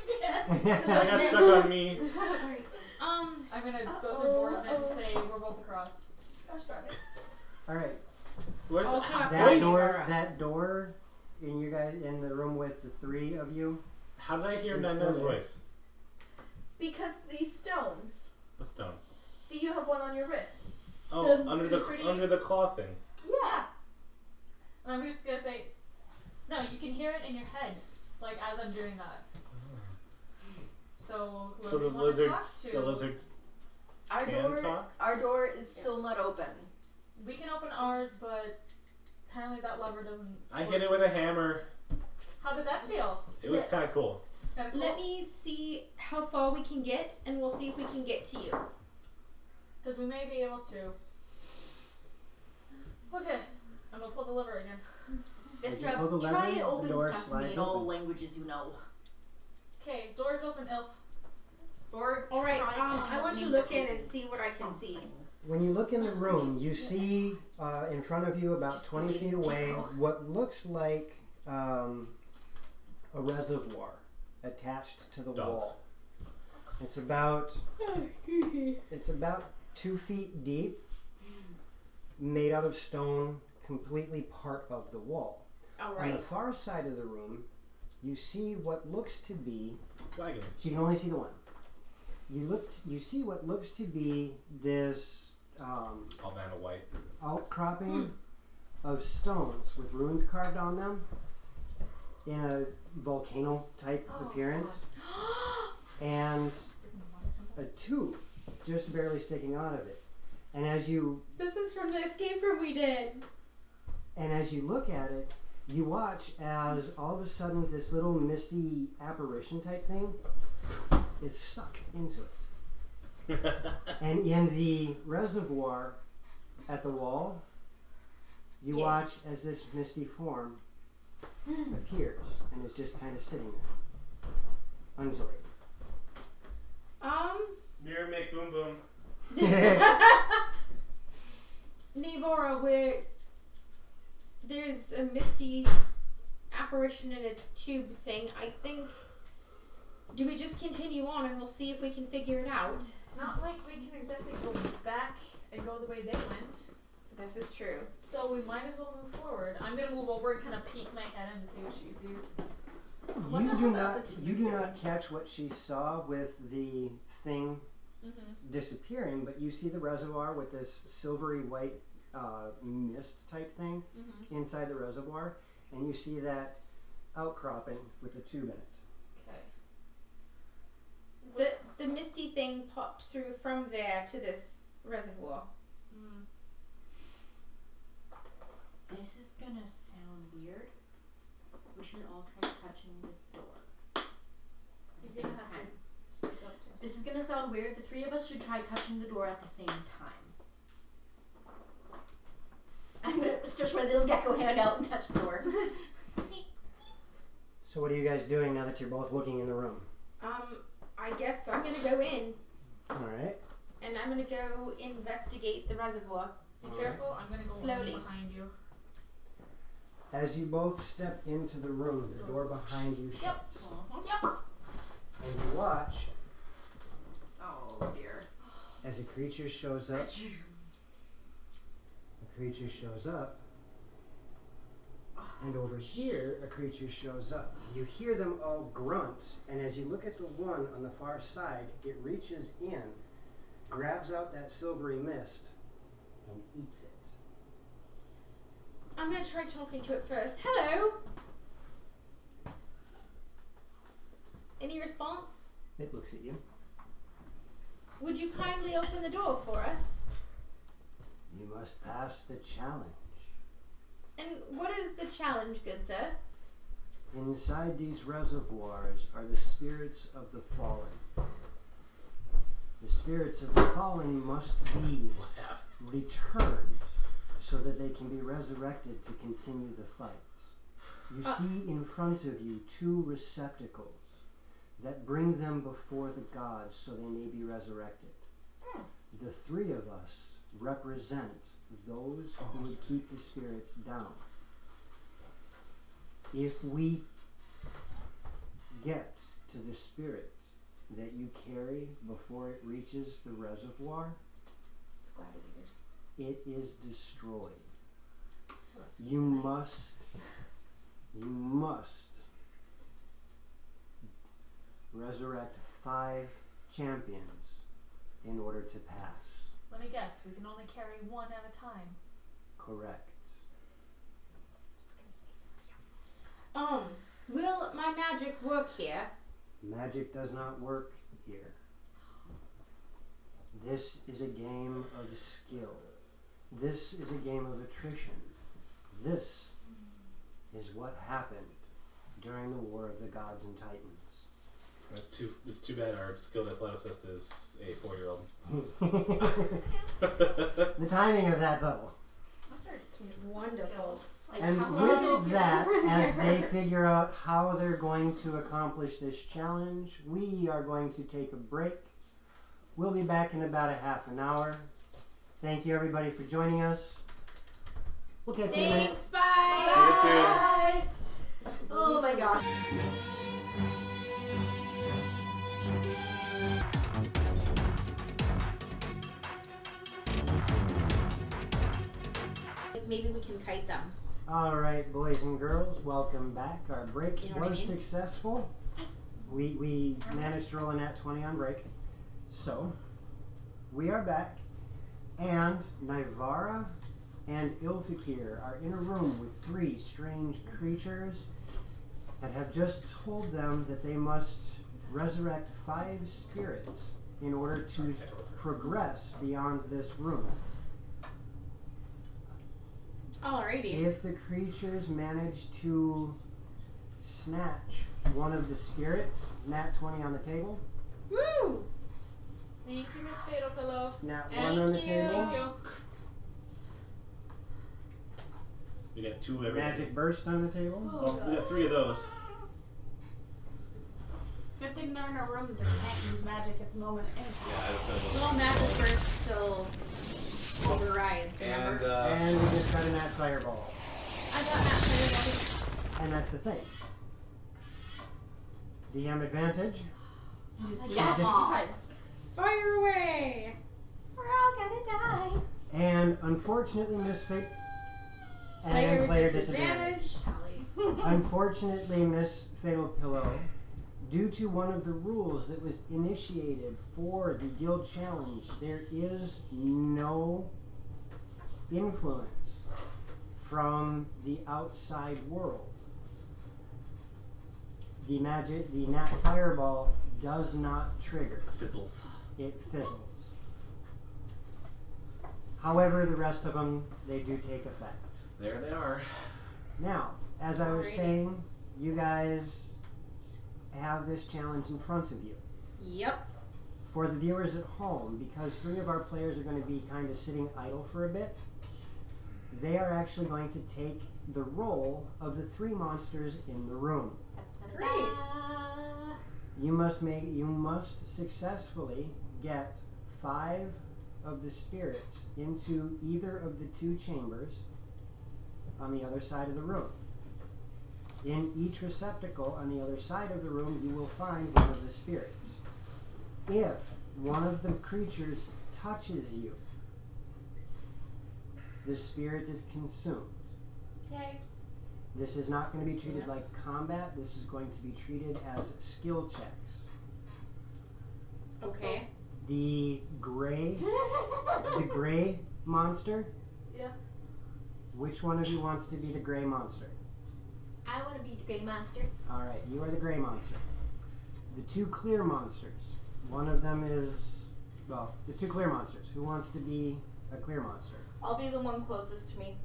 again. I got stuck on me. Alright. I'm gonna go through Boar's net and say we're both across. Gosh darn it. Alright, Where's I'll the come up that Voice. door in you guys in the room with the three of you. How did I hear It's Nanda's still there. voice? Because these stones. The stone. See, you have one on your wrist. Oh, under pretty- the claw thing. Yeah. And I'm just gonna say, no, you can hear it in your head, like as I'm doing that. So whoever So the you want lizard, to talk to, the lizard Our can door, talk. our door is still not open. We can open ours, but apparently that lever doesn't. I hit it with a hammer. How did that feel? It was kind of cool. Kinda cool? Let me see how far we can get, and we'll see if we can get to you. Because we may be able to. Okay, I'm gonna pull the lever again. As you pull the Vistra, try lever, the open door sesame slides in all open. languages you know. Okay, doors open, Elf. Or All right, try I want you to look in and see what I can see. When you look in the room, you see in front of you, about Just 20 the feet away, gecko. what looks like a reservoir attached to the Dogs. wall. It's about 2 feet deep, made out of stone, completely part of the wall. All On the right. far side of the room, you see what looks to be. Wagons. You can only see the one. You see what looks to be this Albano white. outcropping of stones with runes carved on them in a volcano type appearance, and a tube just barely sticking out of it. And as you This is from the escape room we did. look at it, you watch as all of a sudden this little misty apparition type thing is sucked into it. And in the reservoir at the wall, you Yeah. watch as this misty form appears and is just kind of sitting there, undulating. Mirror make boom boom. Navora, there's a misty apparition in a tube thing. I think. Do we just continue on and we'll see if we can figure it out? It's not like we can exactly go back and go the way they went. This is true. So we might as well move forward. I'm gonna move over and kind of peek my head in to see what she sees. You do not catch what she saw with the thing Mm-hmm. disappearing, but you see the reservoir with this silvery white mist type thing Mm-hmm. inside the reservoir, and you see that outcropping with the tube in it. Okay. The misty thing popped through from there to this reservoir. Mm. This is gonna sound weird. We should all try touching the door at the same time. This is gonna sound weird. The three of us should try touching the door at the same time. I'm gonna stretch my little gecko hand out and touch the door. So what are you guys doing now that you're both looking in the room? I guess I'm gonna go in Alright. and I'm gonna go investigate the reservoir. Be careful, I'm gonna go Slowly. along behind you. As you both step into the room, the door behind you shuts. Yep. And you watch Oh dear. as a creature shows up. A creature shows up. And over here, a creature shows up. You hear them all grunt, and as you look at the one on the far side, it reaches in, grabs out that silvery mist, and eats it. I'm gonna try talking to it first. Hello? Any response? It looks at you. Would you kindly open the door for us? You must pass the challenge. And what is the challenge, good sir? Inside these reservoirs are the spirits of the fallen. The spirits of the fallen must be returned so that they can be resurrected to continue the fight. You see in front of you 2 receptacles that bring them before the gods so they may be resurrected. The 3 of us represent those who would keep the spirits down. If we get to the spirit that you carry before it reaches the reservoir, It's gladiators. it is destroyed. You must resurrect 5 champions in order to pass. Let me guess, we can only carry one at a time. Correct. Will my magic work here? Magic does not work here. This is a game of skill. This is a game of attrition. This is what happened during the War of the Gods and Titans. It's too bad our skilled athleticist is a 4-year-old. The timing of that, though. Wonderful. Like, And how with long- that, as they figure out how they're going to accomplish this challenge, we are going to take a break. We'll be back in about a half an hour. Thank you, everybody, for joining us. We'll catch you in a minute. Thanks, bye. See you soon. Bye. Oh my gosh. Maybe we can kite them. All right, boys and girls, welcome back. Our break You know what I was mean? successful. We managed to roll a nat 20 on break. So, we are back, and Nivara and Ilfikir are in a room with 3 strange creatures that have just told them that they must resurrect 5 spirits in order to progress beyond this room. Alrighty. If the creatures manage to snatch one of the spirits, nat 20 on the table, Woo! Thank you, Miss Potato Pillow. nat Thank 1 on the you. table, Thank you. We got 2 every. magic burst on the table. Oh, we got 3 of those. Good thing they're in a room that they can't use magic at the moment. Yeah, I have a feeling. Little magic burst still overrides, And remember? And we just got a nat fireball. I got that for And that's the thing. DM advantage. Yes. Besides, Fire away! We're all gonna die. And unfortunately, Miss Fig. And Player player disadvantage. disadvantage. Unfortunately, Miss Fatal Pillow, due to one of the rules that was initiated for the guild challenge, there is no influence from the outside world. The nat fireball does not trigger. Fizzles. It fizzles. However, the rest of them, they do take effect. There they are. Now, as I was Alrighty. saying, you guys have this challenge in front of you. Yep. For the viewers at home, because 3 of our players are going to be kind of sitting idle for a bit, they are actually going to take the role of the 3 monsters in the room. Great. You must successfully get 5 of the spirits into either of the 2 chambers on the other side of the room. In each receptacle on the other side of the room, you will find one of the spirits. If one of the creatures touches you, the spirit is consumed. okay. This is not going to be treated like combat. This is going to be treated as skill checks. Okay. The gray monster. Yeah. Which one of you wants to be the gray monster? I want to be the gray monster. All right, you are the gray monster. The 2 clear monsters. One of them is, well, the 2 clear monsters. Who wants to be a clear monster? I'll be the one closest to me.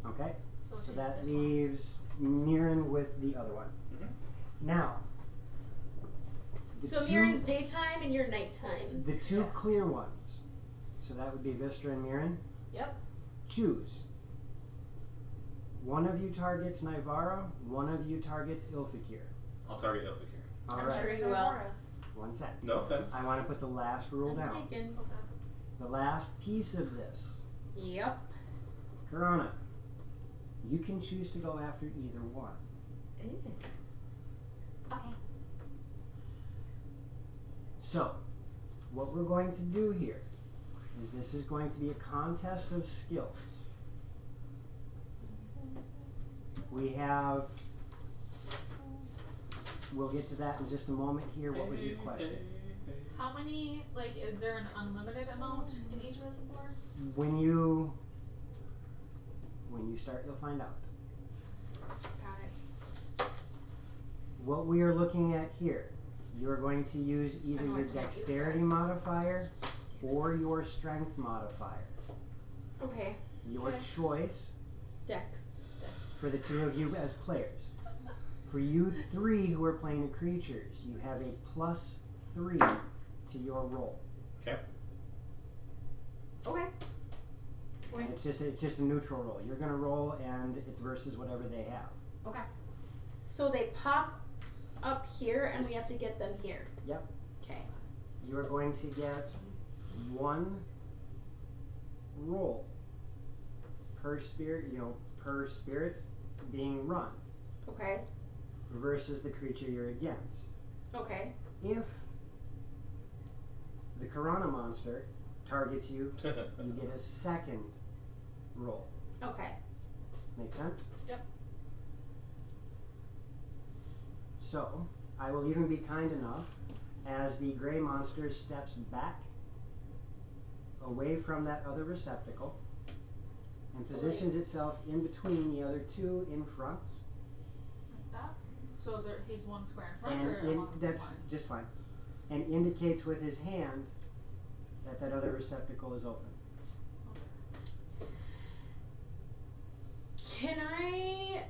Okay, So so she's that this one. leaves Mirren with the other one. Now, the So two- Mirren's daytime and your nighttime. the 2 Yes. clear ones. So that would be Vistra and Mirren. Yep. Choose. One of you targets Nivara, one of you targets Ilfikir. I'll target Ilfikir. All I'm right, sure you will. one sec. No offense. I want to put the last rule I'm down. taken. The last piece of this. Yep. Corona, you can choose to go after either one. Okay. So, what we're going to do here is this is going to be a contest of skills. We have, we'll get to that in just a moment here. What was your question? How many, like, is there an unlimited amount in each reservoir? When you start, you'll find out. Got it. What we are looking at here, you are going to use either Oh, I your can't use dexterity modifier or your strength modifier. Okay. your Okay. choice Dex. for the two of you as players. For you three who are playing the creatures, you have a +3 to your roll. Okay. Okay. And it's just a neutral roll. You're gonna roll and it's versus whatever they have. Okay. So they pop up here and we have to get them here. Yep. Okay. You are going to get 1 roll per spirit, per spirit being run Okay. versus the creature you're against. Okay. If the Karana monster targets you, you get a second roll. Okay. Make sense? Yep. So, I will even be kind enough as the gray monster steps back away from that other receptacle and positions itself in between the other two in front. Like that. So he's one square in front And or along the that's line? just fine. And indicates with his hand that other receptacle is open. Can I,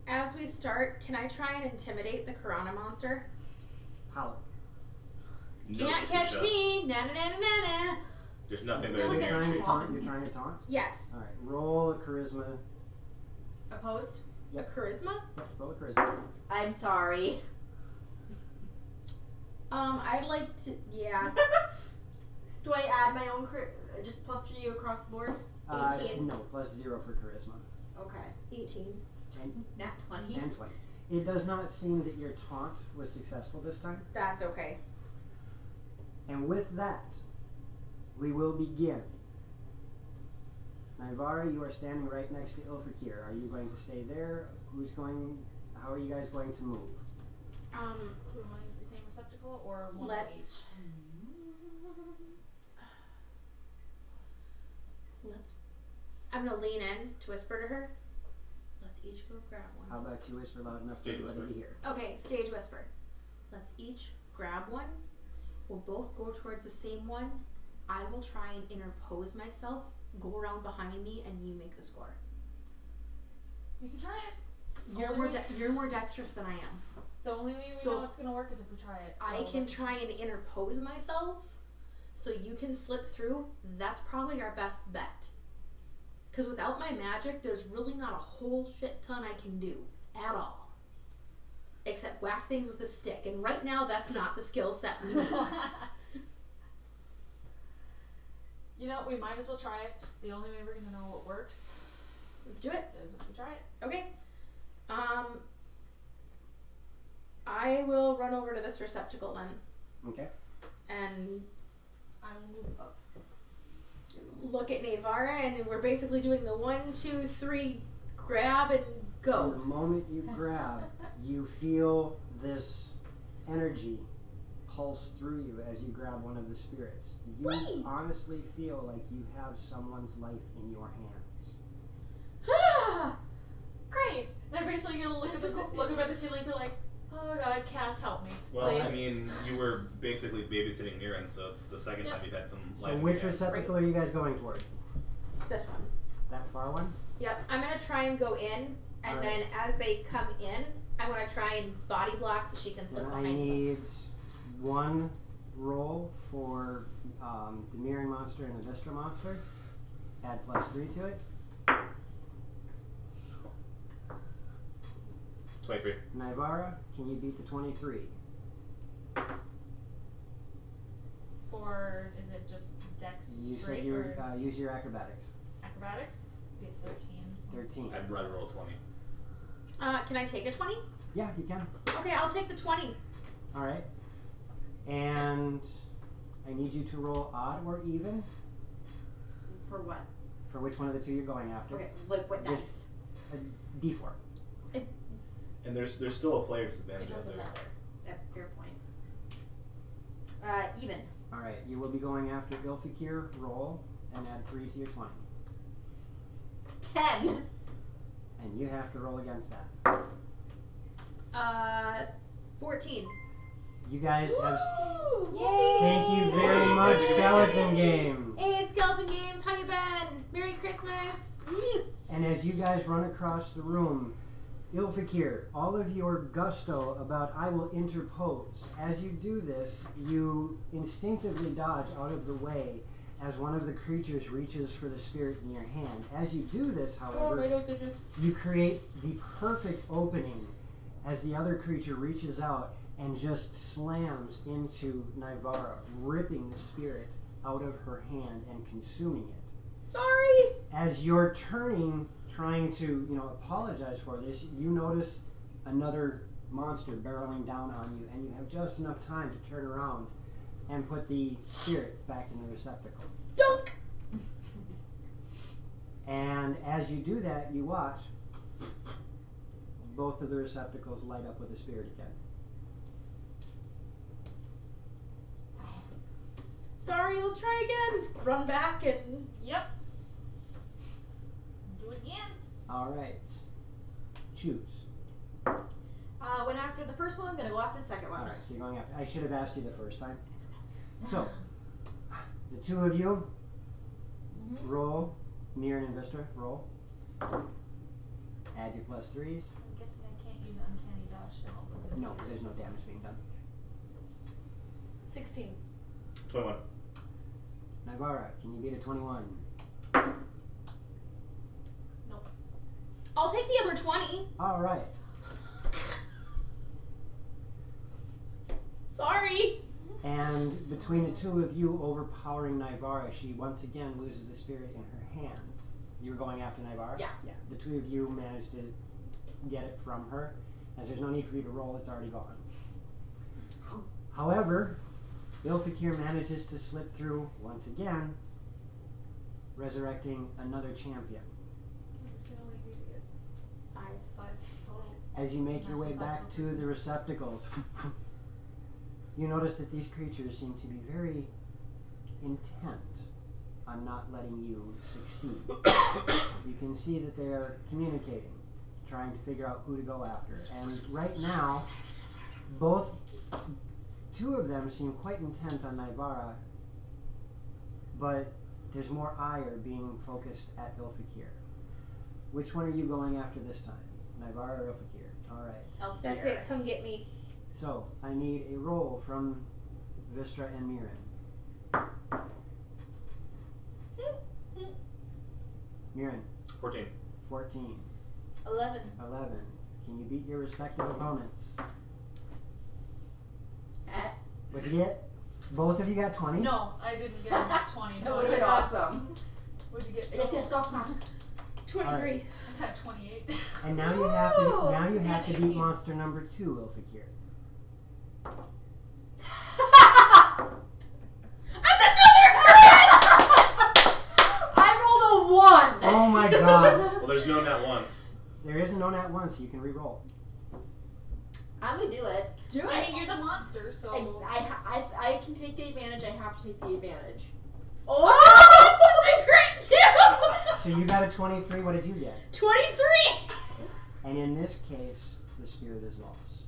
as we start, can I try and intimidate the Karana monster? How? No Can't catch shut. me! Na na na na na na! There's nothing You're better You're than trying to trees. taunt? You're trying to taunt? Yes. Alright, roll a charisma. Opposed? Yep. A charisma? Yep, roll a charisma. I'm sorry. I'd like to, yeah. Do I add my own just +3 across the board? 18. No, +0 for charisma. Okay. 18. Nat 20. And 20. It does not seem that your taunt was successful this time. That's okay. And with that, we will begin. Naivara, you are standing right next to Ilfakir. Are you going to stay there? How are you guys going to move? Do we want to use the same receptacle or one Let's, I'm gonna lean in to whisper to her. Let's each go grab one. How about you whisper loud enough for Stage everybody to whisper. hear? Okay, stage whisper. Let's each grab one. We'll both go towards the same one. I will try and interpose myself, go around behind me, and you make the score. each? We can try it. You're more dexterous than I am. The only way we So know it's gonna work is if we try it. I So can let's- try and interpose myself, so you can slip through. That's probably our best bet. Because without my magic, there's really not a whole shit ton I can do at all. Except whack things with a stick. And right now, that's not the skill set we need. You know, we might as well try it. The only way we're gonna know what works Let's do it. is if we try it. Okay. I will run over to this receptacle then. Okay. And I will move up. look at Naivara, and we're basically doing the 1, 2, 3 grab and And go. the moment you grab, you feel this energy pulse through you as you grab one of the spirits. You Whee! honestly feel like you have someone's life in your hands. Great! And I'm basically gonna look up at the ceiling and be like, oh God, Cass, help me. Well, please. I mean, you were basically babysitting Mirren, so it's the second time you've had some life. So in which your hands. receptacle are you guys going toward? This one. That far one? Yep. I'm gonna try and go in, and Alright. then as they come in, I want to try and body block so she can slip Then I behind me. need 1 roll for the Mirren monster and the Vistra monster. Add +3 to it. 23. Naivara, can you beat the 23? For, is it just dex You said straight you or use your acrobatics. acrobatics? We have 13. So. 13. I'd rather roll 20. Can I take a 20? Yeah, you can. Okay, I'll take the 20. All right. And I need you to roll odd or even For what? for which one of the two you're going after. Okay, like what This- dice? A D4. And there's still a player disadvantage It out doesn't there. matter. Fair point. Even. All right. You will be going after Ilfakir. Roll and add 3 to your 20. 10. And you have to roll against that. 14. You guys have. Yay! Thank you very much, Skeleton Game. Hey, Skeleton Games, how you been? Merry Christmas. And as you guys run across the room, Ilfakir, all of your gusto about I will interpose. As you do this, you instinctively dodge out of the way as one of the creatures reaches for the spirit in your hand. As you do this, however, you create the perfect opening as the other creature reaches out and just slams into Nivara, ripping the spirit out of her hand and consuming it. Sorry! As you're turning, trying to, apologize for this, you notice another monster barreling down on you, and you have just enough time to turn around and put the spirit back in the receptacle. Dunk! And as you do that, you watch both of the receptacles light up with the spirit again. Sorry, let's try again. Run back and... Yep. Do it again. All right. Choose. Went after the first one, I'm gonna go after the second one. All right, so you're going after. I should have asked you the first time. So, the two of you roll. Mirren and Vistra, roll. Add your +3s. I'm guessing I can't use uncanny dodge to help with this. No, because there's no damage being done. 16. 21. Nivara, can you beat a 21? Nope. I'll take the other 20. All right. Sorry. And between the two of you overpowering Nivara, she once again loses the spirit in her hand. You were going after Nivara? Yeah. Yeah. The two of you managed to get it from her. As there's no need for you to roll, it's already gone. However, Ilfakir manages to slip through once again, resurrecting another champion. This we only need to get 5 total. As you make your way back to the receptacles, you notice that these creatures seem to be very intent on not letting you succeed. You can see that they are communicating, trying to figure out who to go after. And right now, two of them seem quite intent on Nivara, but there's more ire being focused at Ilfakir. Which one are you going after this time? Nivara or Ilfakir? All right. That's it. Come get me. So, I need a roll from Vistra and Mirren. Mirren, 14. 14. 11. 11. Can you beat your respective opponents? What'd you get? Both of you got 20s? No, I didn't get a 20. That would have been awesome. What'd you get? Yes, total? yes, go on. 23. Right. I got 28. And now you have to Is that beat 18? monster number 2, Ilfakir. That's another crit! I rolled a 1! Oh my god. Well, there's no net once. There is no nat 1, so you can re-roll. I'm gonna do it. Do I mean, you're the monster, so. I can take the advantage, I have to take the advantage. Oh! That's a crit too! So you got a 23, what did you get? 23! And in this case, the spirit is lost.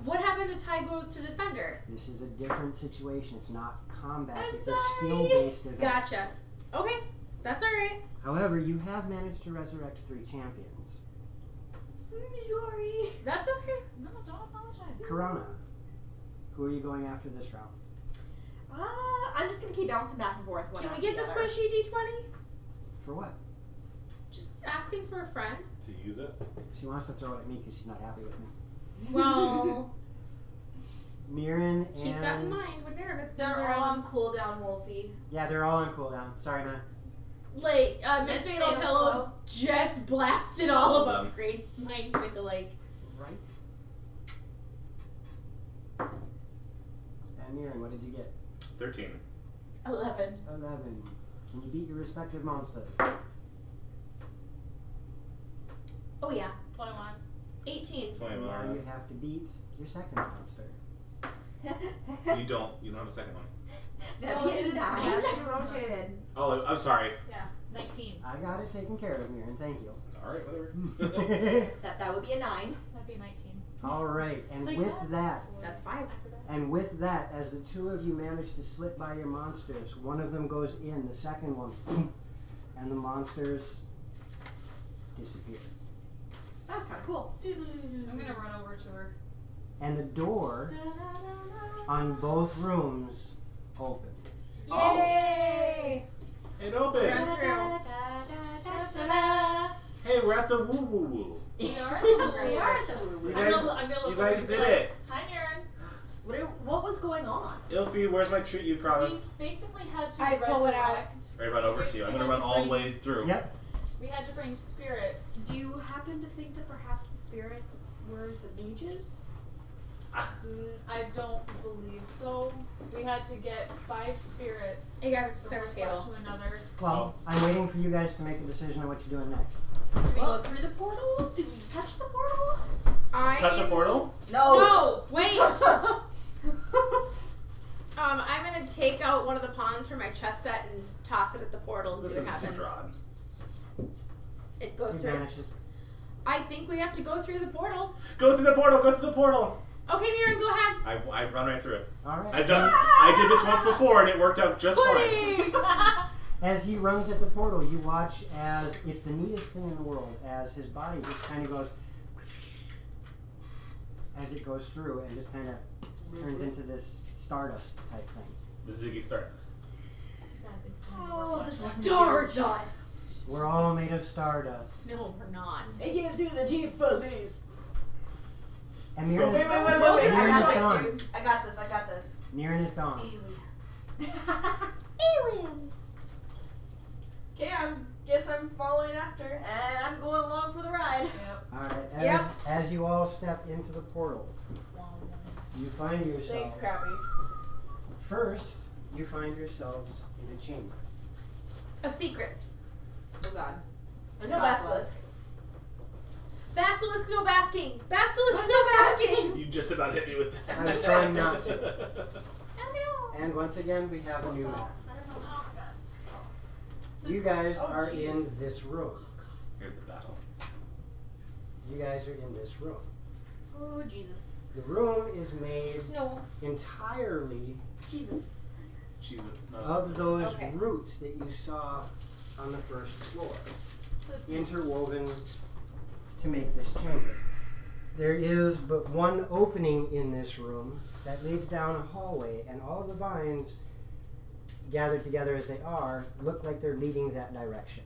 What happened to Ty goes to Defender? This is a different situation. It's not combat. I'm it's sorry. a skill-based event. Gotcha. Okay, that's alright. However, you have managed to resurrect 3 champions. Sorry. That's okay. No, don't apologize. Corona, who are you going after this round? I'm just gonna keep bouncing back and forth. One Can we after get the other. squishy D20? For what? Just asking for a friend. To use it? She wants to throw it at me because she's not happy with me. Well, Mirren and... keep that in mind when nervous. They're all on cooldown, Wolfie. Yeah, they're all on cooldown. Sorry, man. Like, Miss Miss Fatal Fatal Pillow Pillow. just blasted all of them. them. Great minds think alike. Right? And Mirren, what did you get? 13. 11. 11. Can you beat your respective monsters? Oh yeah, 21. 18. And now 21. you have to beat your second monster. You don't have a second one. That'd Oh, be it a is 9. Yeah, she rotated. Oh, I'm sorry. 19. I got it taken care of, Mirren. Thank you. Alright, whatever. That would be a 9. That'd be 19. All right, and Thank with God. that, That's 5. After that. and with that, as the two of you manage to slip by your monsters, one of them goes in, the second one, and the monsters disappear. That's kind of cool. I'm gonna run over to her. And the door on both rooms open. Yay! It opened. Run through. Hey, we're at the woo woo woo. We are We are at the woo You woo. guys, I'm gonna look you guys over and did be like, it. Hi, Aaron. What was going on? Ilfie, where's my treat you promised? We basically had to I pull it out. resurrect. Right, run over to you. I'm gonna run all the way through. Yep. We had to bring spirits. Do you happen to think that perhaps the spirits were the mages? I don't believe so. We had to get 5 spirits Hey guys, from center one spot table. to another. Well, I'm waiting for you guys to make a decision on what you're doing next. Do we Well, go through the portal? Did we touch the portal? Touch a portal? No! Wait! I'm gonna take out one of the pawns from my chess set and toss it at the portal and This see what isn't happens. Strahd. It goes It through. vanishes. I think we have to go through the portal. Go through the portal. Go through the portal. Okay, Mirren, go ahead. I run right through it. All right. I did this once before and it worked out just fine. As he runs at the portal, you watch as it's the neatest thing in the world. As his body just kind of goes as it goes through and just kind of turns into this stardust type thing. The Ziggy Stardust. Oh, the stardust! We're all made of stardust. No, we're not. It gives you the teeth fuzzies. And So- Mirren Wait, is, wait, wait, wait, wait. Mirren I is got gone. this. I got this. I got this. Mirren is gone. Aliens! Okay, I guess I'm following after. And I'm going along for the ride. Yep. All right. As, Yep. as you all step into the portal, you find yourselves. Thanks, Crappy. First, you find yourselves in a chamber. Of secrets. Oh god. There's No basilisk. Basilisk, no basking. Basilisk, no basking. You just about hit me with that. I was trying not to. Oh And once again, we have a new map. I don't know how that. You guys Oh, are jeez. in this room. Here's the battle. You guys are in this room. Oh, Jesus. The room is made no. entirely Jesus. Jesus. No, of those Okay. roots that you saw on the first floor, interwoven to make this chamber. There is but one opening in this room that leads down a hallway, and all the vines, gathered together as they are, look like they're leading that direction.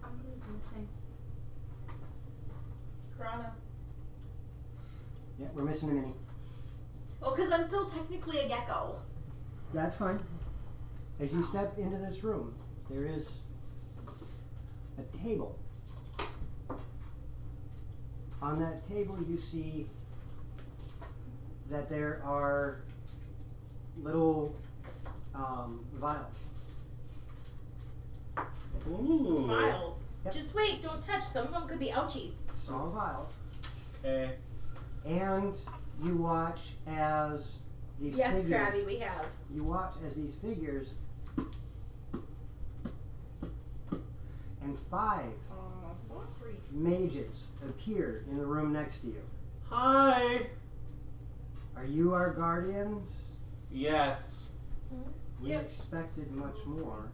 I'm losing the same. Krana. Yeah, we're missing a mini. Well, because I'm still technically a gecko. That's fine. As you step into this room, there is a table. On that table, you see that there are little vials. Ooh. Vials. Yep. Just wait, don't touch. Some of them could be ouchy. Small vials. Okay. And you watch as these Yes, figures. Krabby, we have. You watch as these figures and 5 mages appear in the room next to you. Hi. Are you our guardians? Yes. We Yep. expected much more.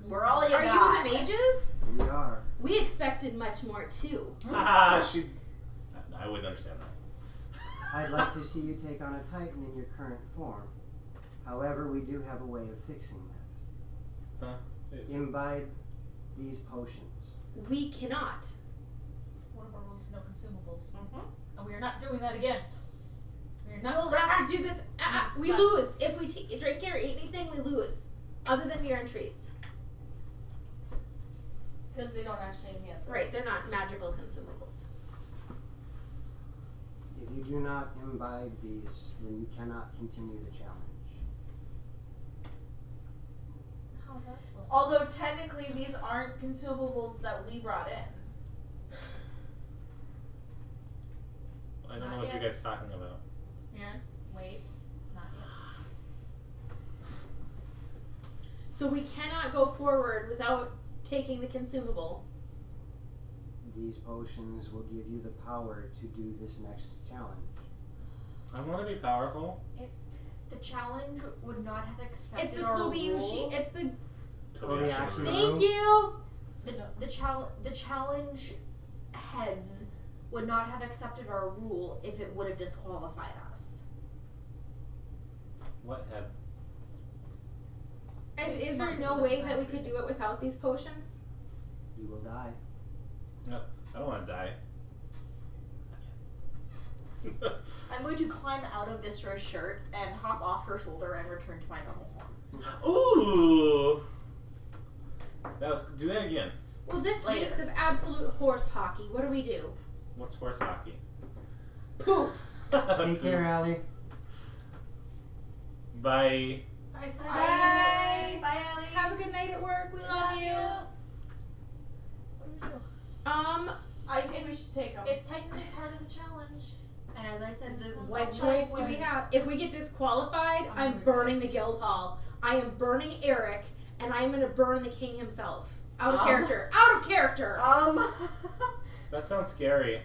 We're all you Are got. you the mages? We are. We expected much more too. Haha, she. I wouldn't understand that. I'd like to see you take on a Titan in your current form. However, we do have a way of fixing that. Huh? Imbibe these potions. We cannot. One of our rules is no consumables. And we are not doing that again. We are not. We'll have to do this. We Stop. lose. If we drink it or eat anything, we lose. Other than urine treats. Because they don't actually enhance us. Right, they're not magical consumables. If you do not imbibe these, then you cannot continue the challenge. How is that supposed to Although technically these aren't consumables that we brought in. I don't know Not what you yet. guys are talking about. Aaron, wait. Not yet. So we cannot go forward without taking the consumable. These potions will give you the power to do this next challenge. I want to be powerful. It's the challenge would not have accepted It's the our Kobayashi. rule. Kobayashi It's the. Kobayashi. Maru. Thank you. The challenge heads would not have accepted our rule if it would have disqualified us. What heads? And is there no way that we could do it without these potions? You will die. No, I don't want to die. I'm going to climb out of Viscera's shirt and hop off her shoulder and return to my normal form. Ooh! Do that again. Well, this Later. reeks of absolute horse hockey. What do we do? What's horse hockey? Poop. Take care, Allie. Bye. Bye, sir. Bye. Bye, Ellie. Have a good night at work. We love you. What do we do? I think we should take them. It's technically part of the challenge. And as I said, What choice do we have? If we get disqualified, I'm burning the guild hall. I am burning Eric, and I am going to burn the king himself. Out of character. Out of character. That sounds scary.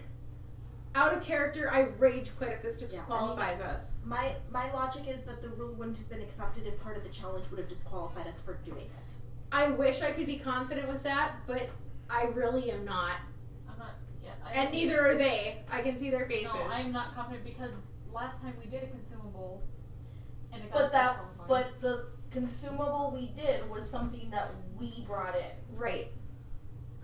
Out of character. I rage quit if this disqualifies us. my logic is that the rule wouldn't have been accepted if part of the challenge would have disqualified us for doing it. I wish I could be confident with that, but I really am not. I'm not. Yeah. And neither are they. I can see their faces. No, I'm not confident because last time we did a consumable, and it got But the consumable we did was something that we brought in. Right.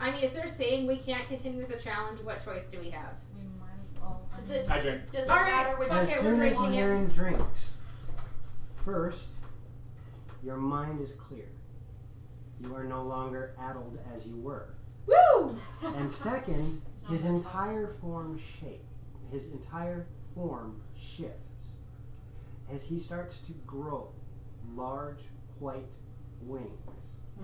I mean, if they're saying we can't continue with the challenge, what choice do we have? We might as well. Does it I drink. doesn't All right. matter which Okay, As we're soon as drinking you're it. in drinks, first, your mind is clear. You are no longer addled as you were. Woo! And second, his entire form shifts as he starts to grow large white wings.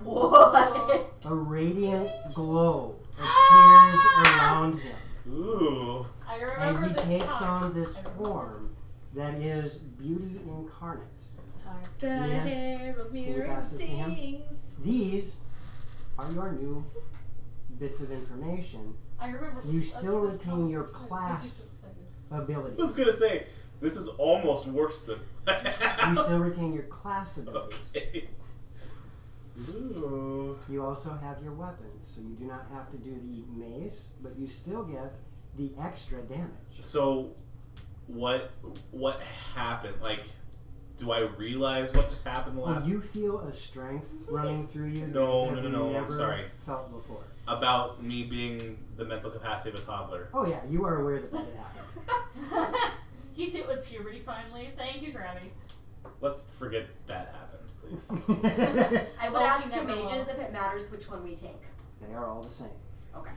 What? A radiant glow appears around him, Ooh. I and remember he this takes time. on this form that is beauty incarnate. The Nina, herald you mirror pass this to him? sings. These are your new bits of information. I remember. You still this retain your conversation. class ability. I was gonna say, this is almost worse than. You still retain your class abilities. Okay. Ooh. You also have your weapons, so you do not have to do the mace, but you still get the extra damage. So, what happened? Like, do I realize what just happened the Well, last? you feel a strength running through you No, that no, you no, I'm never sorry. felt before. About me being the mental capacity of a toddler. Oh yeah, you are aware that had happened. He's hit with puberty finally. Thank you, Grammy. Let's forget that happened, please. I would Oh, ask we the never mages will. if it matters which one we take. They are all the same. Okay.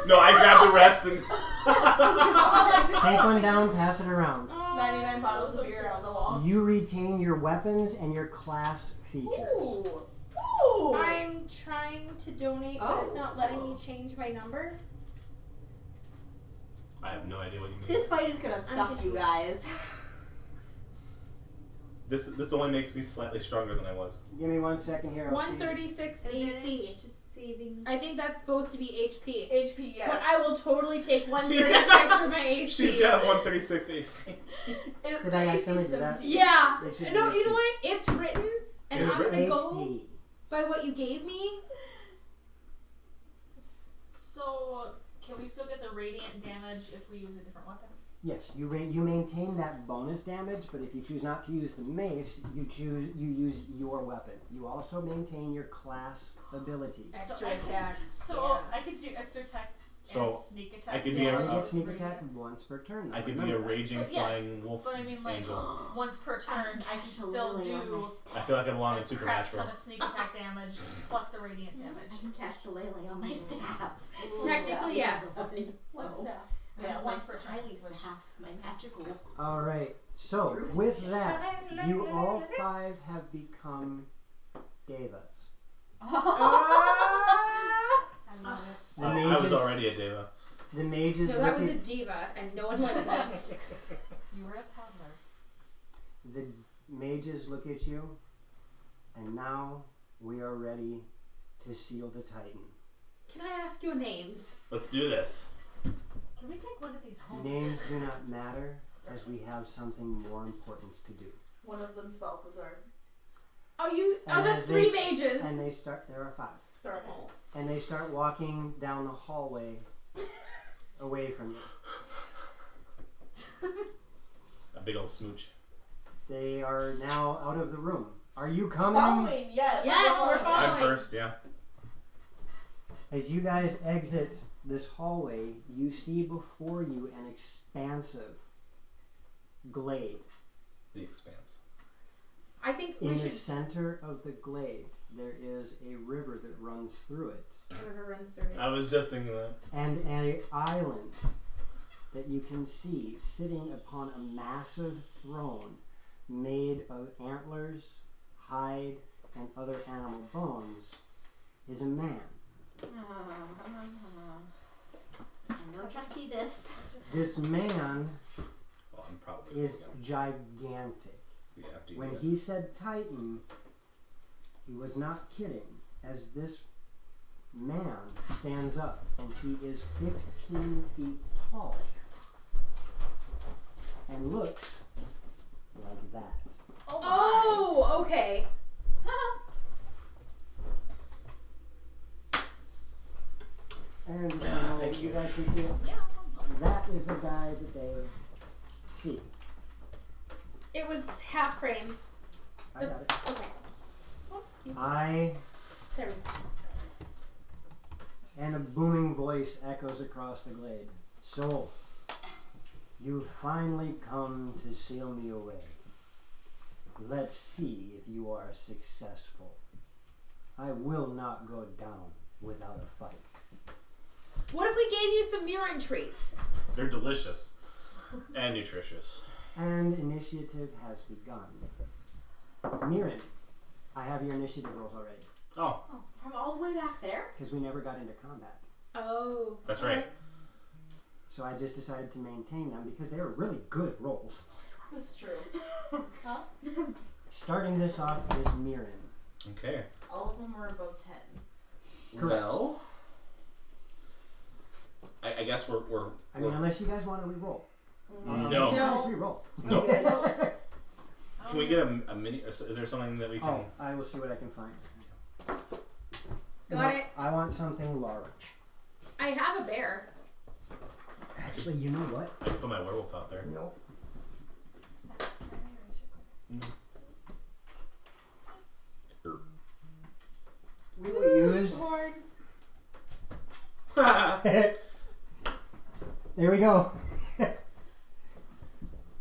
No, I grabbed the rest and. Take one down, pass it around. 99 bottles of beer on the wall. You retain your weapons and your class features. Ooh. Ooh. I'm trying to donate, but it's not letting me change my number. I have no idea what you mean. This fight is gonna suck, you guys. This only makes me slightly stronger than I was. Give me 1 second here. I'll see. 136 AC. Just saving. I think that's supposed to be HP. HP, yes. But I will totally take 136 for my HP. She's got a 136 AC. Did I accidentally do that? Yeah. It should No, be you know HP. what? It's written, and It's I'm gonna go HP. by what you gave me. So, can we still get the radiant damage if we use a different weapon? Yes, you maintain that bonus damage, but if you choose not to use the mace, you use your weapon. You also maintain your class abilities. Extra attack. So I could do extra attack So, and sneak attack. I could be You a- only damage. get sneak attack once per turn. I could be a remember that. raging But yes, flying wolf But I mean, like, angel. once per turn, I can still do I feel like I belong in a crap Supernatural. ton of sneak attack damage plus the radiant damage. I can cast Shillelagh on my staff. Technically, yes. One staff. Yeah, Yeah, once per turn. highly which- staff, my magical. All right. So with that, you all 5 have become devas. I love it. The I was mages, already a deva. the mages No, that look was at a diva, and no one liked that. You were a toddler. the mages look at you, and now we are ready to seal the Titan. Can I ask your names? Let's do this. Can we take one of these home? Names do not matter, as we have something more important to do. One of them's Balthazar. Oh, you are And the as 3 they- mages. And they start. There are 5. Oh. And they start walking down the hallway away from you. A big old smooch. They are now out of the room. Are you coming? Following, yes. Yes, I'm we're following. I'm Following. first, yeah. As you guys exit this hallway, you see before you an expansive glade. The Expanse. I think In we the should. center of the glade, there is a river that runs through it, River runs through it. I was just thinking that. and an island that you can see sitting upon a massive throne made of antlers, hide, and other animal bones is a man. I know trusty this. This man Well, I'm probably. is gigantic. Yeah, do you When know he said Titan, he was not kidding, as this man stands up and he is 15 feet tall and looks like that. Oh, my. Oh, okay. And thank you you. guys can see it. Yeah. That is the guy that they see. It was half frame. I got it. Okay. Oh, excuse me. There we go. And a booming voice echoes across the glade. So, you've finally come to seal me away. Let's see if you are successful. I will not go down without a fight. What if we gave you some Murin treats? They're delicious and nutritious. And initiative has begun. Mirren, I have your initiative rolls already, Oh, Oh, from all the way back there? because we never got into combat. Oh. that's right. So I just decided to maintain them because they were really good rolls. That's true. Starting this off is Mirren. Okay. All of them are above 10. Correct. Well, I guess we're I mean, unless you guys want to re-roll. No. You can No. always re-roll. No. Can we get a mini? Is there something that we can? Oh, I will see what I can find. Got it. I want something large. I have a bear. Actually, you know what? I can put my werewolf out there. Nope. We will use. Lord. There we go. Hey,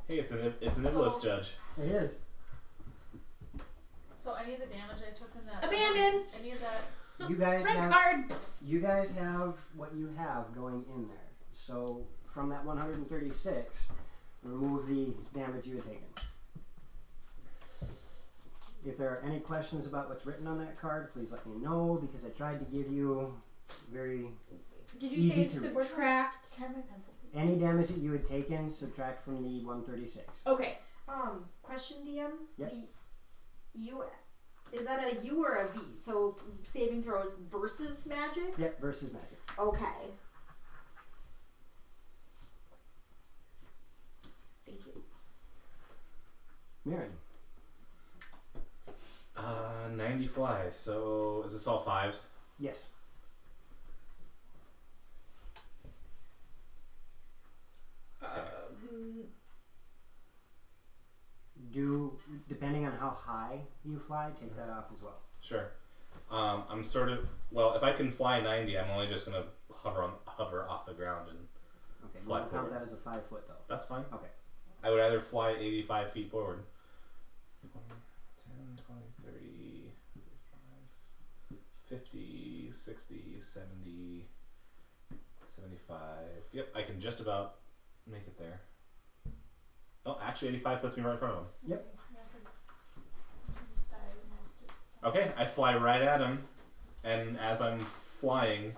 it's an Iblis judge. It is. So any of the damage I took in that. Abandoned. Any of that. You guys Red have. card. You guys have what you have going in there. So from that 136, remove the damage you had taken. If there are any questions about what's written on that card, please let me know because I tried to give you very Did you Easy say to read. subtract? Can I have my pencil, please? any damage that you had taken, subtract from the 136. Okay. Question, DM? Yep. You, is that a U or a V? So saving throws versus magic? Yep, versus magic. Okay. Thank you. Mirren. 90 flies. So is this all 5s? Yes. Depending on how high you fly, take that off as well. Sure. I'm sort of if I can fly 90, I'm only just gonna hover off the ground and Okay, Fly we'll count forward. that as a 5 foot though. that's fine. Okay. I would either fly 85 feet forward. 10, 20, 30, 35, 50, 60, 70, 75. Yep, I can just about make it there. Oh, actually 85 puts me right in front of him. Yeah, 'cause I just diagnosed it. Okay, I fly right at him, and as I'm flying,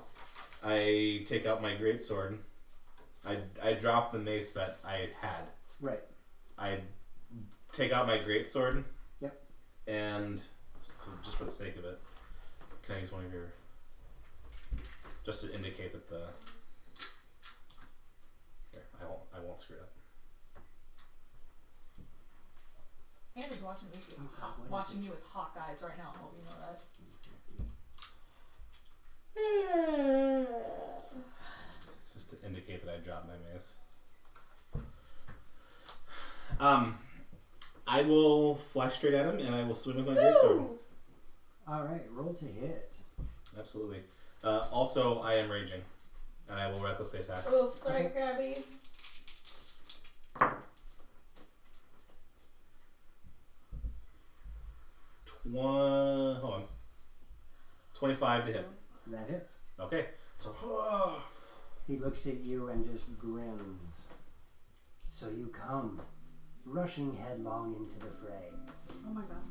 I take out my greatsword. I drop the mace that I had. Right. I take out my greatsword. Yep. And just for the sake of it, can I use one of your, just to indicate that the. Here, I won't screw it up. Hannah's watching me with Oh, what is watching you with hawk eyes right now. I hope you know that. Just to indicate that I dropped my mace. I will flash straight at him and I will swing with my greatsword. Alright, roll to hit. Absolutely. Also, I am raging. And I will recklessly attack. Oh, sorry, Krabby. Hold on. 25 to hit. That hits. Okay. So, He looks at you and just grins. So you come, rushing headlong into the fray. Oh my god.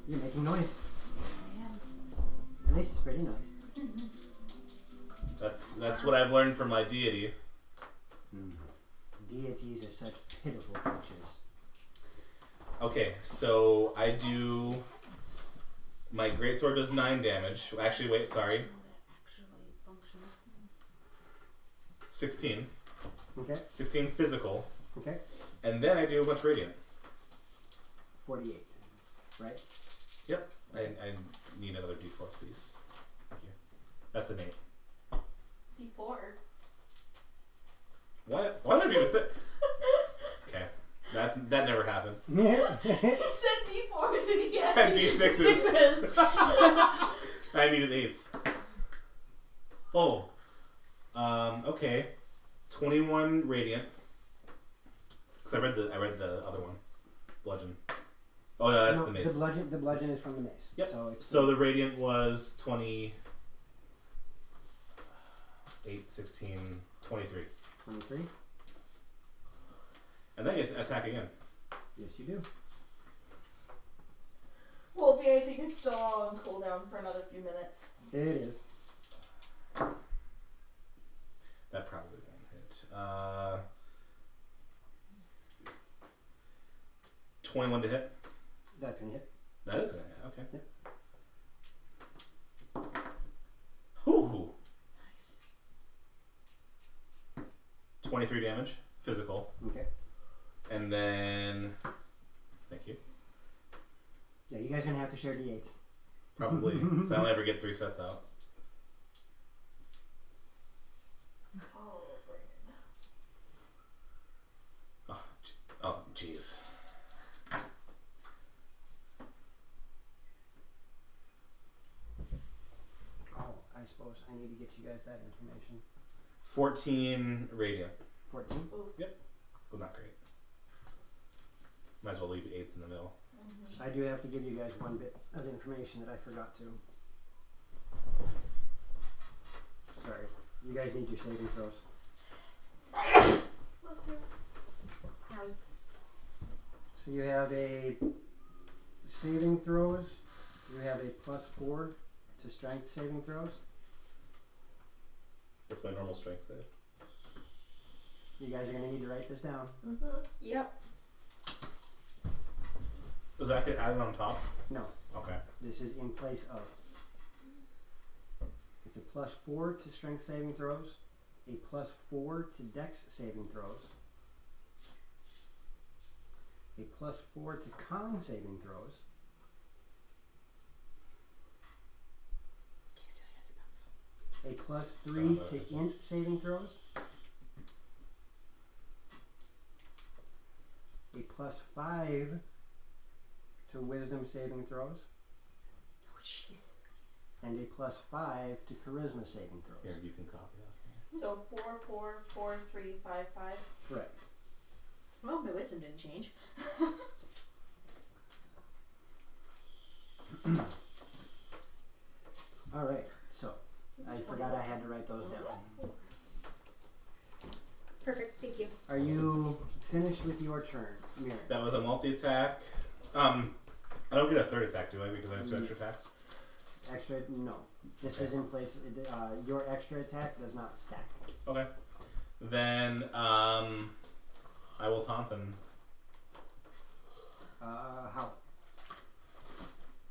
You're making noise. I am. At least it's pretty nice. that's what I've learned from my deity. Deities are such pitiful creatures. Okay, so I do. My greatsword does 9 damage. Actually, wait, sorry. Actually functional. 16. Okay, 16 physical. okay. And then I do a bunch of radiant. 48. Right? Yep. I need another d4, please. Thank you. That's an 8. D4. What? Why did I even say? Okay. That never happened. He said D4s and he had And D6s. I needed 8s. Oh. Okay. 21 radiant. Because I read the other one. Bludgeon. Oh no, that's No, the mace. The bludgeon is from the mace. Yep. So, it's So the radiant was 20. 8, 16, 23. 23. And then you attack again. Yes, you do. Wolfie, I think it's still on cooldown for another few minutes. It is. That probably won't hit. 21 to hit. That's gonna hit. That is gonna hit. Okay. Yep. Whew. 23 damage, physical. Okay. And then, thank you. Yeah, you guys are gonna have to share D8s. Probably, because I only ever get 3 sets out. Oh, Brandon. Oh, jeez. Oh, I suppose I need to get you guys that information. 14 radiant. 14. Well, not great. Might as well leave 8s in the middle. I do have to give you guys one bit of information that I forgot to. Sorry. You guys need your saving throws. Bless you. Owie. So you have a saving throws. You have a +4 to strength saving throws. That's my normal strength save. You guys are going to need to write this down. Yep. Was that added on top? No, Okay. this is in place of. It's a +4 to strength saving throws, a +4 to dex saving throws, a +4 to con saving throws, a +3 to int saving throws, a +5 to wisdom saving throws, Oh, jeez. and a +5 to charisma saving throws. Here, you can copy that. So 4, 4, 4, 3, 5, 5. Correct. Well, my wisdom didn't change. All right. So I forgot I had to write those down. Perfect. Thank you. Are you finished with your turn, Mirror? That was a multi-attack. I don't get a third attack, do I? Because I have 2 extra attacks? Extra? No. This Okay. is in place. Your extra attack does not stack. Okay. Then, I will taunt him. How?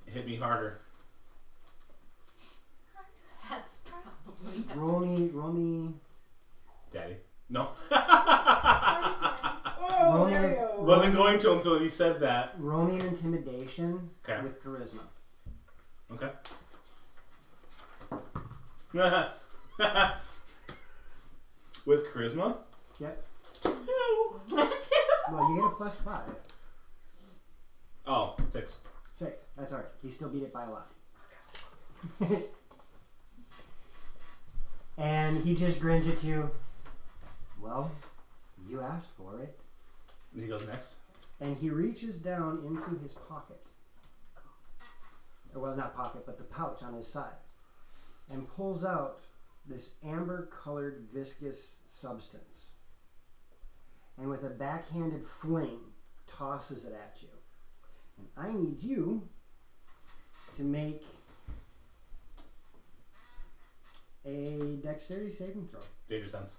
Hit me harder. That's probably. Roll me. Daddy. No. No, Roll there we me- go. Wasn't going to until you said that. Roll me an intimidation Okay. with charisma. Okay. With charisma? Yep. No. Well, you get a +5. Oh, 6. 6. That's alright. He still beat it by a lot. And he just grins at you. Well, you asked for it. He goes next. And he reaches down into his pocket. Or, well, not pocket, but the pouch on his side. And pulls out this amber-colored viscous substance. And with a backhanded fling, tosses it at you. And I need you to make a dexterity saving throw. Danger sense.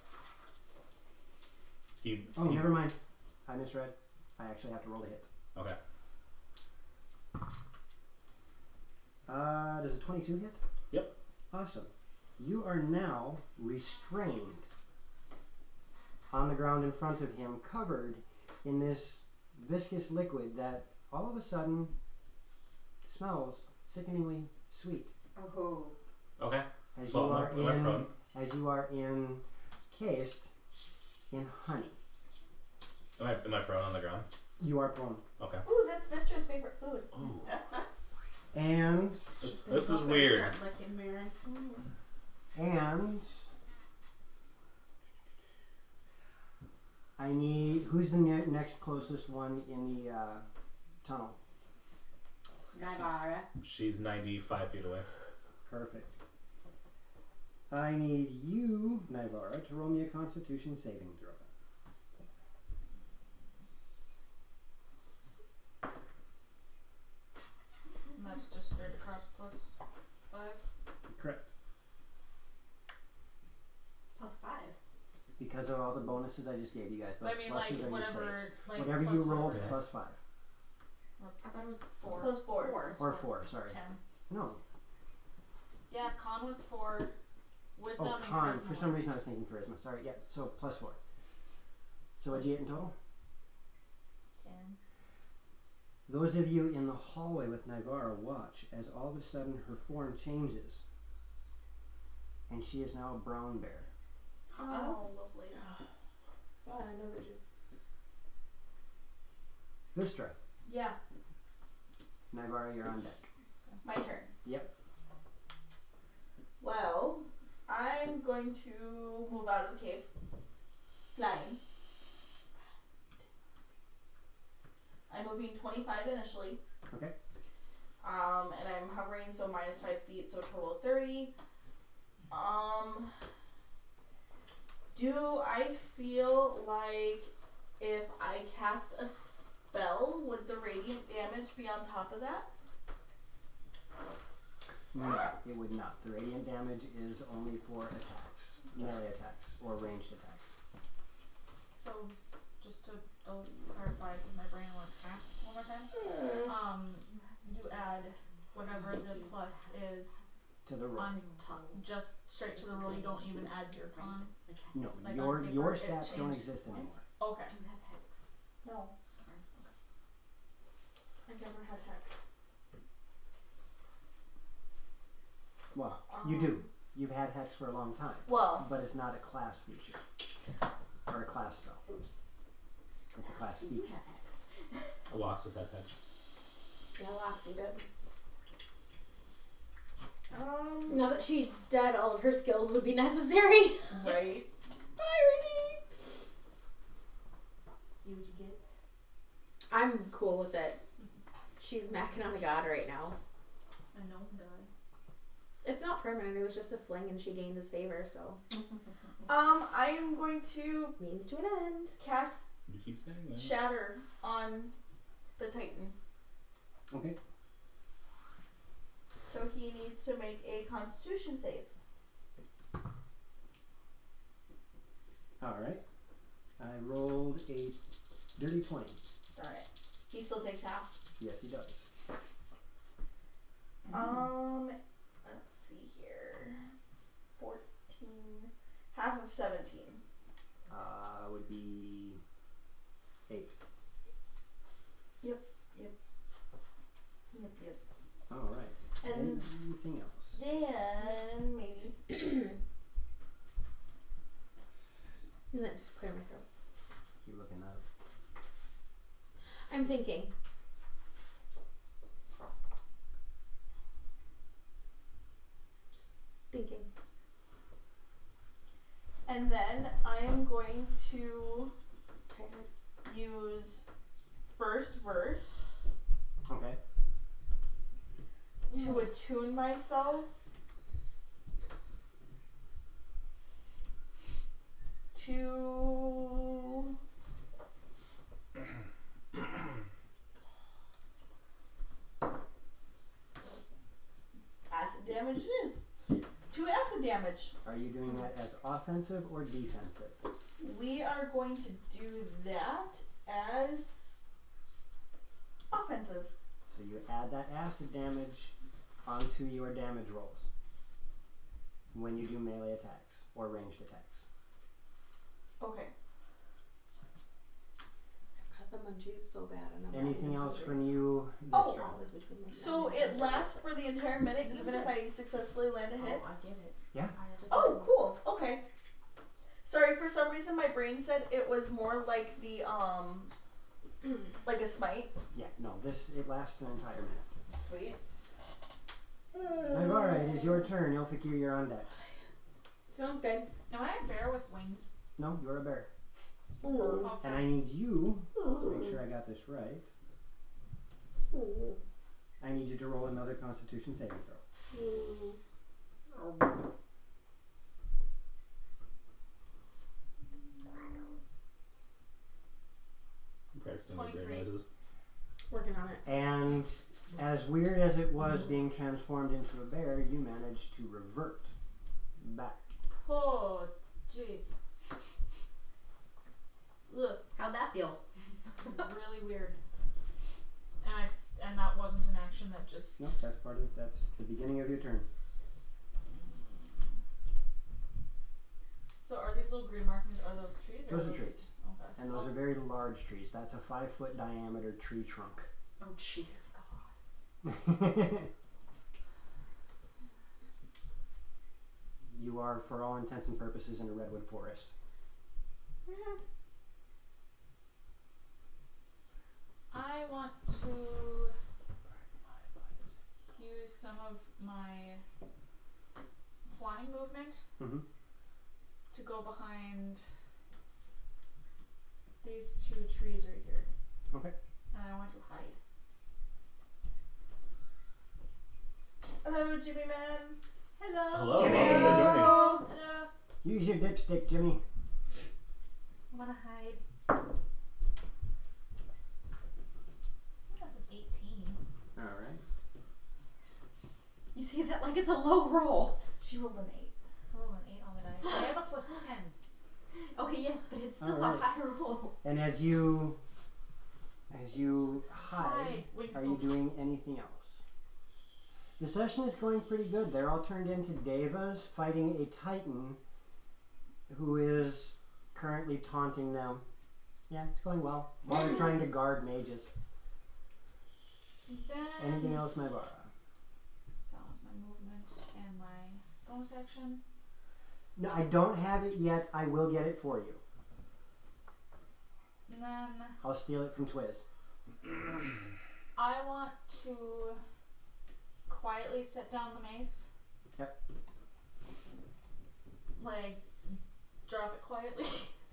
Oh, never mind. I misread. I actually have to roll a hit. Okay. Does a 22 hit? Yep. Awesome. You are now restrained on the ground in front of him, covered in this viscous liquid that all of a sudden smells sickeningly sweet. Oh. Okay. As Well, you are am I prone? as you are encased in honey. Am I prone on the ground? You are prone. Okay. Ooh, that's Mistra's favorite food. Ooh. And This is weird. Start licking Mary. And I need, who's the next closest one in the tunnel? Nagara. She's 95 feet away. Perfect. I need you, Nivara, to roll me a Constitution saving throw. And that's just straight across +5. Correct. +5. Because of all the bonuses I just gave you guys. Those I mean, pluses like, are your whatever, saves. like, Whatever you +5. rolled, Yes. plus 5. I thought it was 4. So it's 4. 4. Or 4, sorry. 10. No. Yeah, con was 4. Wisdom Oh, and con. charisma. For some reason I was thinking charisma. Sorry, yeah. So plus 4. So what'd you get in total? 10. Those of you in the hallway with Nivara watch as all of a sudden her form changes. And she is now a brown bear. Oh, lovely. Oh, I know they're just. Vistra, Yeah, Nivara, you're on deck. my turn. Yep. Well, I'm going to move out of the cave. Flying. I'm moving 25 initially. Okay. And I'm hovering, so -5 feet, so a total of 30. Do I feel like if I cast a spell, would the radiant damage be on top of that? No, it would not. The radiant damage is only for attacks, melee attacks, or ranged attacks. So, just to clarify, because my brain went one more time. You add whatever the plus is To the roll. on just straight to the roll. You don't even add your con. No, like your on paper, your it stats don't changed. exist anymore. Okay. Do you have hex? No. I never had hex. Well, you do. You've had hex for a long time, Well, but it's not a class feature or a class spell. Oops. It's a class You feature. have hex. A loss with that hedge. Yeah, Loxy did. Now that she's dead, all of her skills would be necessary. right. Irony! See what you get? I'm cool with it. She's macking on a god right now. I know, God. It's not permanent, it was just a fling and she gained his favor, so. I am going to Means to an end. cast You keep saying that. Shatter on the Titan. Okay. So he needs to make a Constitution save. All right. I rolled a dirty 20. Alright. He still takes half. Yes, he does. Let's see here. 14. Half of 17. Would be 8. Yep. Alright. And Anything else? then maybe. And then just clear my throat. Keep looking up. I'm thinking. Just thinking. And then I am going to Tired. use first verse Okay. to attune myself to acid damage. It is 2 acid damage. Are you doing that as offensive or defensive? We are going to do that as offensive. So you add that acid damage onto your damage rolls when you do melee attacks or ranged attacks. Okay. I've got the munchies so bad and I'm Anything else from you this Oh. round? always between my So it lasts for the entire minute, even if I successfully land a hit. Oh, I get it. Yeah. Oh, cool. Okay. Sorry, for some reason my brain said it was more like the like a smite. Yeah, no, it lasts an entire minute. Sweet. Alright, it's your turn. Ilfikir, you're on deck. Sounds good. Am I a bear with wings? No, you're a bear. Oh, And I need you to make sure I got this right. I need you to roll another Constitution saving throw. Practicing my bear 23. noises. Working on it. And as weird as it was being transformed into a bear, you managed to revert back. Oh, jeez. Ugh, How'd that feel? really weird. And that wasn't an action. That just. Nope, that's the beginning of your turn. So are these little green markings? Are those trees? Or Those are trees. Okay. And those are very large trees. That's a 5-foot diameter tree trunk. Oh, jeez. You are, for all intents and purposes, in a redwood forest. I want to use some of my flying movement Mhm. to go behind these 2 trees right here. Okay. And I want to hide. Hello, Jimmy Man. Hello. Hello, welcome to joining. Hello! Use your dipstick, Jimmy. I want to hide. That's an 18. Alright. You say that like it's a low roll. She rolled an 8. Roll an 8 on the dice. I have a +10. Okay, yes, but it's still Alright. a higher roll. And as you hide, Hide. Wings are you open. doing anything else? The session is going pretty good. They're all turned into devas fighting a titan who is currently taunting them. Yeah, it's going well. While they're trying to guard mages. Then Anything else, Nybara? that was my movement and my bonus action. No, I don't have it yet. I will get it for you. And then I'll steal it from Twiz. I want to quietly set down the mace. Yep. Like, drop it quietly.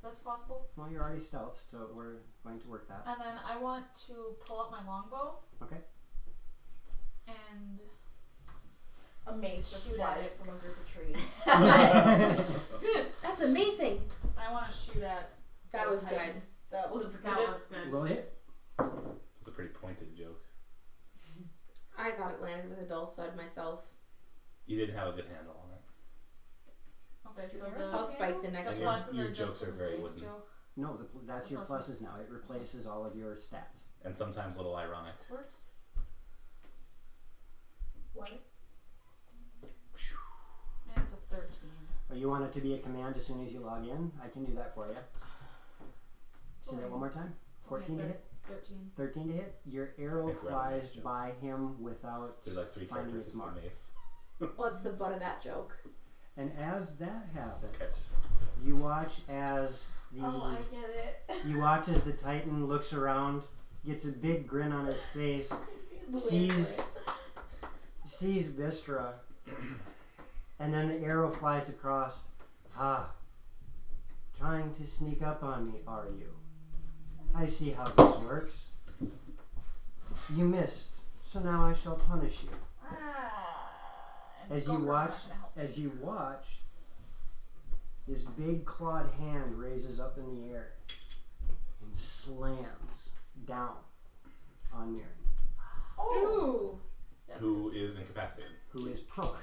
That's possible. Well, you're already stealth, so we're going to work that. And then I want to pull up my longbow Okay. and A mace just Shoot at flies it. from a group of trees. That's amazing. I want to shoot at. That the was titan. good. That was good. That was good. Roll hit. It's a pretty pointed joke. I thought it landed with a dull thud myself. You didn't have a good handle on it. Okay, so I'll spike the next the one. pluses Your are just jokes for are the very saves, wooden. Joe. No, that's your Pluses. pluses now. It replaces all of your stats. And sometimes a little ironic. Works. What? And it's a 13. Oh, you want it to be a command as soon as you log in? I can do that for you. Say that one more time. 14 to hit? 13. 13 to hit. Your arrow I think we're on flies nice by him without There's like 3 finding characters its in my mark. mace. Well, it's the butt of that joke. And as that happens, Okay. you watch as the Oh, I get it. you watch as the Titan looks around, gets a big grin on his face, sees Vistra, and then the arrow flies across. Ah, trying to sneak up on me, are you? I see how this works. You missed, so now I shall punish you. And As you Skulker's watch, not gonna help me. as you watch, this big clawed hand raises up in the air and slams down on Mirren, Ooh. Who is incapacitated. who is prone.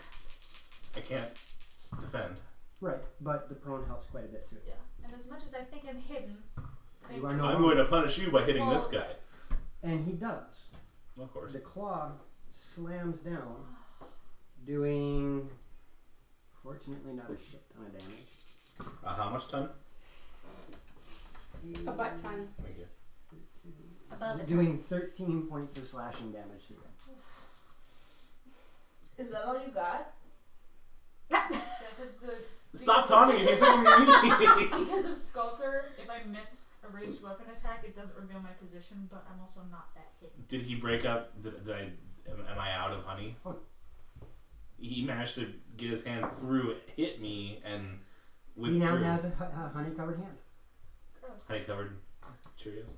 I can't defend. Right, but the prone helps quite a bit too. Yeah. And as much as I think I'm hidden, You are no I'm longer- going to punish you by hitting this Well- guy. And he does. Of course. The claw slams down, doing, fortunately, not a shit ton of damage. How much ton? A butt ton. Thank you. Above it. Doing 13 points of slashing damage to you. Is that all you got? yeah, because Stop taunting me! He's saying me. Because of Skulker, if I miss a ranged weapon attack, it doesn't reveal my position, but I'm also not that hidden. Did he break up? Am I out of honey? Oh. He managed to get his hand through, hit me, and He now withdrew. has a honey-covered hand. Gross. Honey covered Cheerios.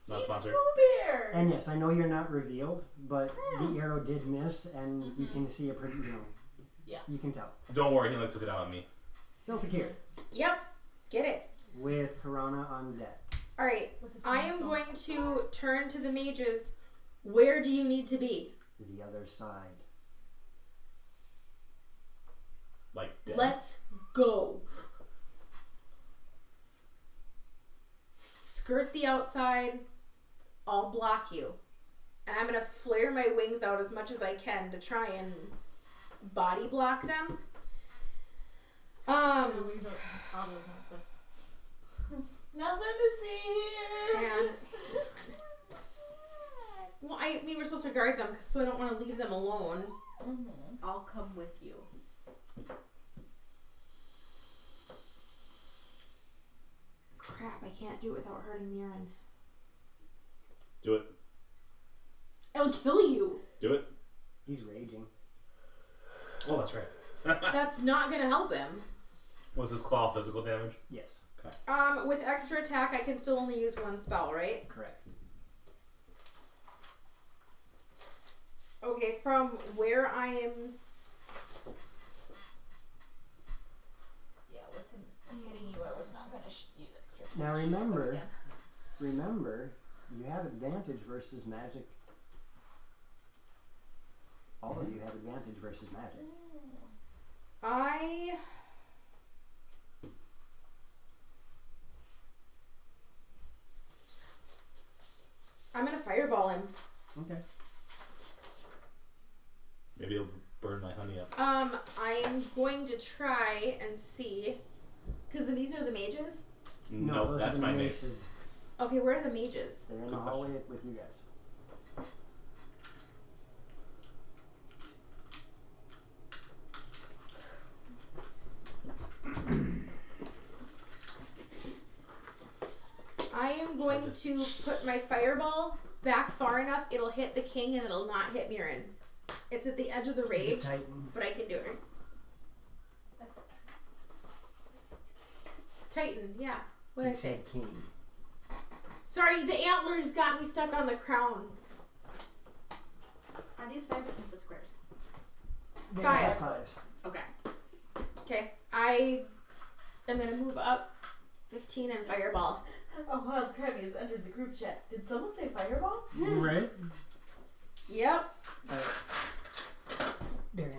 Not He's sponsored. Pooh Bear. And yes, I know you're not revealed, but the arrow did miss, and you can see a pretty, Yeah. you can tell. Don't worry, he only took it out on me. Don't forget, Yep. Get it. with Karana on deck. All right. With his I hand am so- going to turn to the mages. Where do you need to be? The other side. Like dead. Let's go. Skirt the outside. I'll block you. And I'm going to flare my wings out as much as I can to try and body block them. The wings out just toddlers, not the. Nothing to see here. And well, I mean, we're supposed to guard them, so I don't want to leave them alone. I'll come with you. Crap, I can't do it without hurting Mirren. Do it. It'll kill you. Do it. He's raging. Oh, that's right. That's not gonna help him. Was his claw physical damage? Yes, With extra attack, I can still only use one spell, right? correct. Okay, from where I am. Yeah, with him hitting you, I was not gonna use extra. Now push. remember, Again. remember, you have advantage versus magic. All of you have advantage versus magic. I'm gonna fireball him. Okay. Maybe it'll burn my honey up. I am going to try and see, because these are the mages. No, those are that's the my maces. mace. Okay, where are the mages? They're in Good the hallway question. with you guys. I am going to put my fireball back far enough it'll hit the king and it'll not hit Mirren. It's at the edge of the The rage, Titan. but I can do it. Titan, yeah. What'd I You say? said king. Sorry, the antlers got me stuck on the crown. Are these 5 or the squares? They Five. have fives. Okay. Okay, I am gonna move up 15 and fireball. A wild crabby has entered the group chat. Did someone say fireball? Right? Yep. There.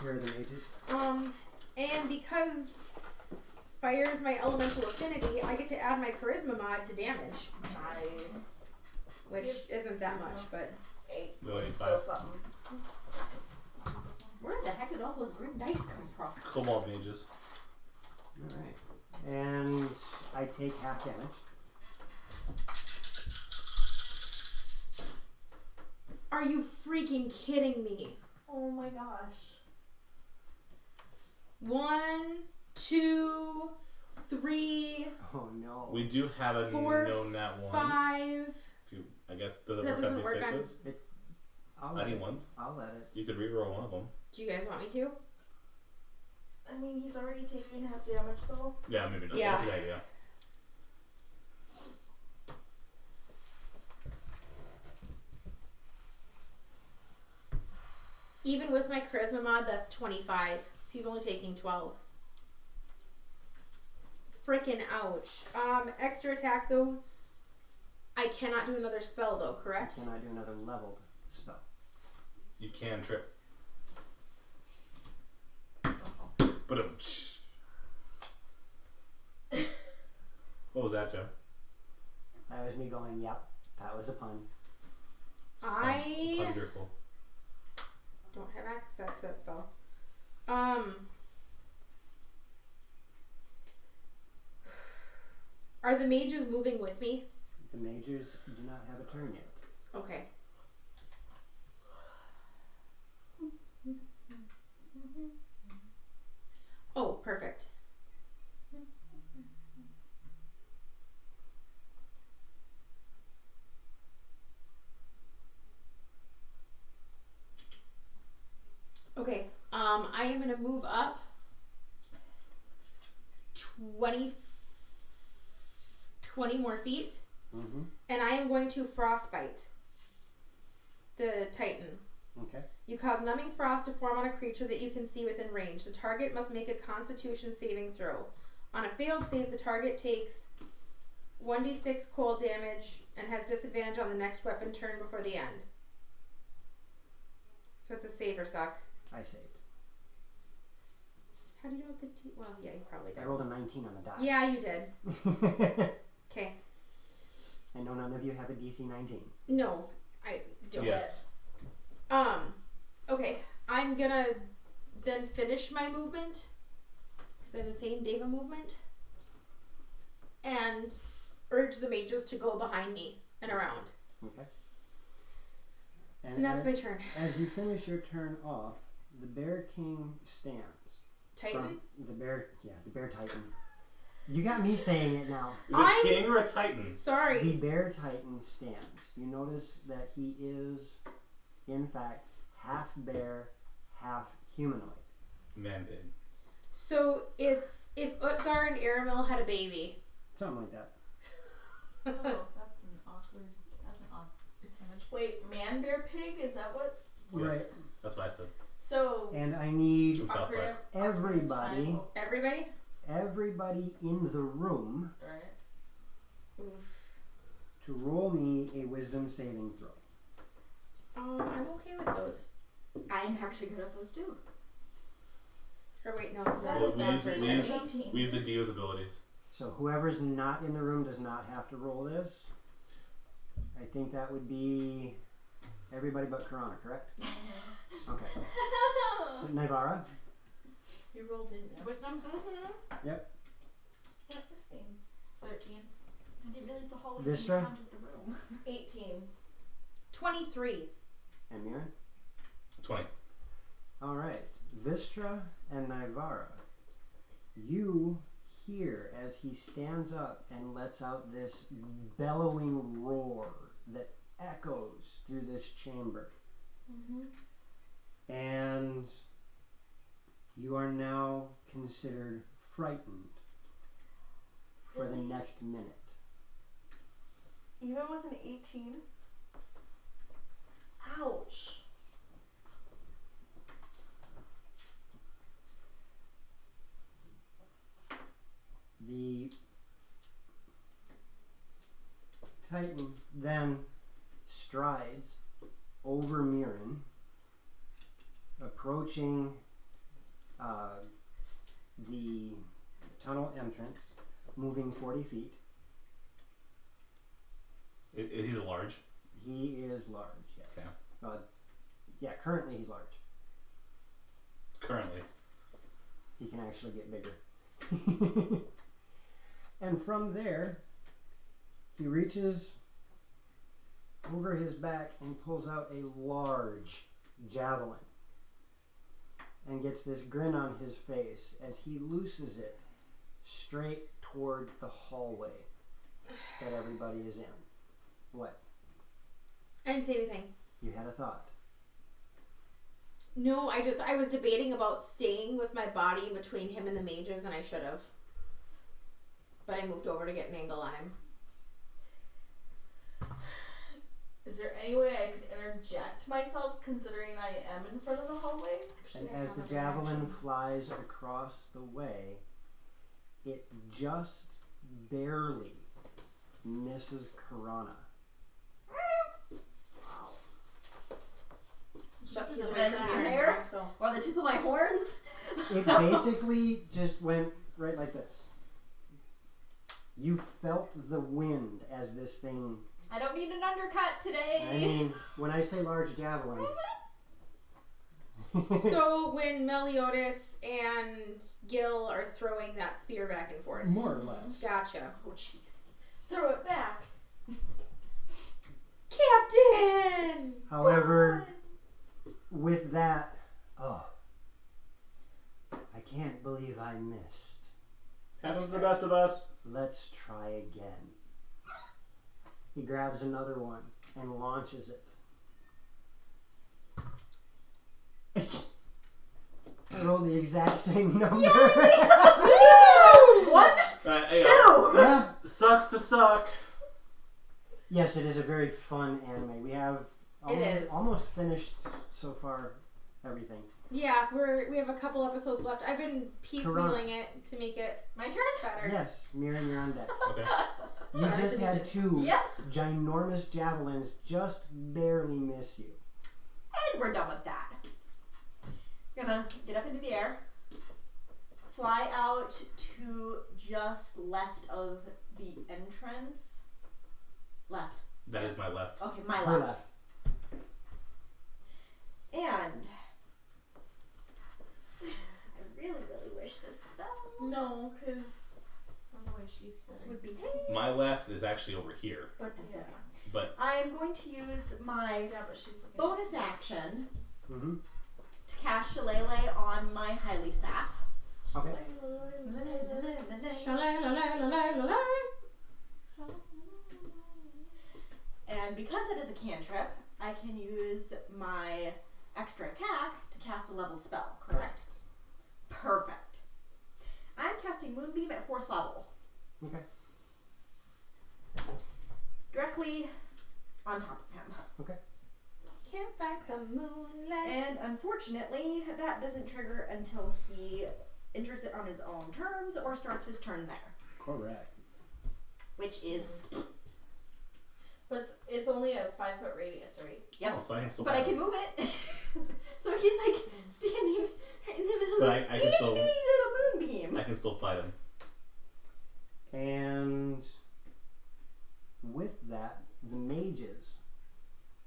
Here are the mages. And because fire is my elemental affinity, I get to add my charisma mod to damage, Nice. which Yes. isn't that much, but 8. We only need Still 5. something. Where the heck did all those green dice come from? Cobalt mages. Alright. And I take half damage. Are you freaking kidding me? Oh my gosh. 1, 2, 3, Oh no. We do have a 4, no nat 1. 5. If you, I guess, does it That work doesn't on work on- D6s? I'll let Any it. ones? I'll let it. You could reroll one of them. Do you guys want me to? I mean, he's already taking half damage though. Yeah, maybe not. Yeah. That's the idea. Even with my charisma mod, that's 25. So he's only taking 12. Frickin' ouch. Extra attack though. I cannot do another spell though, correct? I cannot do another leveled spell. You can trip. But what was that, Joe? That was me going, yep, that was a pun. I Wonderful. don't have access to that spell. Are the mages moving with me? The mages do not have a turn yet. Okay. Oh, perfect. Okay, I am gonna move up 20 more feet, Mm-hmm. and I am going to frostbite the Titan. Okay. You cause numbing frost to form on a creature that you can see within range. The target must make a Constitution saving throw. On a failed save, the target takes 1d6 cold damage and has disadvantage on the next weapon turn before the end. So it's a save or suck. I saved. How do you know what the well, yeah, you probably I did. rolled a 19 on the die. Yeah, you did. Okay. I know none of you have a DC 19. No, I don't. Yes. Okay, I'm gonna then finish my movement because I'm insane Deva movement and urge the mages to go behind me and around. Okay. And that's my turn. As you finish your turn off, the Bear King stands. Titan? From the Bear Titan. You got me saying it now. Is it a king or a titan? The Sorry. Bear Titan stands. You notice that he is, in fact, half bear, half humanoid. Man big. So it's if Utgar and Aramil had a baby. Something like that. Oh, that's an odd image. Wait, man, bear, pig? Is that what? Right. That's what I said. So And I need From South Park. everybody Everybody? in the room Alright. Oof. to roll me a wisdom saving throw. I'm okay with those. I'm actually good at those too. Or wait, no, it's That Well, was we that use- for we use- 18. We use the Dio's abilities. So whoever's not in the room does not have to roll this. I think that would be everybody but Karana, correct? Okay. So Naivara, You rolled, didn't you? Wisdom? Mm-hmm. Yep. Not this thing. 13. I didn't realize the hallway Vistra? didn't count as the room. 18. 23. and Mirren. 20. All right, Vistra and Naivara, you hear as he stands up and lets out this bellowing roar that echoes through this chamber. And you are now considered frightened for the next minute. Even with an 18? Ouch. The Titan then strides over Mirren, approaching the tunnel entrance, moving 40 feet. He's large. He is large, yes. Okay. Yeah, currently he's large. Currently. He can actually get bigger. And from there, he reaches over his back and pulls out a large javelin and gets this grin on his face as he looses it straight toward the hallway that everybody is in. What? I didn't say anything. You had a thought. No, I was debating about staying with my body between him and the mages, and I should have. But I moved over to get an angle on him. Is there any way I could interject myself, considering I am in front of the hallway? And as the javelin flies across the way, it just barely misses Karana. But he's Is my it in the trainer, hair? so. Or the tip of my horns? It basically just went right like this. You felt the wind as this thing. I don't need an undercut today. I mean, when I say large javelin. So when Meliodas and Gil are throwing that spear back and forth. More or less. Gotcha. Oh, jeez. Throw it back. Captain! However, with that, I can't believe I missed. Happens to the best of us. Let's try again. He grabs another one and launches it. I rolled the exact same number. What? Yeah. Sucks to suck. Yes, it is a very fun anime. We have It is. almost finished so far everything. Yeah, we have a couple episodes left. I've been piecemealing it to make it My turn? better. Yes, Miriam, you're on deck. Okay. You just had two Yeah. ginormous javelins just barely miss you. And we're done with that. Gonna get up into the air, fly out to just left of the entrance. Left. That is my left. Okay, my Her left. And I really, really wish this spell No, because From the way she's sitting. would be. My left is actually over here. But that's Yeah. okay. But I am going to use my yeah, but she's looking bonus action Mm-hmm. to cast Shillelagh on my Highly Staff. Okay. Sha-la-la-la-la-la-la. And because it is a cantrip, I can use my extra attack to cast a leveled spell, correct? Perfect. I'm casting Moonbeam at 4th level, Okay. directly on top of him. Okay. Can't fight the moonlight. And unfortunately, that doesn't trigger until he enters it on his own terms or starts his turn there, Correct. which is, But it's only a 5-foot radius, right? yep. oh, so I can still. But I fight. can move it. So he's like standing right in the middle But of I this can itty still- bitty little moonbeam. I can still fight him. And with that, the mages.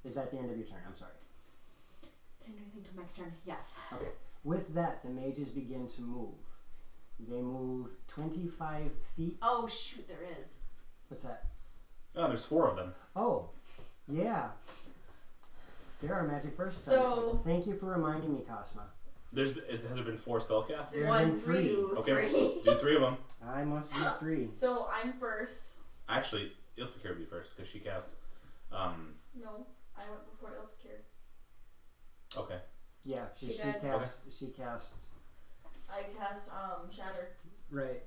Is that the end of your turn? I'm sorry. Can I do anything till next turn? Yes. Okay. With that, the mages begin to move. They move 25 feet. Oh shoot, there is. What's that? Oh, there's 4 of them. Oh, yeah. There are magic bursts. So- Thank you for reminding me, Cosma. Has there been 4 spellcasts? There's One, been 3. two, Okay, three. do 3 of them. I must do 3. So I'm first. Actually, Ilfikir would be first because she cast. No, I went before Ilfikir. Okay. Yeah, She she did. cast. She cast. I cast Shatter. Right.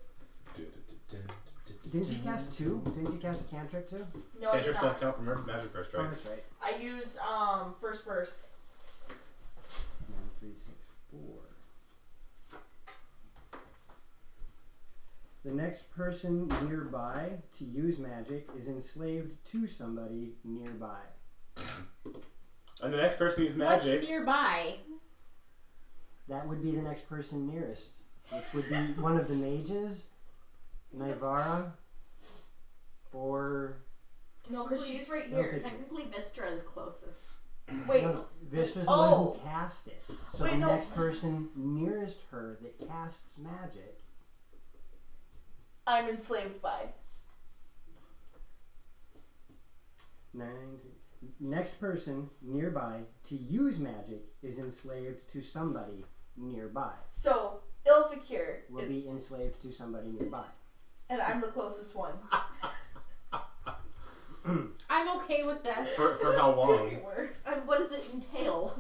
Didn't you cast 2? Didn't you cast a cantrip too? No, I did Cantrips not. don't count for magic burst, Oh, right? that's right. I used first verse. 1, 3, 6, 4. The next person nearby to use magic is enslaved to somebody nearby. And the next person uses What's magic. nearby? That would be the next person nearest, which would be one of the mages, Naivara, or No, because she's right No, here. but- Technically, Vistra is closest. Wait. no, Vistra's the Oh. one who cast it. So Wait, the no. next person nearest her that casts magic. I'm enslaved by. 9. Next person nearby to use magic is enslaved to somebody nearby. So Ilfikir, Will be enslaved to somebody nearby. and I'm the closest one. I'm okay with this. For how long? It works. And what does it entail?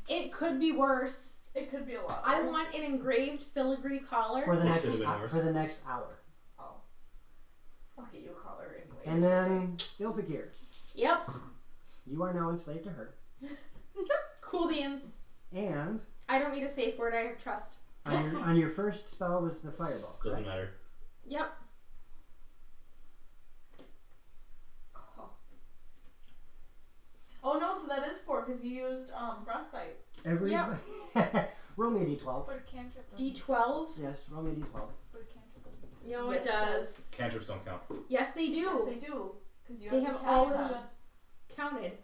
It could be worse. It could be a lot. I worse. want an engraved filigree collar. For the It next could've been worse. for the next hour. Oh. I'll get you a collar anyway. And then Ilfikir, Yep. you are now enslaved to her. Cool beans. And I don't need a safe word. I have trust. on your first spell was the fireball. Doesn't correct? matter. Yep. Oh no, so that is 4 because you used frostbite. Every Yep. roll me a d12. But a cantrip doesn't. D12. Yes, roll me a d12. But a cantrip doesn't. No, Yes, it it does. Cantrips don't count. Yes, they do. Yes, they do. Because you They have have to cast always them. counted.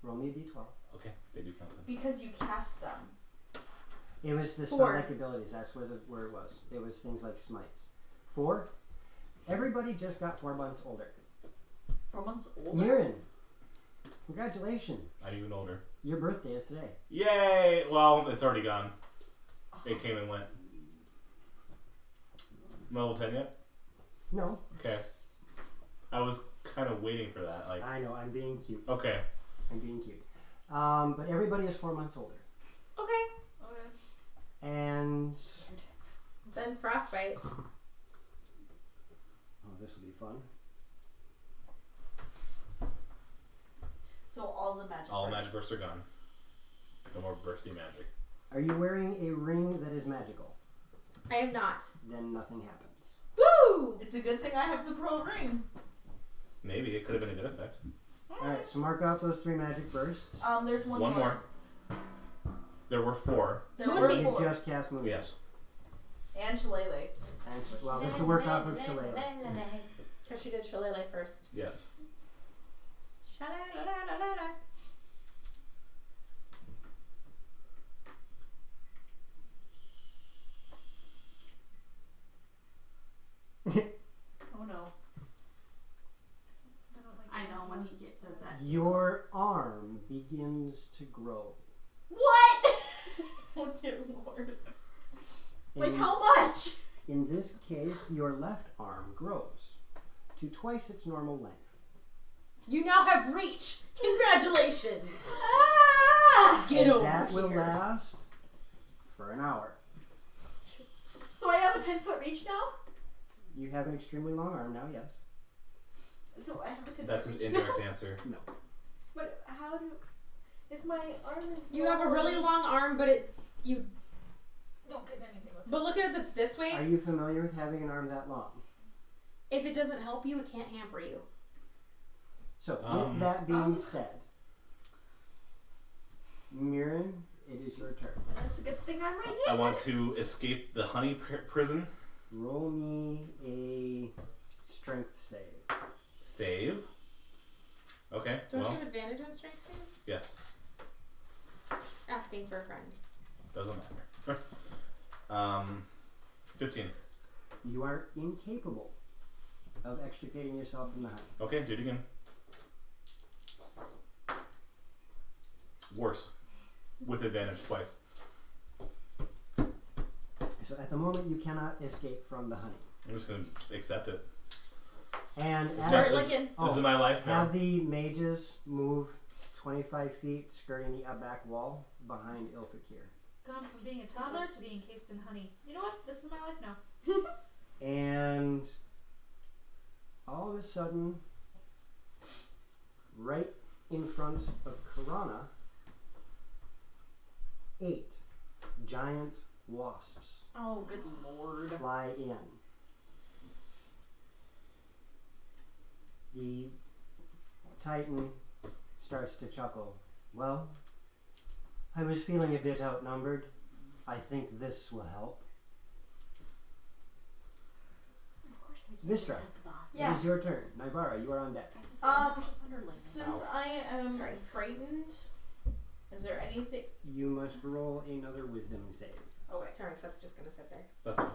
Roll me a d12. Okay, they do count then. Because you cast them. It was the 4. spell-like abilities. That's where it was. It was things like smites. 4. Everybody just got 4 months older. 4 months older? Mirren, congratulations. I'm even older. Your birthday is today. Yay! Well, it's already gone. It came and went. Level 10 yet? No, Okay. I was kind of waiting for that. Like, I know. I'm being cute. okay. I'm being cute. But everybody is 4 months older. Okay. Okay. And Then frostbite. oh, this will be fun. So all the magic. All bursts. magic bursts are gone. No more bursty magic. Are you wearing a ring that is magical? I am not. Then nothing happens. Woo! It's a good thing I have the pearl ring. Maybe it could have been a good effect. Alright, so mark off those 3 magic bursts. There's one One more. There were 4. There Moonbeam. were You 4. just cast Moonbeam. Yes. And Shillelagh. And well, this will work off of Shillelagh. Because she did Shillelagh first. Yes. Sha-la-la-la-la-la. Oh no. I don't like I know when he does that. Your arm begins to grow. What? Oh dear lord. Like In- how much? In this case, your left arm grows to twice its normal length. You now have reach. Congratulations. Ah! Get And over that here. will last for an hour. So I have a 10-foot reach now? You have an extremely long arm now, yes. So I have a 10-foot That's reach his indirect answer. No. But how do... If my arm is... You have a really long arm, but you. Don't get anything with it. But look at it this way. Are you familiar with having an arm that long? If it doesn't help you, it can't hamper you. So, with that being said, Mirren, it is your turn. That's a good thing I'm right I here. want to escape the honey prison. Roll me a strength save. Save. Okay, Don't well, you have advantage on strength saves? yes. Asking for a friend. Doesn't matter. 15. You are incapable of extricating yourself from the honey. Okay, do it again. Worse. With advantage twice. So at the moment, you cannot escape from the honey. I'm just going to accept it. And Start as, licking. This is my life now. have the mages move 25 feet, skirting the back wall behind Ilfikir. Gone from being a toddler to being encased in honey. You know what? This is my life now. And all of a sudden, right in front of Karana, 8 giant wasps Oh, good lord. fly in. The Titan starts to chuckle. Well, I was feeling a bit outnumbered. I think this will help. Of course I can't Vistra. accept the boss. Yeah. It is your turn. Nybara, you are on deck. Since I am frightened, is there anything? You must roll another wisdom save. Okay. Sorry, that's just gonna sit there. That's fine.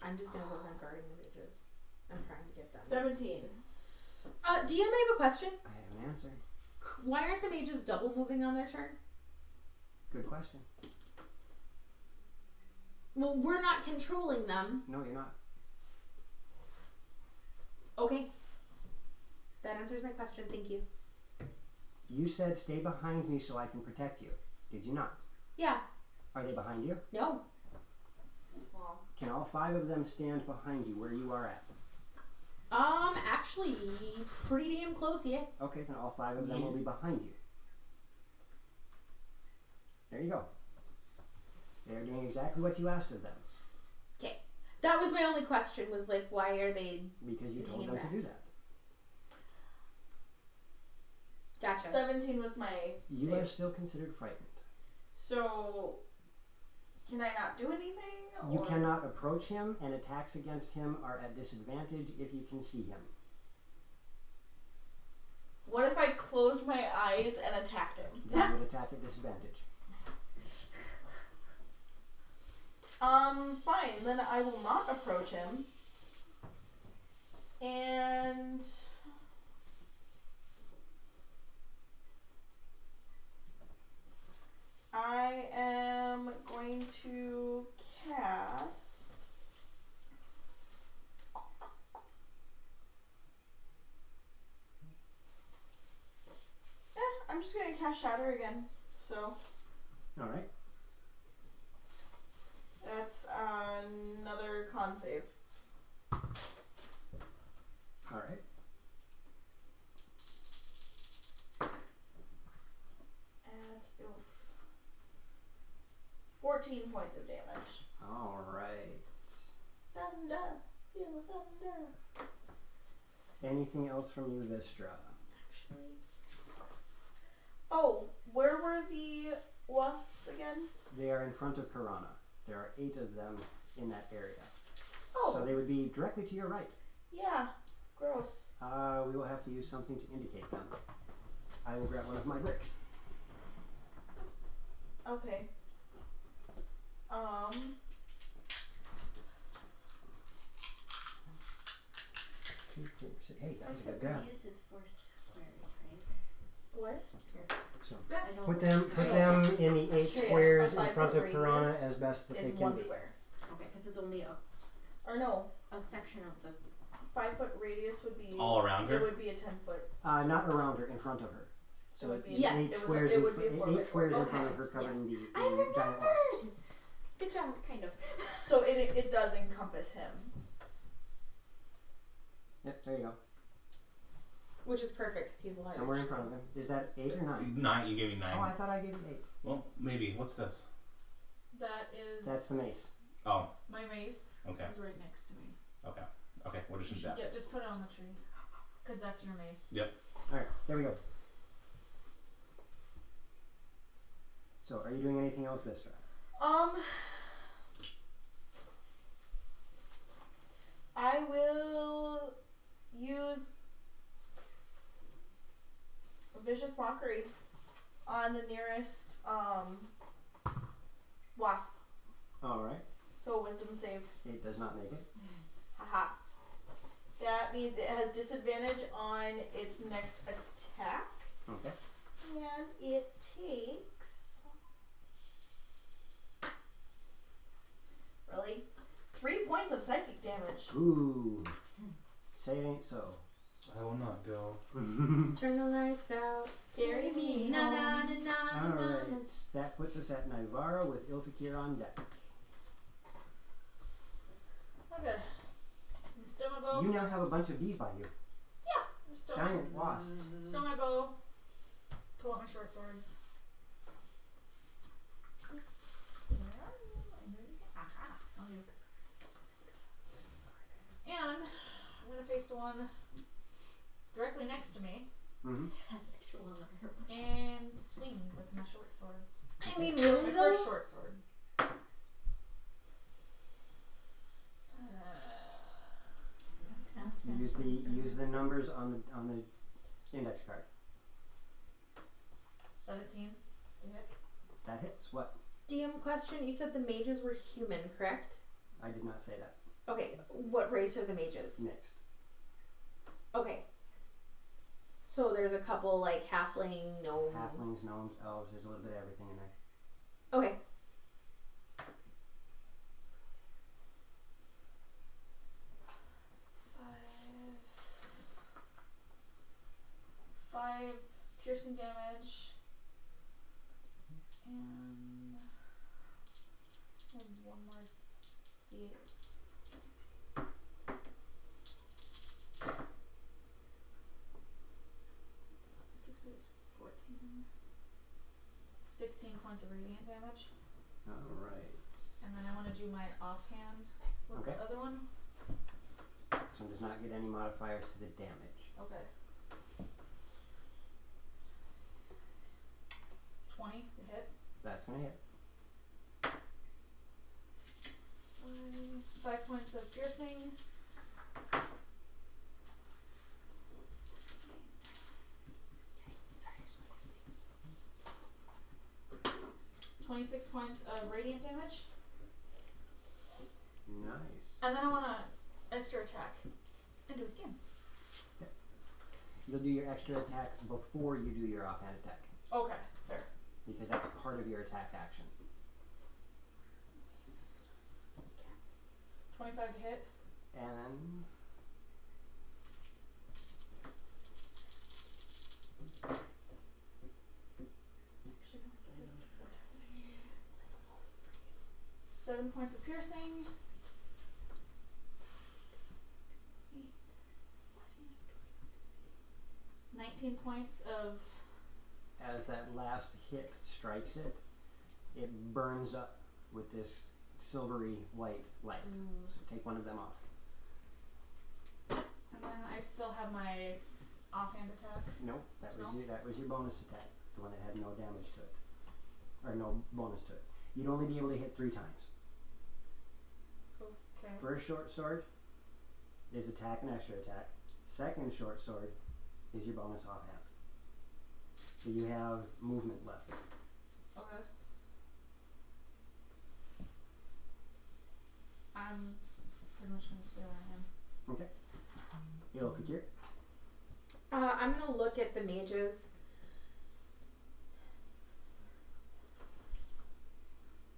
I'm just gonna work on guarding the mages. I'm trying to get them. 17. DM, I have a question. I have an answer. Why aren't the mages double moving on their turn? Good question. Well, we're not controlling them. No, you're not. Okay. That answers my question. Thank you. You said stay behind me so I can protect you. Did you not? Yeah. Are they behind you? No. Well, Can all 5 of them stand behind you where you are at? Actually, pretty damn close, yeah. Okay, then all 5 of them will be behind you. There you go. They're doing exactly what you asked of them. Okay. That was my only question, was like, why are they... Because you told Hanging them back. to do that. Gotcha. 17 was my You save. are still considered frightened. So, can I not do anything? You or- cannot approach him, and attacks against him are at disadvantage if you can see him. What if I closed my eyes and attacked him? Then you would attack at disadvantage. Fine. Then I will not approach him. And I am going to cast I'm just gonna cast Shatter again. So Alright. that's another con save. Alright. And 14 points of damage. Alright. Thunder, feel the thunder. Anything else from you, Vistra? Actually. Oh, where were the wasps again? They are in front of Piranha. There are 8 of them in that area. Oh, So they would be directly to your right. yeah. Gross. We will have to use something to indicate them. I will grab one of my bricks. Okay. Hey, that was a good 5 foot grab. radius is 4 squares, right? What? So I don't put them in the 8 So, yeah, squares a in 5 front foot of Piranha radius as best that they Is can 1 be. square. Okay, because it's only Or no, a section of the. 5 foot radius would be. All around It her? would be a 10 foot. Not around her, in front of her. So It would it'd be- be Yes. 8 It was- squares, it would be a 4 by 8 4. squares in front Okay, of her covering yes. the I giant wasps. remembered! Good job. Kind of. So it does encompass him. Yep, there you go. Which is perfect, because he's large. Somewhere in front of him. Is that 8 or 9? 9, you gave me 9. Oh, I thought I gave you 8. Well, maybe. What's this? That is. That's the mace. Oh, My mace okay. is right next to me. Okay. Okay, we'll just use that. Yeah, just put it on the tree. Because that's your mace. Alright, there we go. So, are you doing anything else, Vistra? I will use Vicious Mockery on the nearest wasp. Alright. So Wisdom save. 8 does not make it. Haha. That means it has disadvantage on its next attack. Okay. And it takes. Really? 3 points of psychic damage. Ooh. Say it ain't so. I will not go. Turn the lights out. Carry me. Na home. na na na na. Alright. That puts us at Naivara with Ilfikir on deck. Okay. Stow my bow. You now have a bunch of bees by you. Stow Giant wasps. Stow my bow. Pull out my short swords. Aha. Found you. And I'm gonna face the one directly next to me Mm-hmm. Extra long arm. and swing with my short swords. I mean, really My though? first short sword. Use the numbers on the index card. 17 to hit. That hits. What? DM question. You said the mages were human, correct? I did not say that. Okay, what race are the mages? Mixed. Okay. So there's a couple like halfling, gnome. Halflings, gnomes, elves. There's a little bit of everything in there. Okay. Five piercing damage. And one more d8. Six is 14. 16 points of radiant damage. Alright. And then I want to do my offhand with Okay. the other one. This one does not get any modifiers to the damage. Okay. 20 to hit. That's gonna hit. 5 points of piercing. 26 points of radiant damage. Nice. And then I want to extra attack and do it again. You'll do your extra attack before you do your offhand attack. Okay, fair. Because that's part of your attack action. 25 to hit. And 7 points of piercing. 19 points of. as that last hit strikes it, it burns up with this silvery white light. So take one of them off. And then I still have my offhand attack. Nope, that No? was your bonus attack, the one that had no damage to it, or no bonus to it. You'd only be able to hit 3 times. Okay. First short sword is attack and extra attack. Second short sword is your bonus offhand. So you have movement left. Okay. I'm pretty much gonna stay where I am. Okay. Ilfikir. I'm gonna look at the mages.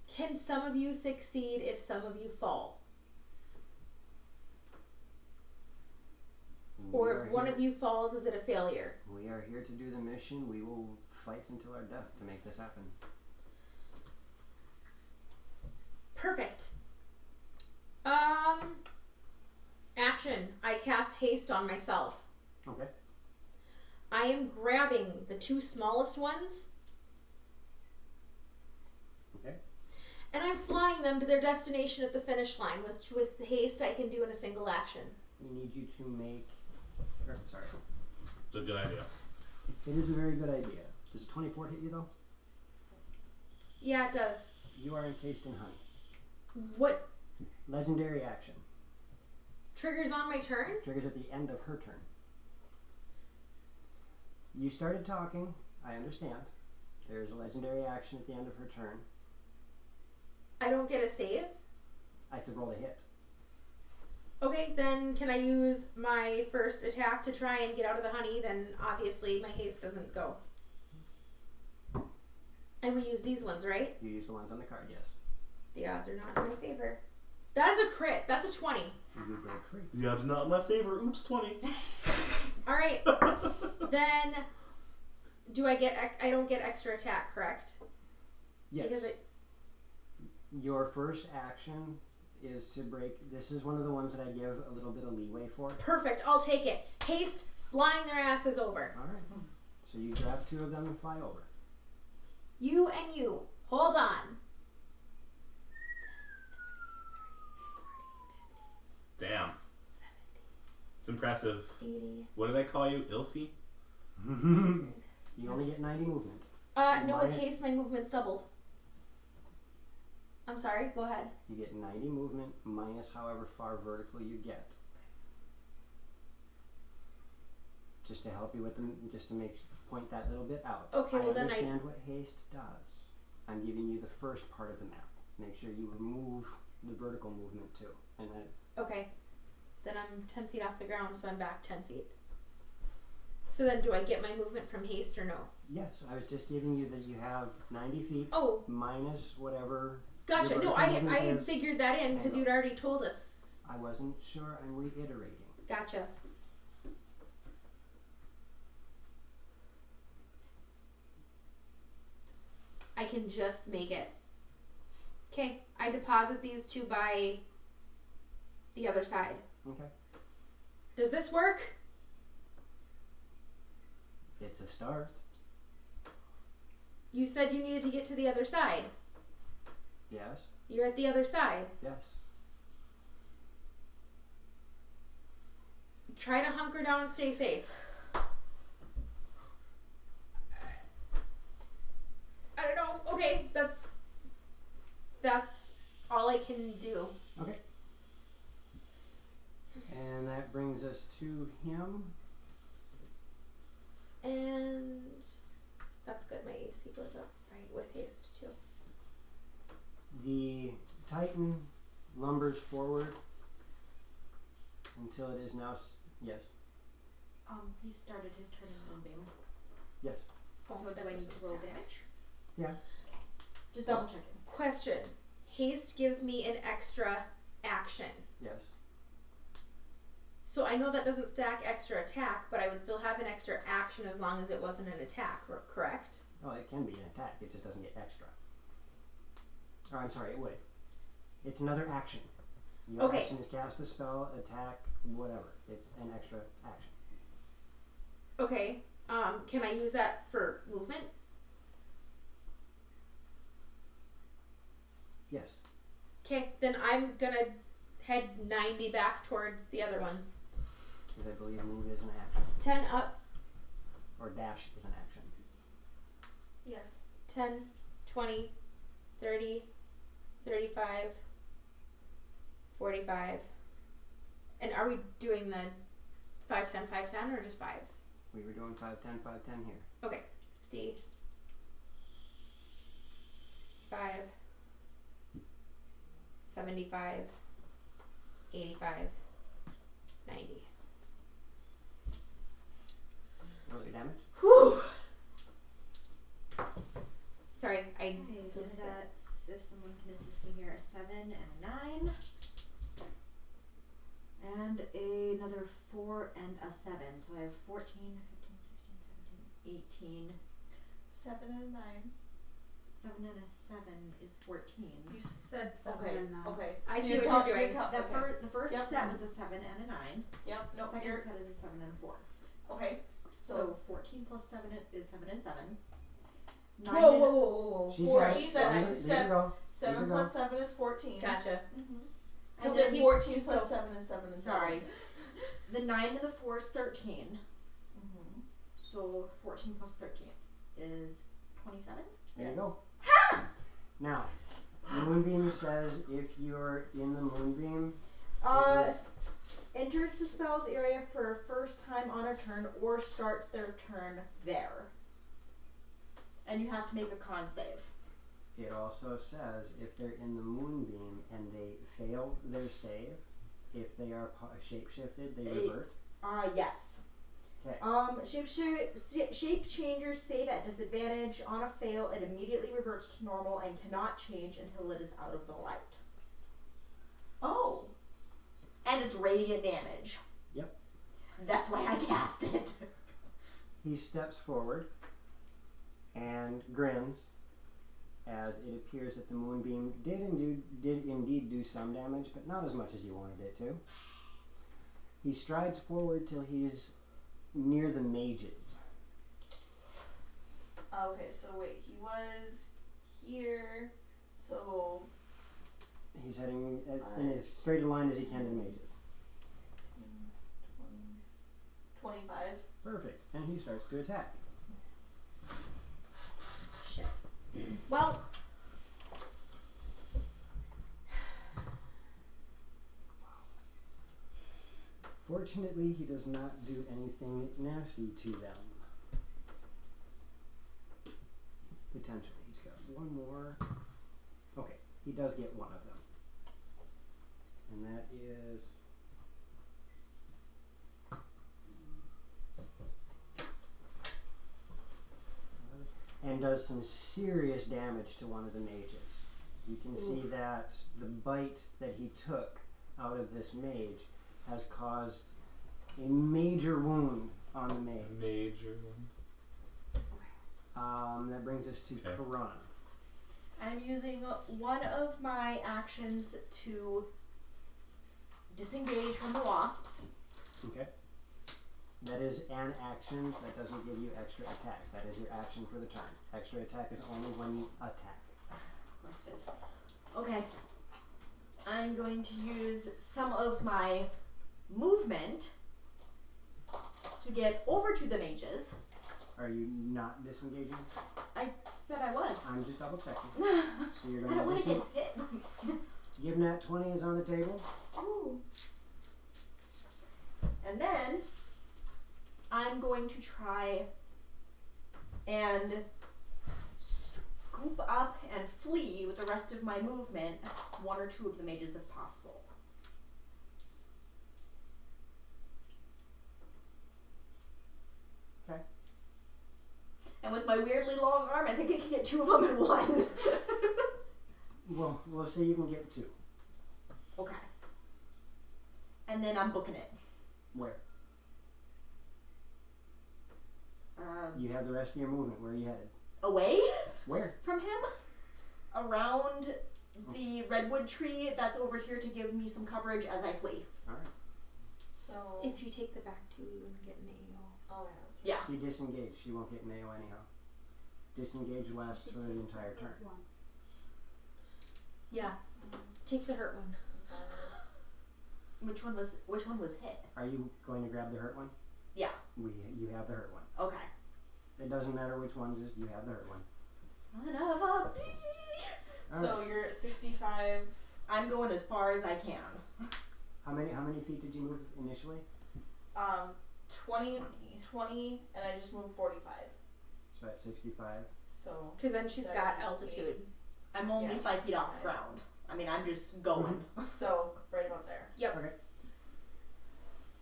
Can some of you succeed if some of you fall? Or if one of you falls, is it a failure? We are here to do the mission. We will fight until our death to make this happen. Perfect. Action. I cast haste on myself. Okay. I am grabbing the 2 smallest ones. Okay. And I'm flying them to their destination at the finish line, which with haste I can do in a single action. We need you to make. Sorry. It's a good idea. It is a very good idea. Does 24 hit you though? Yeah, it does. You are encased in honey. What Legendary action. triggers on my turn? Triggers at the end of her turn. You started talking. I understand. There is a legendary action at the end of her turn. I don't get a save? I have to roll a hit. Okay, then can I use my first attack to try and get out of the honey? Then obviously my haste doesn't go. And we use these ones, right? You use the ones on the card, yes. The odds are not in my favor. That is a crit. That's a 20. You did free. The odds are not in my favor. Oops, 20. Alright. Then do I get I don't get extra attack, correct? Yes. Because it Your first action is to break. This is one of the ones that I give a little bit of leeway for. perfect, I'll take it. Haste, flying their asses over. Alright. So you grab 2 of them and fly over. You and you. Hold on. Damn. It's impressive. 80. What did I call you? Ilfy? You only get 90 movement. No, with haste my movement's doubled. I'm sorry, go ahead. You get 90 movement minus however far vertical you get. Just to help you with them, just to point that little bit out. Okay, well I then understand what haste does. I'm giving you the first part of the map. Make sure you remove the vertical movement too. And then Okay. Then I'm 10 feet off the ground, so I'm back 10 feet. So then do I get my movement from haste or no? yes, I was just giving you that you have 90 feet Oh, minus whatever. gotcha. your No, vertical I movement had is. figured that in because Hang you'd already told us. I wasn't sure. I'm reiterating. Gotcha. I can just make it. Okay, I deposit these two by the other side. Okay. Does this work? It's a start. You said you needed to get to the other side. Yes. You're at the other side. Yes. Try to hunker down and stay safe. I don't know. Okay, that's all I can do. Okay. And that brings us to him. And that's good. My AC goes up right with haste too. The Titan lumbers forward until it is now. Yes. He started his turn in Moonbeam. Yes. So do I need to roll damage? Yeah. Okay. Just double checking. Question. Haste gives me an extra action. Yes. So I know that doesn't stack extra attack, but I would still have an extra action as long as it wasn't an attack, correct? Oh, it can be an attack. It just doesn't get extra. Oh, I'm sorry. It would. It's another action. Your Okay. action is cast a spell, attack, whatever. It's an extra action. Okay. Can I use that for movement? Yes. Okay, then I'm gonna head 90 back towards the other ones. Because I believe move is an action. 10 up, Or dash is an action. Yes. 10, 20, 30, 35, 45. And are we doing the 5, 10, 5, 10 or just 5s? We were doing 5, 10, 5, 10 here. Okay. Steve. 65. 75. 85. 90. Roll your damage. Whew. Sorry, I Okay, so just that's, if someone can assist me here, a 7 and a 9. And another 4 and a 7. So I have 14, 15, 16, 17, 18. 7 and 9. 7 and a 7 is 14. You said 7. Okay, and 9. Okay. I So see you what count- you're you doing. count- The, okay. the first Yep. set was a 7 and a 9. Yep. No. Second You're, set is a 7 and a 4. okay. So 14 plus 7 is 7 and 7. 9 Whoa, and whoa, whoa, whoa, whoa. She's Four. got She it. said- There you said- go. 7 you plus go. 7 is 14. Gotcha. I And said keep- 14 keep plus go- 7 is 7 and 7. Sorry. The 9 and the 4 is 13. Mm-hmm. So 14 plus 13 is 27. There you go. Now, the moonbeam says if you're in the moonbeam, Enters the spell's area for a first time on a turn or starts their turn there. And you have to make a con save. it also says if they're in the moonbeam and they fail their save, if they are shape-shifted, they revert. Yes. Okay. Shape changers save at disadvantage. On a fail, it immediately reverts to normal and cannot change until it is out of the light. Oh. And it's radiant damage. Yep. That's why I cast it. He steps forward and grins as it appears that the moonbeam did indeed do some damage, but not as much as you wanted it to. He strides forward till he's near the mages. Okay, so wait, he was here, so He's heading in as straight a line as he can to the mages. 25. Perfect. And he starts to attack. Shit. Well, Fortunately, he does not do anything nasty to them. Potentially, he's got one more. Okay, he does get one of them. And that is... and does some serious damage to one of the mages. You can see that the bite that he took out of this mage has caused a major wound on the mage. Major one. That brings us to Karan. I'm using one of my actions to disengage from the wasps. Okay. That is an action. That doesn't give you extra attack. That is your action for the turn. Extra attack is only when you attack. Of course it is. Okay. I'm going to use some of my movement to get over to the mages. Are you not disengaging? I said I was. I'm just double checking. So you're I going don't want to to get hit. give that 20 is on the table. Ooh. And then I'm going to try and scoop up and flee with the rest of my movement, one or two of the mages if possible. Okay. And with my weirdly long arm, I think I can get two of them in one. Well, we'll say you can get 2. Okay. And then I'm booking it. Where? You have the rest of your movement. Where are you headed? Away Where? from him, around the redwood tree that's over here to give me some coverage as I flee. Alright. So. If you take the back two, you wouldn't get an AO. Oh, yeah. That's Yeah. She disengaged. She won't get an AO anyhow. Disengage lasts for the entire turn. Yeah. Take the hurt one. Which one was hit? Are you going to grab the hurt one? Yeah. You have the hurt one. Okay. It doesn't matter which one, just you have the hurt one. Son of a bee. So you're at 65. I'm going as far as I can. How many feet did you move initially? 20, and I just moved 45. So at 65. So. Because then she's got altitude. I'm only Yeah. 5 feet off the ground. I mean, I'm just going. So right about there. Okay.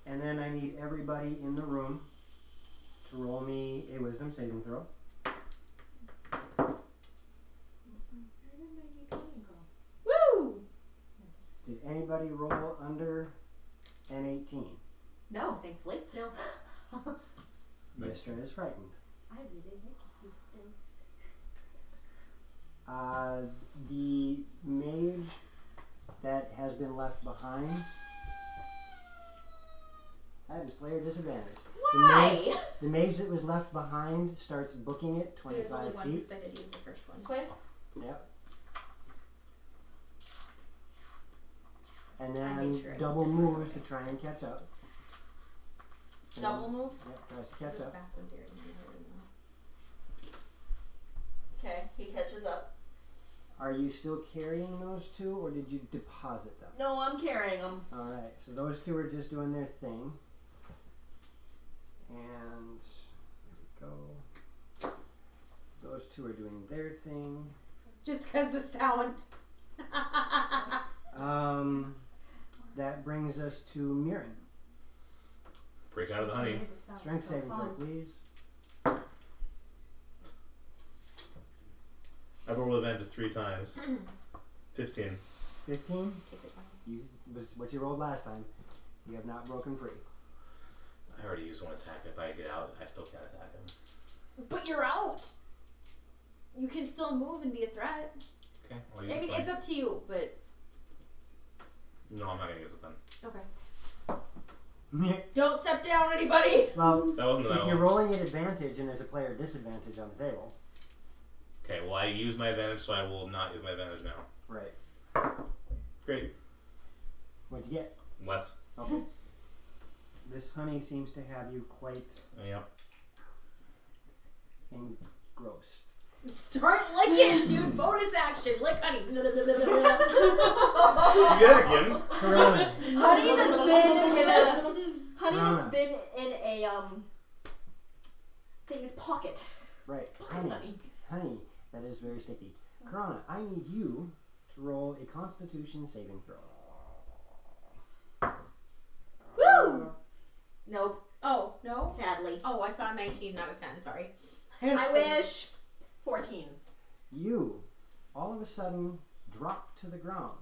And then I need everybody in the room to roll me a wisdom saving throw. Woo! Did anybody roll under an 18? No, thankfully. No. Mister is frightened. I really like these things. The mage that has been left behind. That is player disadvantage. Why? The mage that was left behind starts booking it There's only 25 one feet. because I did use the first one. This way. Yep. And I then made sure I double used it moves right to try and catch up. Double moves. Yep, tries to This catch was up. back when Derek and I were in the- Okay, he catches up. Are you still carrying those two, or did you deposit them? No, I'm carrying them. Alright, so those two are just doing their thing. And here we go. Those two are doing their thing. Just because the sound. That brings us to Mirren. Break out of the honey. Strength saving throw, please. I've rolled advantage 3 times. 15. 15? Take it down. Was what you rolled last time. You have not broken free. I already used one attack. If I get out, I still can't attack him. But you're out. You can still move and be a threat. Okay. Well, I mean, fine. it's up to you, but No, I'm not gonna use it then. okay. Don't step down, anybody. Well, That wasn't that if you're one. rolling at advantage and there's a player disadvantage on the table. Okay, well I used my advantage, so I will not use my advantage now. Right. Great. What'd you get? Less. Okay. This honey seems to have you quite Yep. engrossed. Start licking, dude. Bonus action. Lick honey. You get it again. Corona. Honey that's been in a thing's pocket. Right. Pocket honey. Honey. That is very sticky. Karana, I need you to roll a Constitution saving throw. Woo! Nope. Oh, no? Sadly. Oh, I saw 19 out of 10. Sorry. I wish. 14. You, all of a sudden, drop to the ground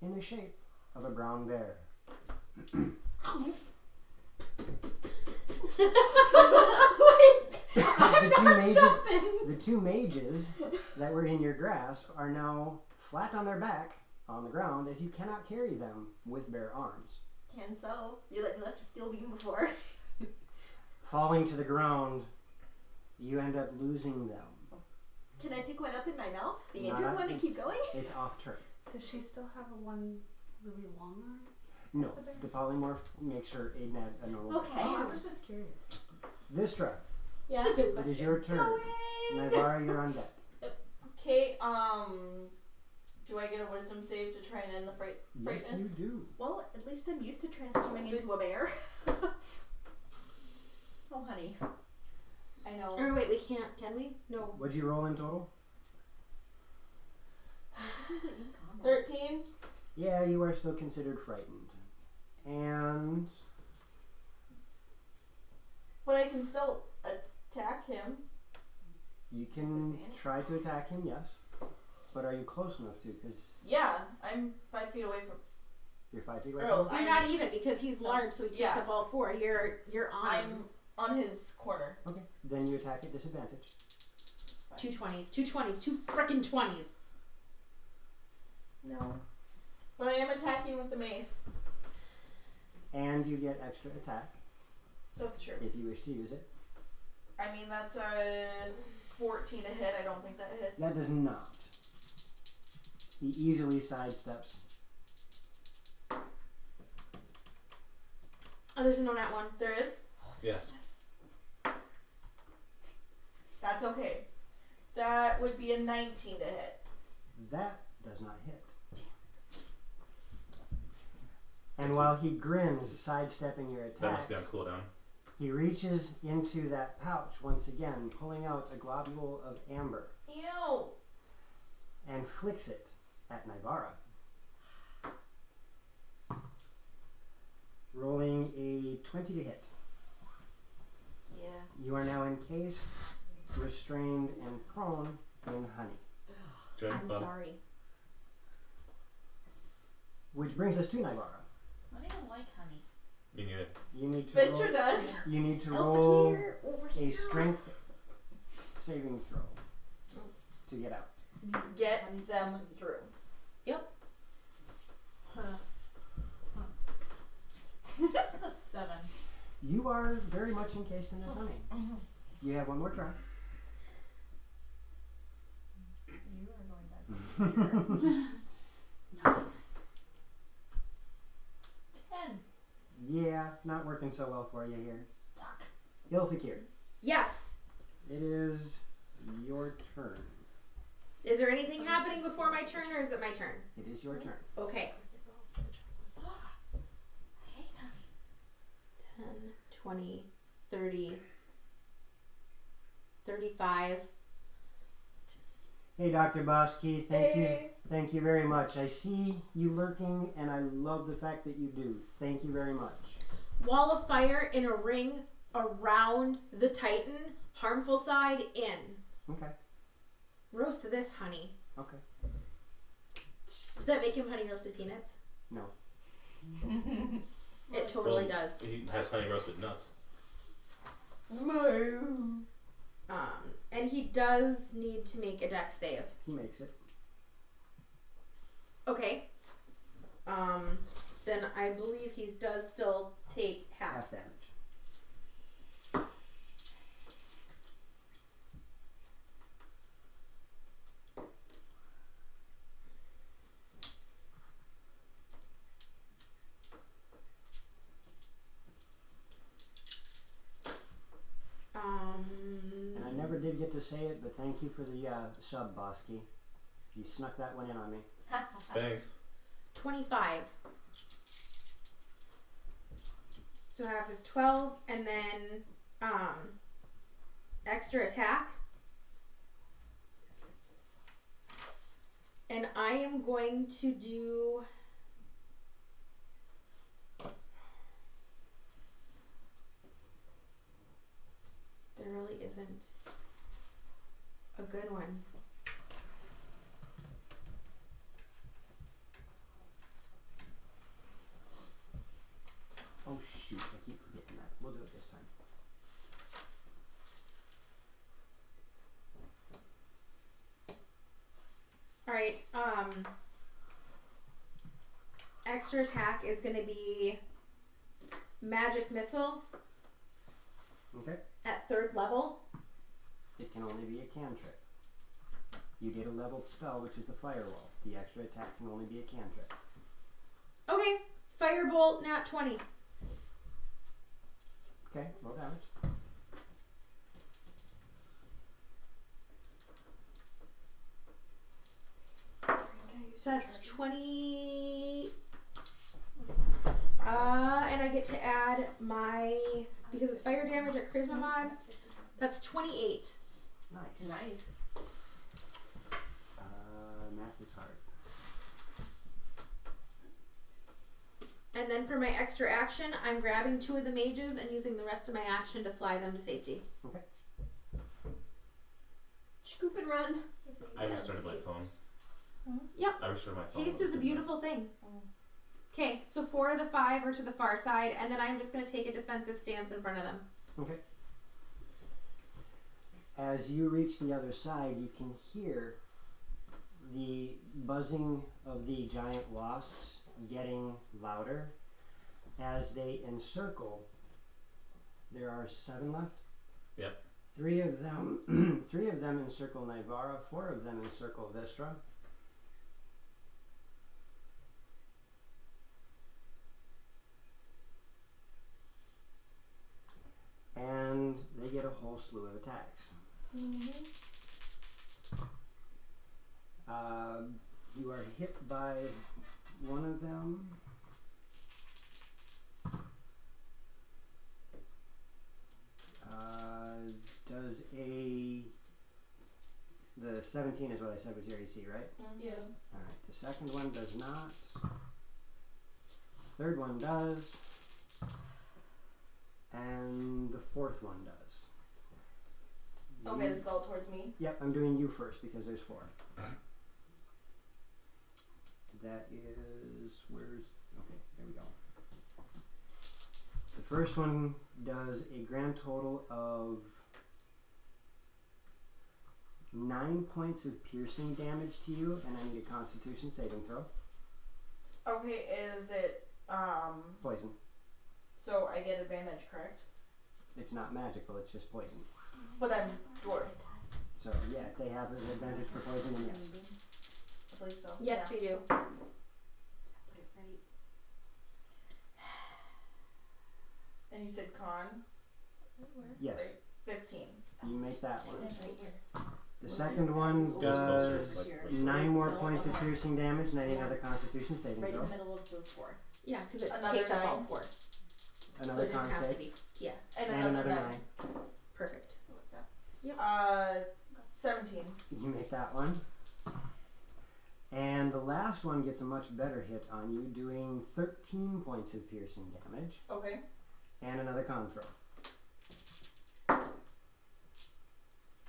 in the shape of a brown bear. The two mages that were in your grasp are now flat on their back on the ground as you cannot carry them with bare arms. Can so. You left a steel beam before. Falling to the ground, you end up losing them. Can I pick one up in my mouth? The Not injured one and keep going? It's off turn. Does she still have a one really long arm? No, That's a bear? the polymorph makes her a normal. Okay. Oh, I was just curious. Vistra, Yeah. That's a good it question. is your turn. Going. Naivara, you're on deck. Okay, do I get a wisdom save to try and end the Yes, frightness? you do. Well, at least I'm used to transforming into a bear. Oh, honey. I know. Or wait, we can't. Can we? No. What'd you roll in total? 13? Yeah, you are still considered frightened. And But I can still attack him. you can try to attack him, yes. But are you close enough to? Because Yeah, I'm 5 feet away from. you're 5 feet away Earl, from him? You're not even because he's large, so he takes Yeah. up all 4. You're on I'm on his corner. Okay, then you attack at disadvantage. It's fine. 2 20s. 2 20s. 2 frickin' 20s. No. But I am attacking with the mace. And you get extra attack That's true. if you wish to use it. I mean, that's a 14 to hit. I don't think that hits. That does not. He easily sidesteps. Oh, there's a no nat 1. There is? Yes. That's okay. That would be a 19 to hit. That does not hit. And while he grins, sidestepping your That attack, must be on cooldown. he reaches into that pouch once again, pulling out a globule of amber, Ew. and flicks it at Naivara. Rolling a 20 to hit. Yeah. You are now encased, restrained, and prone in honey. Join I'm the club. sorry. Which brings us to Naivara. I don't even like honey. Me neither. You need to Mister roll, does. you need to Over roll here. Over a here. strength saving throw to get out. Get them through. That's a 7. You are very much encased in this honey. You have one more try. You are going back. 10. Yeah, not working so well for you here. Stuck. Ilfikir, Yes. it is your turn. Is there anything happening before my turn, or is it my turn? It is your turn. Okay. I hate honey. 10, 20, 30, 35. Hey, Dr. Bosky, thank you very much. I see you lurking, and I love the fact that you do. Thank you very much. Wall of fire in a ring around the Titan. Harmful side in. Okay, Roast this honey. okay. Does that make him honey roasted peanuts? No. It totally Well, does. He has honey roasted nuts. And he does need to make a dex save. He makes it. Okay. Then I believe he does still take half. Half damage. And I never did get to say it, but thank you for the sub, Bosky. You snuck that one in on me. Thanks. 25. So half is 12, and then extra attack. And I am going to do. There really isn't a good one. Oh shoot, I keep forgetting that. We'll do it this time. Alright, extra attack is gonna be magic missile Okay. at 3rd level. It can only be a cantrip. You did a leveled spell, which is the firewall. The extra attack can only be a cantrip. Okay, firebolt, nat 20. Okay, roll damage. So that's 20. And I get to add my, because it's fire damage at charisma mod, that's 28. Nice. Nice. Math is hard. And then for my extra action, I'm grabbing 2 of the mages and using the rest of my action to fly them to safety. Okay. Scoop and run. I restarted my phone. Yep. I restarted my phone. Haste is a beautiful thing. Okay, so 4 of the 5 are to the far side, and then I'm just going to take a defensive stance in front of them. Okay. As you reach the other side, you can hear the buzzing of the giant wasps getting louder as they encircle. There are 7 left. Yep. 3 of them, 3 of them encircle Nivara. 4 of them encircle Vistra. And they get a whole slew of attacks. You are hit by one of them. Does the 17 is what I said was your AC, right? Yeah. Alright, the second one does not. Third one does. And the fourth one does. Okay, this is all towards me. Yep, I'm doing you first because there's 4. That is, okay, there we go. The first one does a grand total of 9 points of piercing damage to you, and I need a Constitution saving throw. Okay, is it Poison. so I get advantage, correct? It's not magical, it's just poison. But I'm dwarf. So yeah, if they have an advantage for poison, then yes. I believe so. Yes, Yeah. they do. Put it right. And you said con? Yes, Right. 15. you make that one. It's right here. The second one Just does closer, like 9 more points of piercing damage, and I need another Constitution saving Right in throw. the middle of those 4. Yeah, because it Another takes up all 9. 4. Another so it didn't con have to save, be. Yeah, And and another another 9. perfect. 17. You make that one. And the last one gets a much better hit on you, doing 13 points of piercing damage, Okay. and another con throw.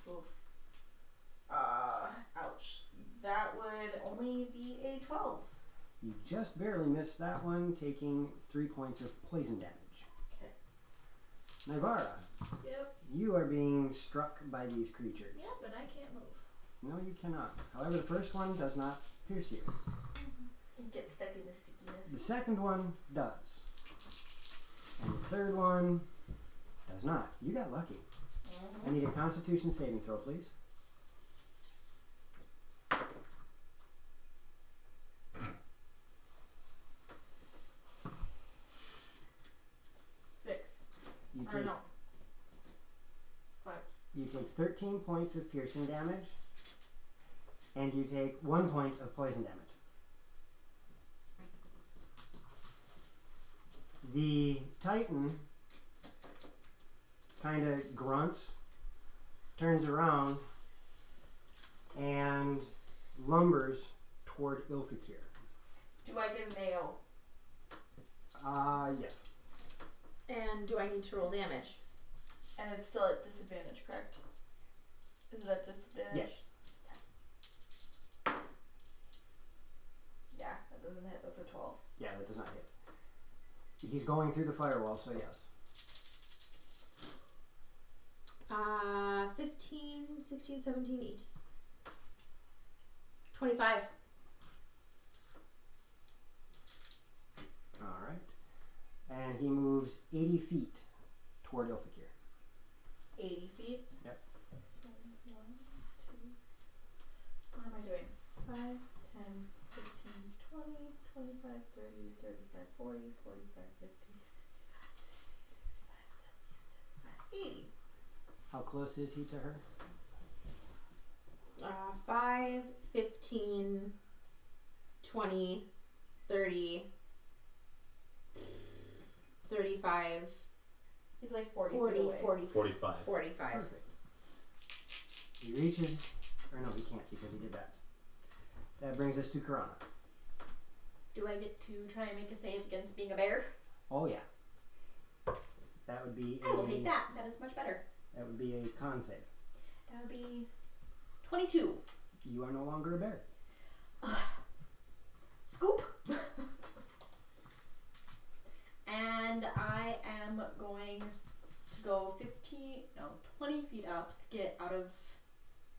Oof. Ouch. That would only be a 12. You just barely missed that one, taking 3 points of poison damage. Okay. Nivara, Yep. you are being struck by these creatures. Yep, but I can't move. No, you cannot. However, the first one does not pierce you. Get stuck in the stickiness. The second one does. And the third one does not. You got lucky. I need a Constitution saving throw, please. You Or take, no. 5. you take 13 points of piercing damage, and you take 1 point of poison damage. The Titan kind of grunts, turns around, and lumbers toward Ilfikir. Do I get an AO? Yes. And do I need to roll damage? And it's still at disadvantage, correct? Is it at disadvantage? Yes. Yeah, that doesn't hit. That's a 12. Yeah, that does not hit. He's going through the firewall, so yes. 15, 16, 17, 18. 25. Alright. And he moves 80 feet toward Ilfikir. 80 feet? Yep. So 1, 2. What am I doing? 5, 10, 15, 20, 25, 30, 35, 40, 45, 50, 65, 70, 80. How close is he to her? 5, 15, 20, 30, 35, He's like 40 40, feet away. 40, 45. 45. Perfect. He reaches, or no, he can't because he did that. That brings us to Karana. Do I get to try and make a save against being a bear? Oh yeah. That would be I will take that. That is much better. That would be a con save. That would be 22. You are no longer a bear. Scoop. And I am going to go 20 feet up to get out of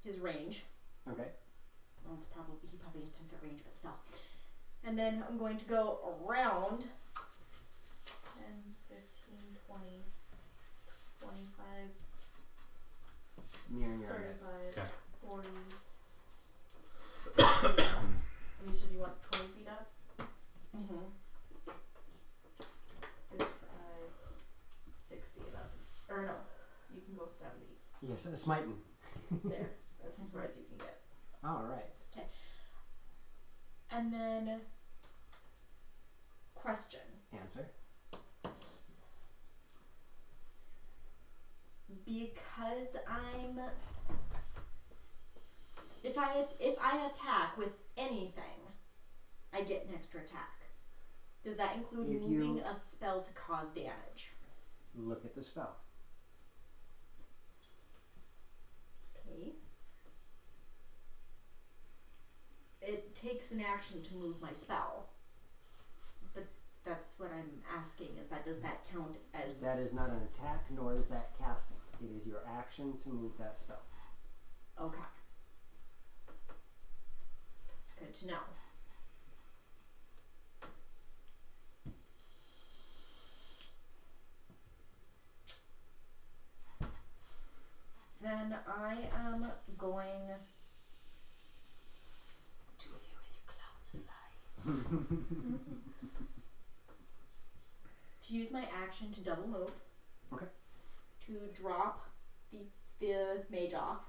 his range. Okay. Well, he probably has 10 foot range, but still. And then I'm going to go around 10, 15, 20, 25, Mirren, you're on it. 35, Okay. 40. And you said you want 20 feet up? Mm-hmm. 55, 60. That's, or no, you can go 70. Yes, smiting. There. That's as far as you can get. Alright. And then question. Answer. Because I'm if I attack with anything, I get an extra attack. Does that include If moving you- a spell to cause damage? Look at the spell. Okay. It takes an action to move my spell. But that's what I'm asking, is that does that count as That is not an attack, nor is that casting. It is your action to move that spell. okay. It's good to know. Then I am going to you with your clouds of lies. To use my action to double move. Okay. To drop the mage off.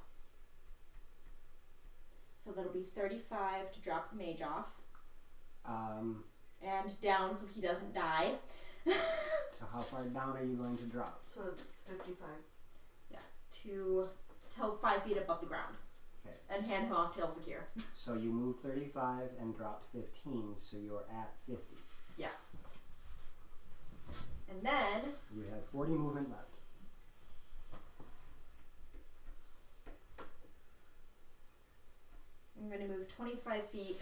So that'll be 35 to drop the mage off. And down so he doesn't die. So how far down are you going to drop? So it's 55. Till 5 feet above the ground. Okay. And hand him off to Elfakir. So you moved 35 and dropped 15, so you're at 50. Yes. And then You have 40 movement left. I'm going to move 25 feet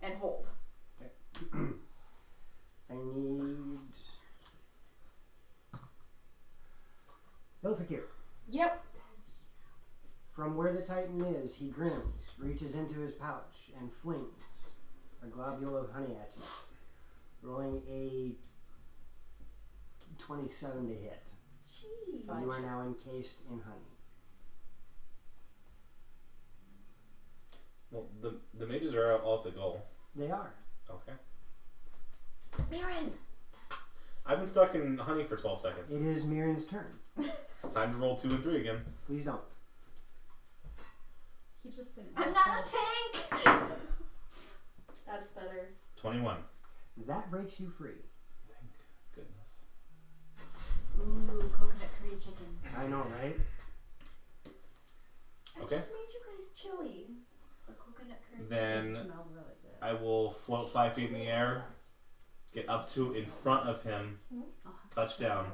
and hold. I need Ilfikir. Yep. From where the Titan is, he grins, reaches into his pouch, and flings a globule of honey at you, rolling a 27 to hit. Jeez. You are now encased in honey. Well, the mages are all at the goal. They are. Okay. Mirren! I've been stuck in honey for 12 seconds. It is Mirren's turn. Time to roll 2 and 3 again. Please don't. He just didn't. I'm not a tank! That's better. 21. That breaks you free. Thank goodness. Ooh, coconut curry chicken. I know, right? I Okay. just made you guys chili. The coconut curry Then It smelled really float 5 feet in the air, get up to in front of him, touch down,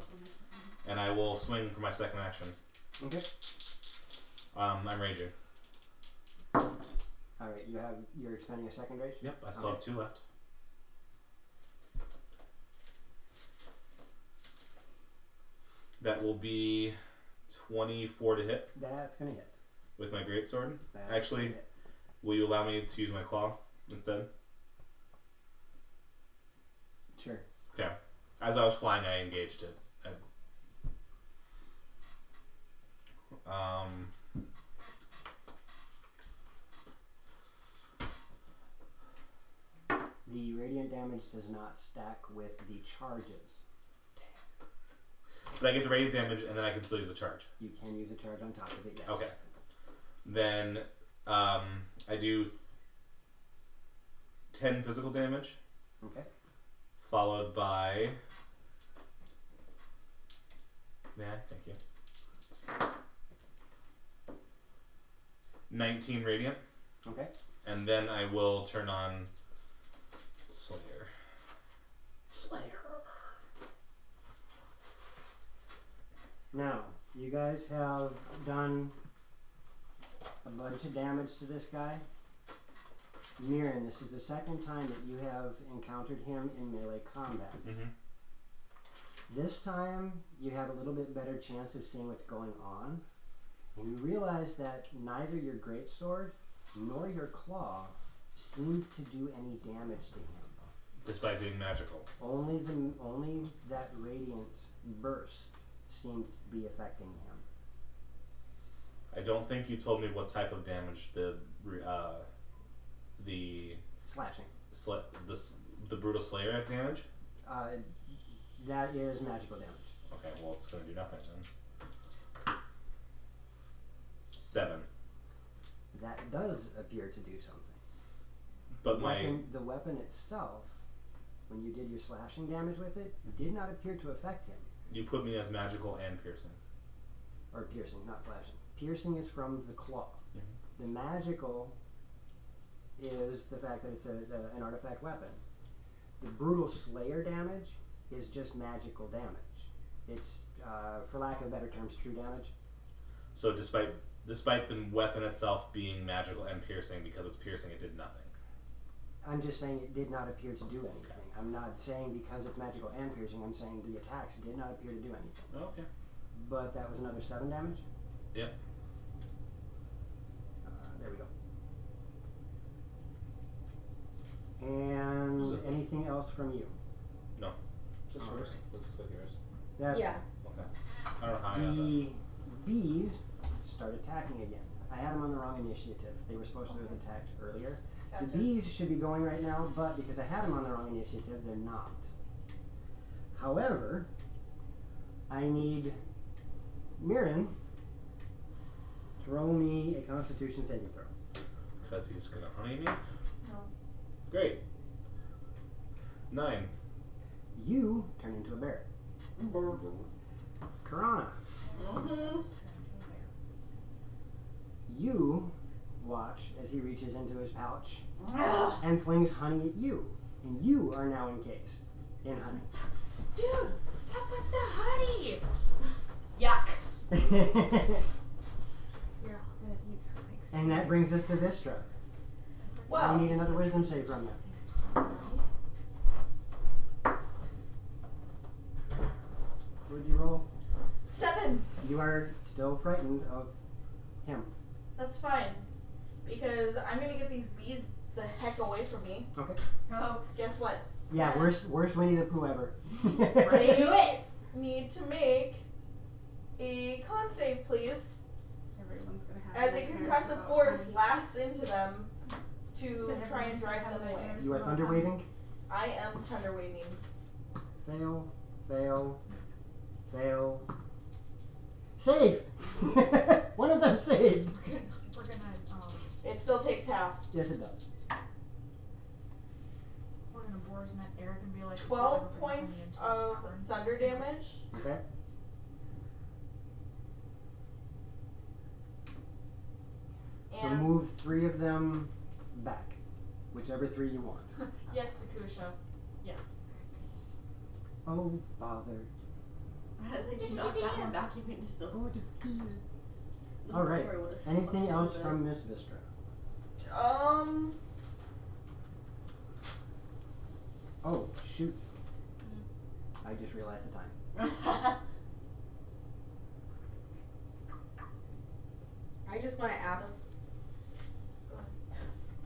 and I will swing for my second action. Okay. I'm raging. Alright, you're expending a second rage? Yep, I still have 2 left. That will be 24 to hit That's gonna hit. with my greatsword. That's Actually, gonna hit. will you allow me to use my claw instead? Sure. Okay. As I was flying, I engaged it. The radiant damage does not stack with the charges. But I get the radiant damage, and then I can still use the charge. You can use a charge on top of it, yes. Okay. Then I do 10 physical damage, Okay. followed by... Yeah, thank you. 19 radiant, Okay. and then I will turn on Slayer. Now, you guys have done a bunch of damage to this guy. Mirren, this is the second time that you have encountered him in melee combat. Mm-hmm. This time, you have a little bit better chance of seeing what's going on. And you realize that neither your greatsword nor your claw seem to do any damage to him. Despite being magical. Only that radiant burst seemed to be affecting him. I don't think you told me what type of damage the Slashing. The brutal slayer had damage. That is magical damage. Okay, well it's gonna do nothing then. 7. That does appear to do something. But The weapon itself, when you did your slashing damage with it, did not appear to affect him. you put me as magical and piercing. Or piercing, not slashing. Piercing is from the claw. Mm-hmm. The magical is the fact that it's an artifact weapon. The brutal slayer damage is just magical damage. It's, for lack of better terms, true damage. So despite the weapon itself being magical and piercing, because it's piercing, it did nothing. I'm just saying it did not appear to do anything. I'm not saying because it's magical and piercing, I'm saying the attacks did not appear to do anything. Okay. But that was another 7 damage? Yep. There we go. And Resistance. anything else from you? No. Just Alright. yours. This looks like yours. That, Yeah. Okay. I don't know how I got that. The bees start attacking again. I had them on the wrong initiative. They were supposed to have attacked earlier. Gotcha. The bees should be going right now, but because I had them on the wrong initiative, they're not. However, I need Mirren to roll me a Constitution saving throw. Because he's gonna honey me? No. Great. 9. You turn into a bear. Karana, Mm-hmm. you watch as he reaches into his pouch and flings honey at you. And you are now encased in honey. Dude, stop with the honey! Yuck. You're all good. You just like And that brings us to Vistra. Well, I need another wisdom save from you. What'd you roll? 7. You are still frightened of him. That's fine. Because I'm gonna get these bees the heck away from me. Okay. Oh, guess what? Yeah, worst Winnie the Pooh ever. Right? Do it. Need to make a con save, please. Everyone's gonna have As a nightmares concussive about force honey. lasts into them to So try and everyone's drive gonna them have away. nightmares. You are thunder waving. I am thunder waving. Fail. Fail. Fail. Save! One of them saved. We're gonna It still takes half. Yes, it does. we're gonna Boar's net Eric and be like 12 points of thunder damage. Okay. So And move 3 of them back. Whichever 3 you want. Yes, Sakusha. Yes. Oh, bother. I was like, you knocked that one back, you can still. Oh, the fear. Little Alright. Boar would've Anything sucked else a bit. from Miss Vistra? Oh, shoot. I just realized the time. I just want to ask,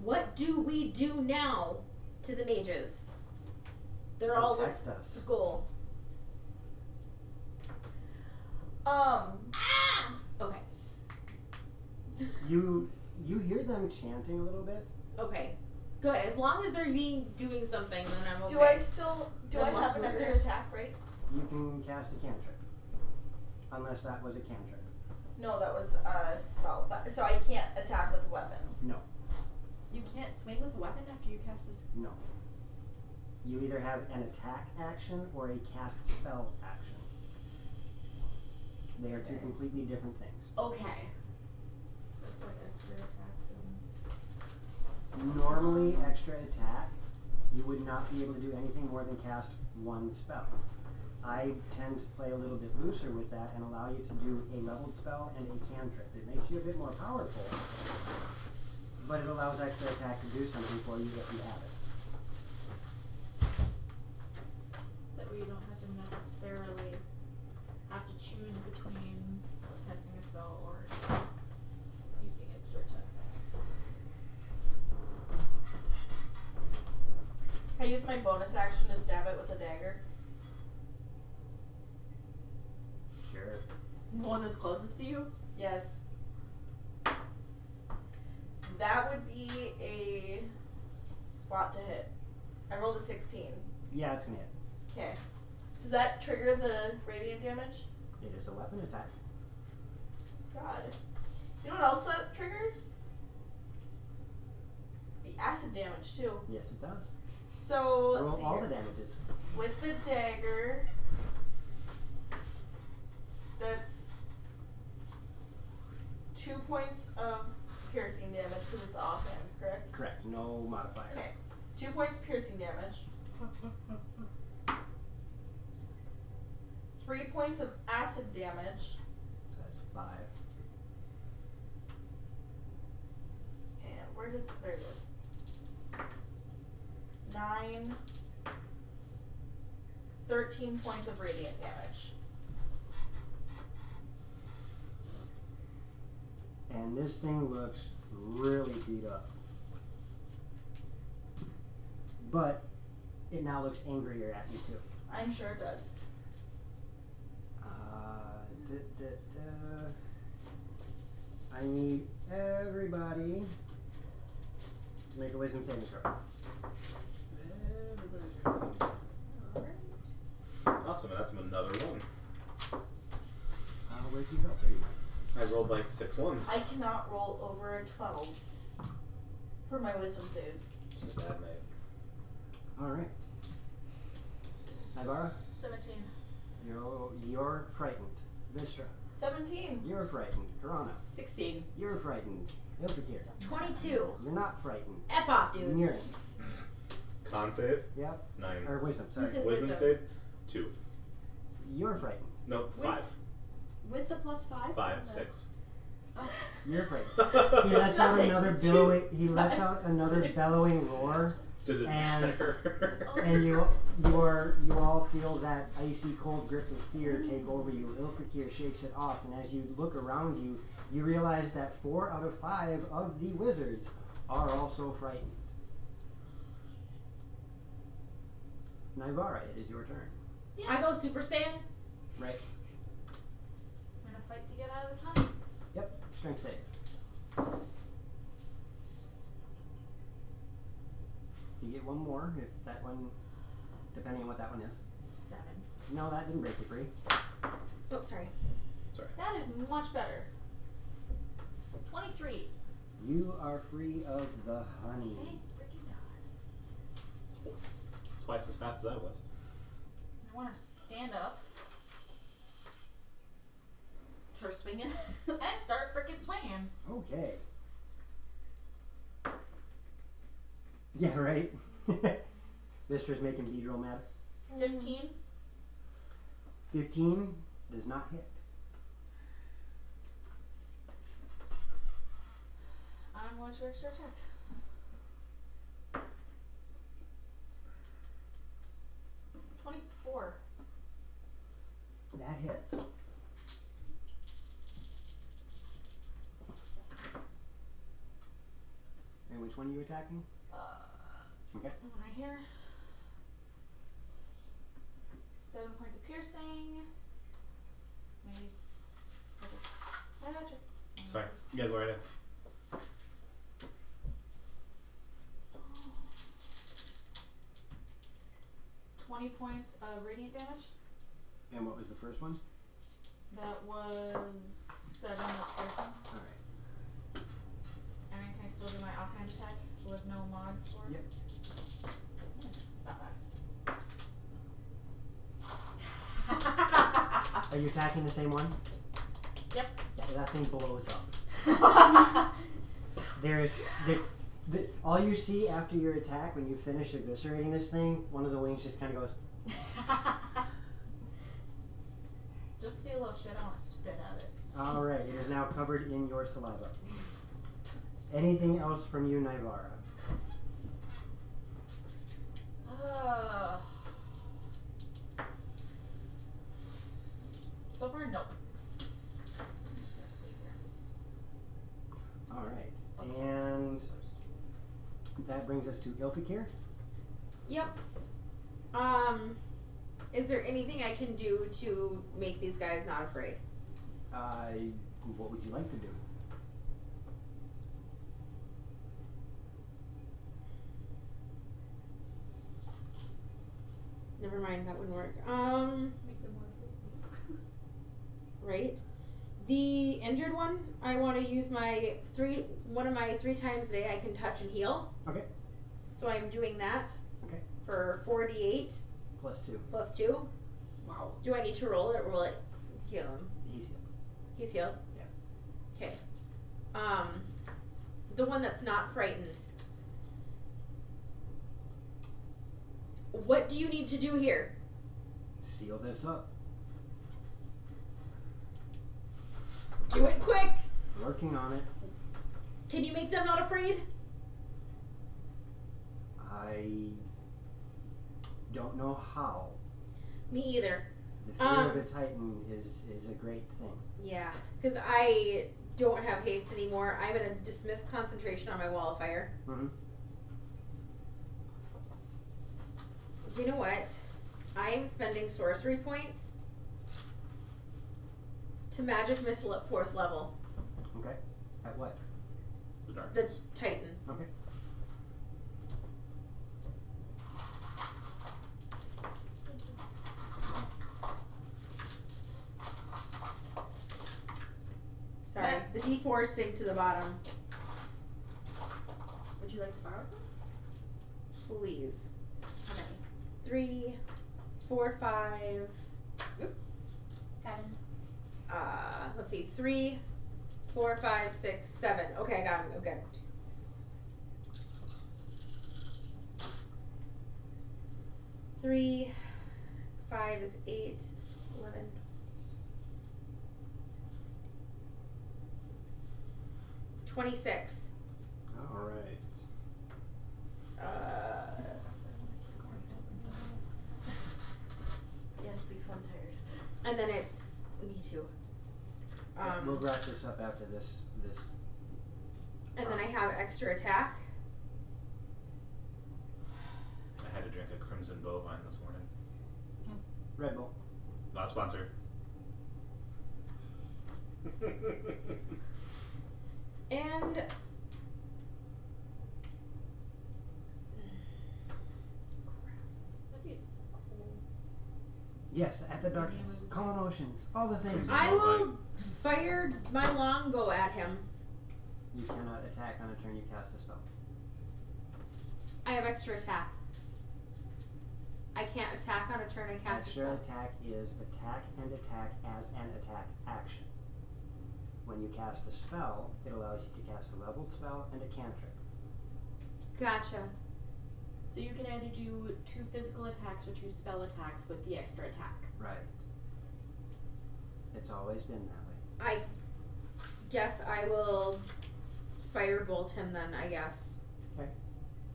what do we do now to the mages? They're all with Protect us. the goal. Okay. You hear them chanting a little bit? Okay. Good. As long as they're doing something, then I'm okay. Do I still do I Unless have an extra there's- attack, right? You can cast a cantrip. Unless that was a cantrip. No, that was a spell. But so I can't attack with a weapon. No. You can't swing with a weapon after you cast a No. You either have an attack action or a cast spell action. They are two completely different things. Okay. That's why extra attack doesn't. Normally, extra attack, you would not be able to do anything more than cast one spell. I tend to play a little bit looser with that and allow you to do a leveled spell and a cantrip. It makes you a bit more powerful, but it allows extra attack to do something for you if you have it. That way you don't have to necessarily have to choose between casting a spell or using extra attack. Can I use my bonus action to stab it with a dagger? Sure. The one that's closest to you? Yes. That would be a lot to hit. I rolled a 16. Yeah, it's gonna hit. Okay. Does that trigger the radiant damage? It is a weapon attack. God. You know what else that triggers? The acid damage too. Yes, it does. So let's Roll see all here. the damages. With the dagger, that's 2 points of piercing damage because it's offhand, correct? Correct. No modifier. Okay. 2 points piercing damage. 3 points of acid damage. So that's 5. And there it is. 9, 13 points of radiant damage. And this thing looks really beat up. But it now looks angrier at you too. I'm sure it does. I need everybody to make a wisdom saving throw. Awesome, and that's another one. Where'd you go? There you go. I rolled like 6 ones. I cannot roll over a 12 for my wisdom saves. It's a bad night. Alright. Nybara, 17. you're frightened. Vistra, 17. you're frightened. Karana, 16. you're frightened. Ilfakir, 22. you're not frightened. F off, dude. Mirren, Con save? yep. 9. Or wisdom, You sorry. said Wisdom wisdom. save? 2. You're frightened. Nope, 5. With the +5? 5, 6. You're frightened. He lets out another bellowing. He lets out another bellowing roar, Does it And- matter? and you all feel that icy cold grip of fear take over you. Ilfakir shakes it off, and as you look around you, you realize that 4 out of 5 of the wizards are also frightened. Nybara, it is your turn. I go Super Saiyan. Right? I'm gonna fight to get out of this hunt. Yep. Strength saves. You get one more if that one, depending on what that one is. 7. No, that didn't break you free. Oh, sorry. That is much better. 23. You are free of the honey. Thank freaking God. Twice as fast as I was. I want to stand up Start swinging. and start freaking swinging. Okay. Yeah, right? Mister's making beadroll matter. 15. 15 does not hit. I'm going to extra attack. 24. That hits. And which one are you attacking? Okay. Right here. 7 points of piercing. Maybe. I got you. Sorry. Yeah, go right ahead. Oh. 20 points of radiant damage. And what was the first one? That was 7 that's piercing. Alright. And then can I still do my offhand attack with no mod for? Yep. It's not bad. Are you attacking the same one? Yep. That thing blows up. There's all you see after your attack when you finish eviscerating this thing, one of the wings just kind of goes. Just to be a little shit, I want to spit at it. All right, it is now covered in your saliva. Anything else from you, Naivara? So far, nope. All right, and that brings us to Ilfikir. Yep. Is there anything I can do to make these guys not afraid? What would you like to do? Never mind, that wouldn't work. Make them more afraid. Right. The injured one, I want to use one of my 3 times a day I can touch and heal. Okay. So I'm doing that. Okay. For 4d8 +2. plus 2. Wow. Do I need to roll it or will it heal him? He's healed. He's healed? Yeah. Okay. The one that's not frightened. What do you need to do here? Seal this up. Do it quick! Working on it. Can you make them not afraid? I don't know how. Me either. The fear of a Titan is a great thing. Yeah, because I don't have haste anymore. I'm gonna dismiss concentration on my wall of fire. Mm-hmm. Do you know what? I am spending sorcery points to magic missile at 4th level. Okay. At what? The The darkness. Titan. Okay. Sorry, the D4 sink to the bottom. Would you like to borrow some? Please. How many? 3, 4, 5. 7. Let's see. 3, 4, 5, 6, 7. Okay, I got him. Okay. Three, 5 is 8, 11. 26. All right. Yes, because I'm tired. And then it's me too. We'll wrap this up after this. And then I have extra attack. I had to drink a Crimson Bovine this morning. Red Bull. Not sponsored. And That'd be cool. Yes, at the darkness, calm emotions, all the things. I will fire my longbow at him. You cannot attack on a turn you cast a spell. I have extra attack. I can't attack on a turn I cast a Extra spell. attack is attack and attack as an attack action. When you cast a spell, it allows you to cast a leveled spell and a cantrip. Gotcha. So you can either do 2 physical attacks or 2 spell attacks with the extra attack. Right. It's always been that way. I guess I will firebolt him then, I guess. Okay.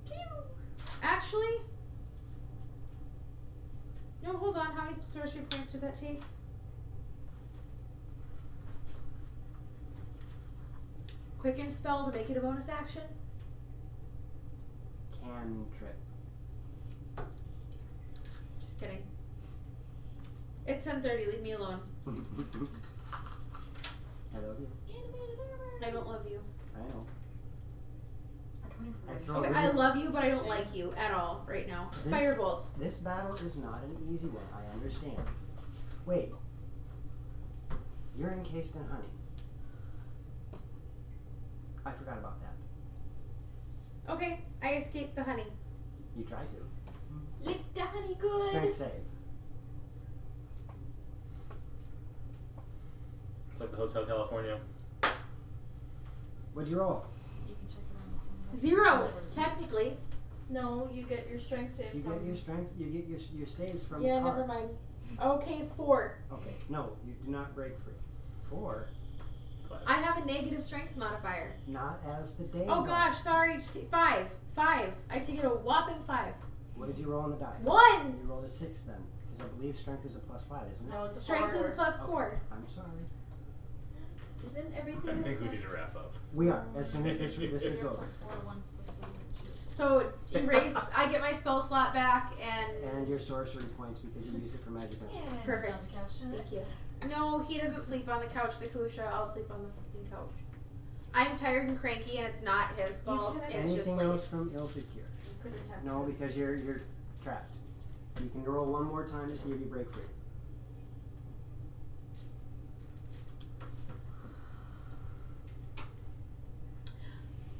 Pew! Actually, no, hold on. How many sorcery points did that take? Quicken spell to make it a bonus action? Cantrip. Just kidding. It's 10:30. Leave me alone. I love you. I don't love you. I know. I I throw Okay, a I really- love you, but I don't like you at all right now. This- Firebolt. This battle is not an easy one, I understand. Wait. You're encased in honey. I forgot about that. Okay, I escaped the honey. You tried to. Lick the honey good. Strength save. It's like the Hotel California. What'd you roll? You can check it out. 0, technically. No, you get your strength save You from. get your strength. You get your saves from. Yeah, card. never mind. Okay, 4. Okay. No, you do not break free. 4. I have a negative strength modifier. Not as the day. Oh goes. gosh, sorry. 5. 5. I take it a whopping 5. What did you roll on the die? 1. You rolled a 6 then, because I believe strength is a +5, isn't it? No, it's a Strength is forward. plus 4. Okay, I'm sorry. Isn't everything? I think we plus- need to wrap up. We are. As soon as this is You're over. +4, one's +3, and 2. So erase. I get my spell slot back and. And your sorcery points because you used it for magic missile. And Perfect. it's on the couch tonight. Thank you. No, he doesn't sleep on the couch, Sakusha. I'll sleep on the fucking couch. I'm tired and cranky, and it's not his fault. can It's just Anything late. else from ill secure? You could attack No, us. because you're trapped. You can roll one more time to see if you break free.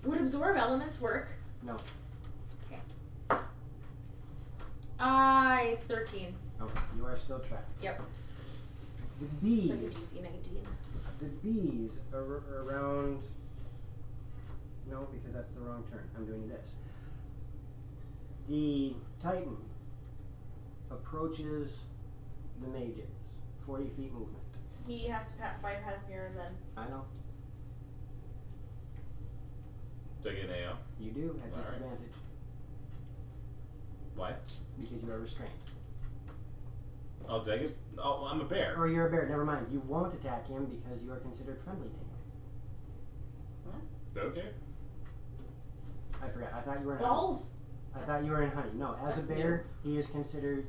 Would absorb elements work? No. 13. Okay, you are still trapped. Yep. The It's bees. like a DC 19. The bees are around. No, because that's the wrong turn. I'm doing this. The Titan approaches the mages. 40 feet movement. He has to bypass Mirren then. I know. Do I get an AO? You do at Alright. disadvantage Why? because you are restrained. Oh, did I get? Oh, I'm a bear. Or you're a bear. Never mind. You won't attack him because you are considered friendly to him. Okay. I forgot. I thought you were in honey. Balls. I thought you were in honey. No, as That's a bear, he is considered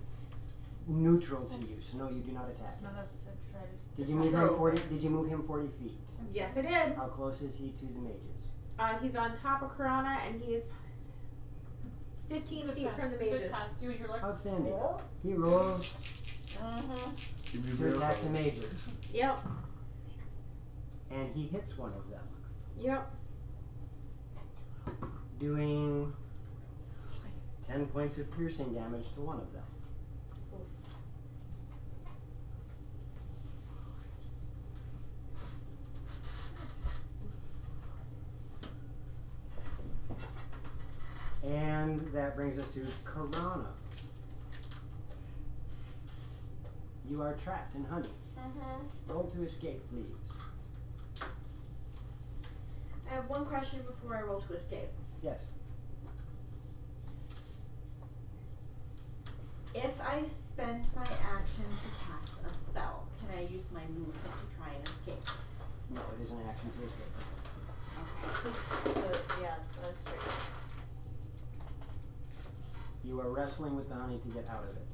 neutral to you. So no, you do not attack him. None of us have tried it. Did you move him 40? Did you move him 40 feet? Yes, I did. How close is he to the mages? He's on top of Karana, and he is 15 feet from the He goes mages. past you and you're like, Outstanding. He rolls to attack the mages, Yep. and he hits one of them, Yep. doing 10 points of piercing damage to one of them. And that brings us to Karana. You are trapped in honey. Roll to escape, please. I have one question before I roll to escape. Yes. If I spend my action to cast a spell, can I use my movement to try and escape? No, it is an action to escape. Okay. Yeah, it's straight. You are wrestling with the honey to get out of it.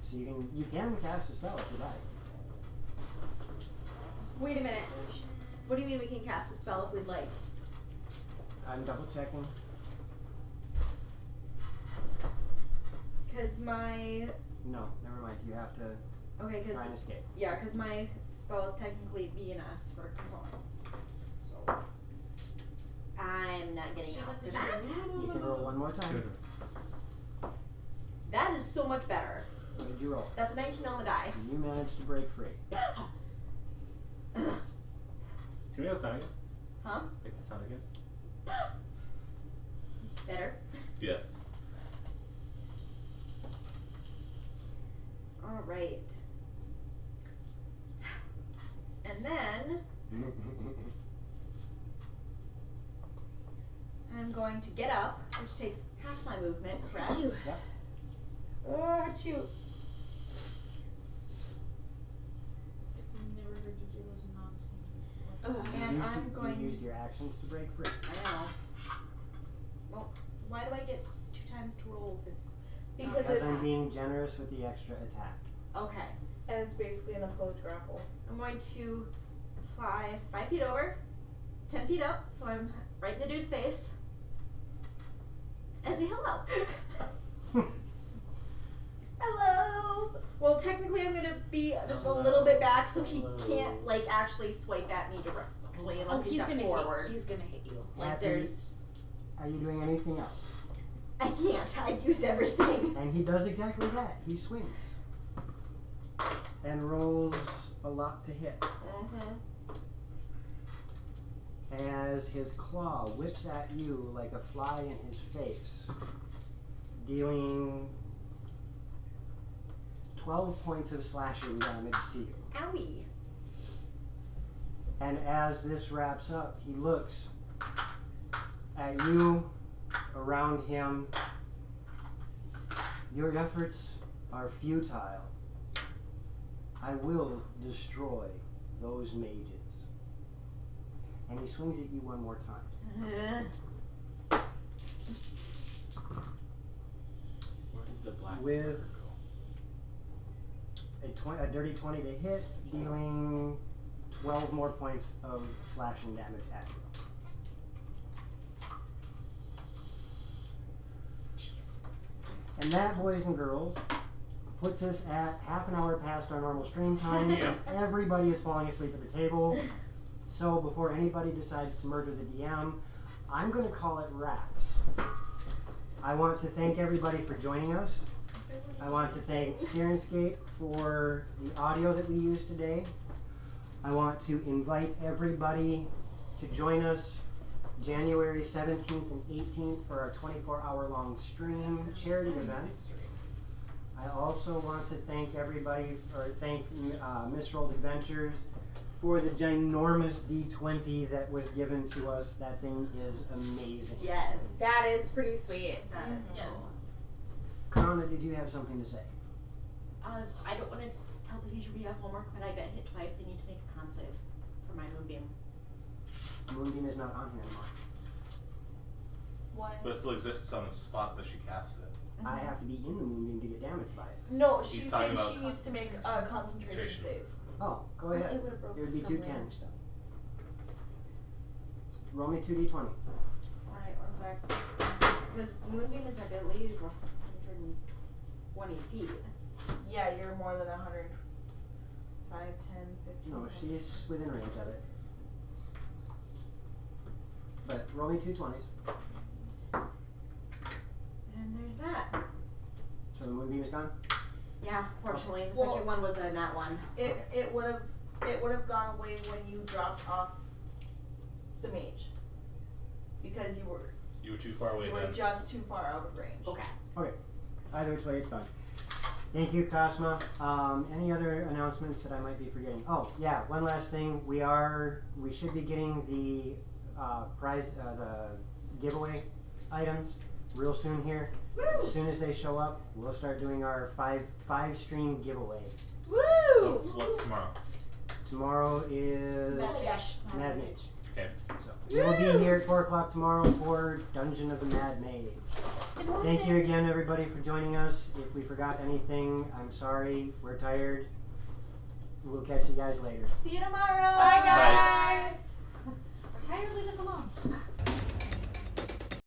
So you can cast a spell if you like. Wait a minute. What do you mean we can cast a spell if we'd like? I'm double checking. Cause my No, never mind. You have to okay, try cause and escape. yeah, cause my spell is technically VNS for components, so I'm not getting She out was to a that. You can roll one more time. That is so much better. What did you roll? That's 19 on the die. You managed to break free. Can we have the sound again? Huh? Make the sound again. Better. Yes. All right. And then I'm going to get up, which takes half my movement, correct? Achoo. Yep. Achoo. Never heard you do those nonsense. Ugh. And you I'm used, going. You used your actions to break free. I know. Well, why do I get 2 times to roll if it's Because Because it's I'm being generous with the extra attack. okay? and it's basically an opposed grapple. I'm going to fly 5 feet over, 10 feet up, so I'm right in the dude's face. And say hello. Hello. Well, technically, I'm gonna be just a little bit back, so he can't like actually swipe at me directly unless he steps forward. He's gonna hit you. Like Happy- there's. Are you doing anything else? I can't. I used everything. And he does exactly that. He swings. And rolls a lot to hit. As his claw whips at you like a fly in his face, dealing 12 points of slashing damage to you. Owie. And as this wraps up, he looks at you, around him. Your efforts are futile. I will destroy those mages. And he swings at you one more time. Where did the black With- go? A dirty 20 to hit, dealing 12 more points of slashing damage at you. And that, boys and girls, puts us at half an hour past our normal stream time. Yeah. Everybody is falling asleep at the table. So before anybody decides to murder the DM, I'm going to call it wraps. I want to thank everybody for joining us. I want to thank Syrinscape for the audio that we used today. I want to invite everybody to join us January 17th and 18th for our 24-hour-long stream charity event. I also want to thank everybody, or thank Misrolled Adventures for the ginormous D20 that was given to us. That thing is amazing. Yes. That is pretty sweet. That is Yes. cool. Karana, did you have something to say? I don't want to tell the teacher we have homework, but I got hit twice. I need to make a con save for my moonbeam. Moonbeam is not on here anymore. Why? But it still exists on the spot that she casted it. I have to be in the Moonbeam to get damaged by it. No, He's she's talking saying she about needs to make a concentration concentration. save. Oh, go ahead. It would have broken It would be from 2 range, 10s. though. Roll me 2d20. Alright, one sec. Because moonbeam is, I believe, 120 feet. Yeah, you're more than 105, 10, 15. No, she's within range of it. But roll me 2 20s. And there's that. So the Moonbeam is gone? Yeah, fortunately, the Well- second one was a nat one. It would have gone away when you dropped off the mage. Because you were too far away then. just too far out of range. Okay. Either which way, it's done. Thank you, Cosma. Any other announcements that I might be forgetting? Oh, yeah, one last thing. We should be getting the prize, the giveaway items real soon here. As soon as they show up, we'll start doing our five stream giveaway. Woo! What's tomorrow? Tomorrow is Mad Mage. Okay. So we will be here at 4 o'clock tomorrow for Dungeon of the Mad Mage. Thank you again, everybody, for joining us. If we forgot anything, I'm sorry. We're tired. We'll catch you guys later. See you tomorrow! Bye, guys! We're tired, leave us alone.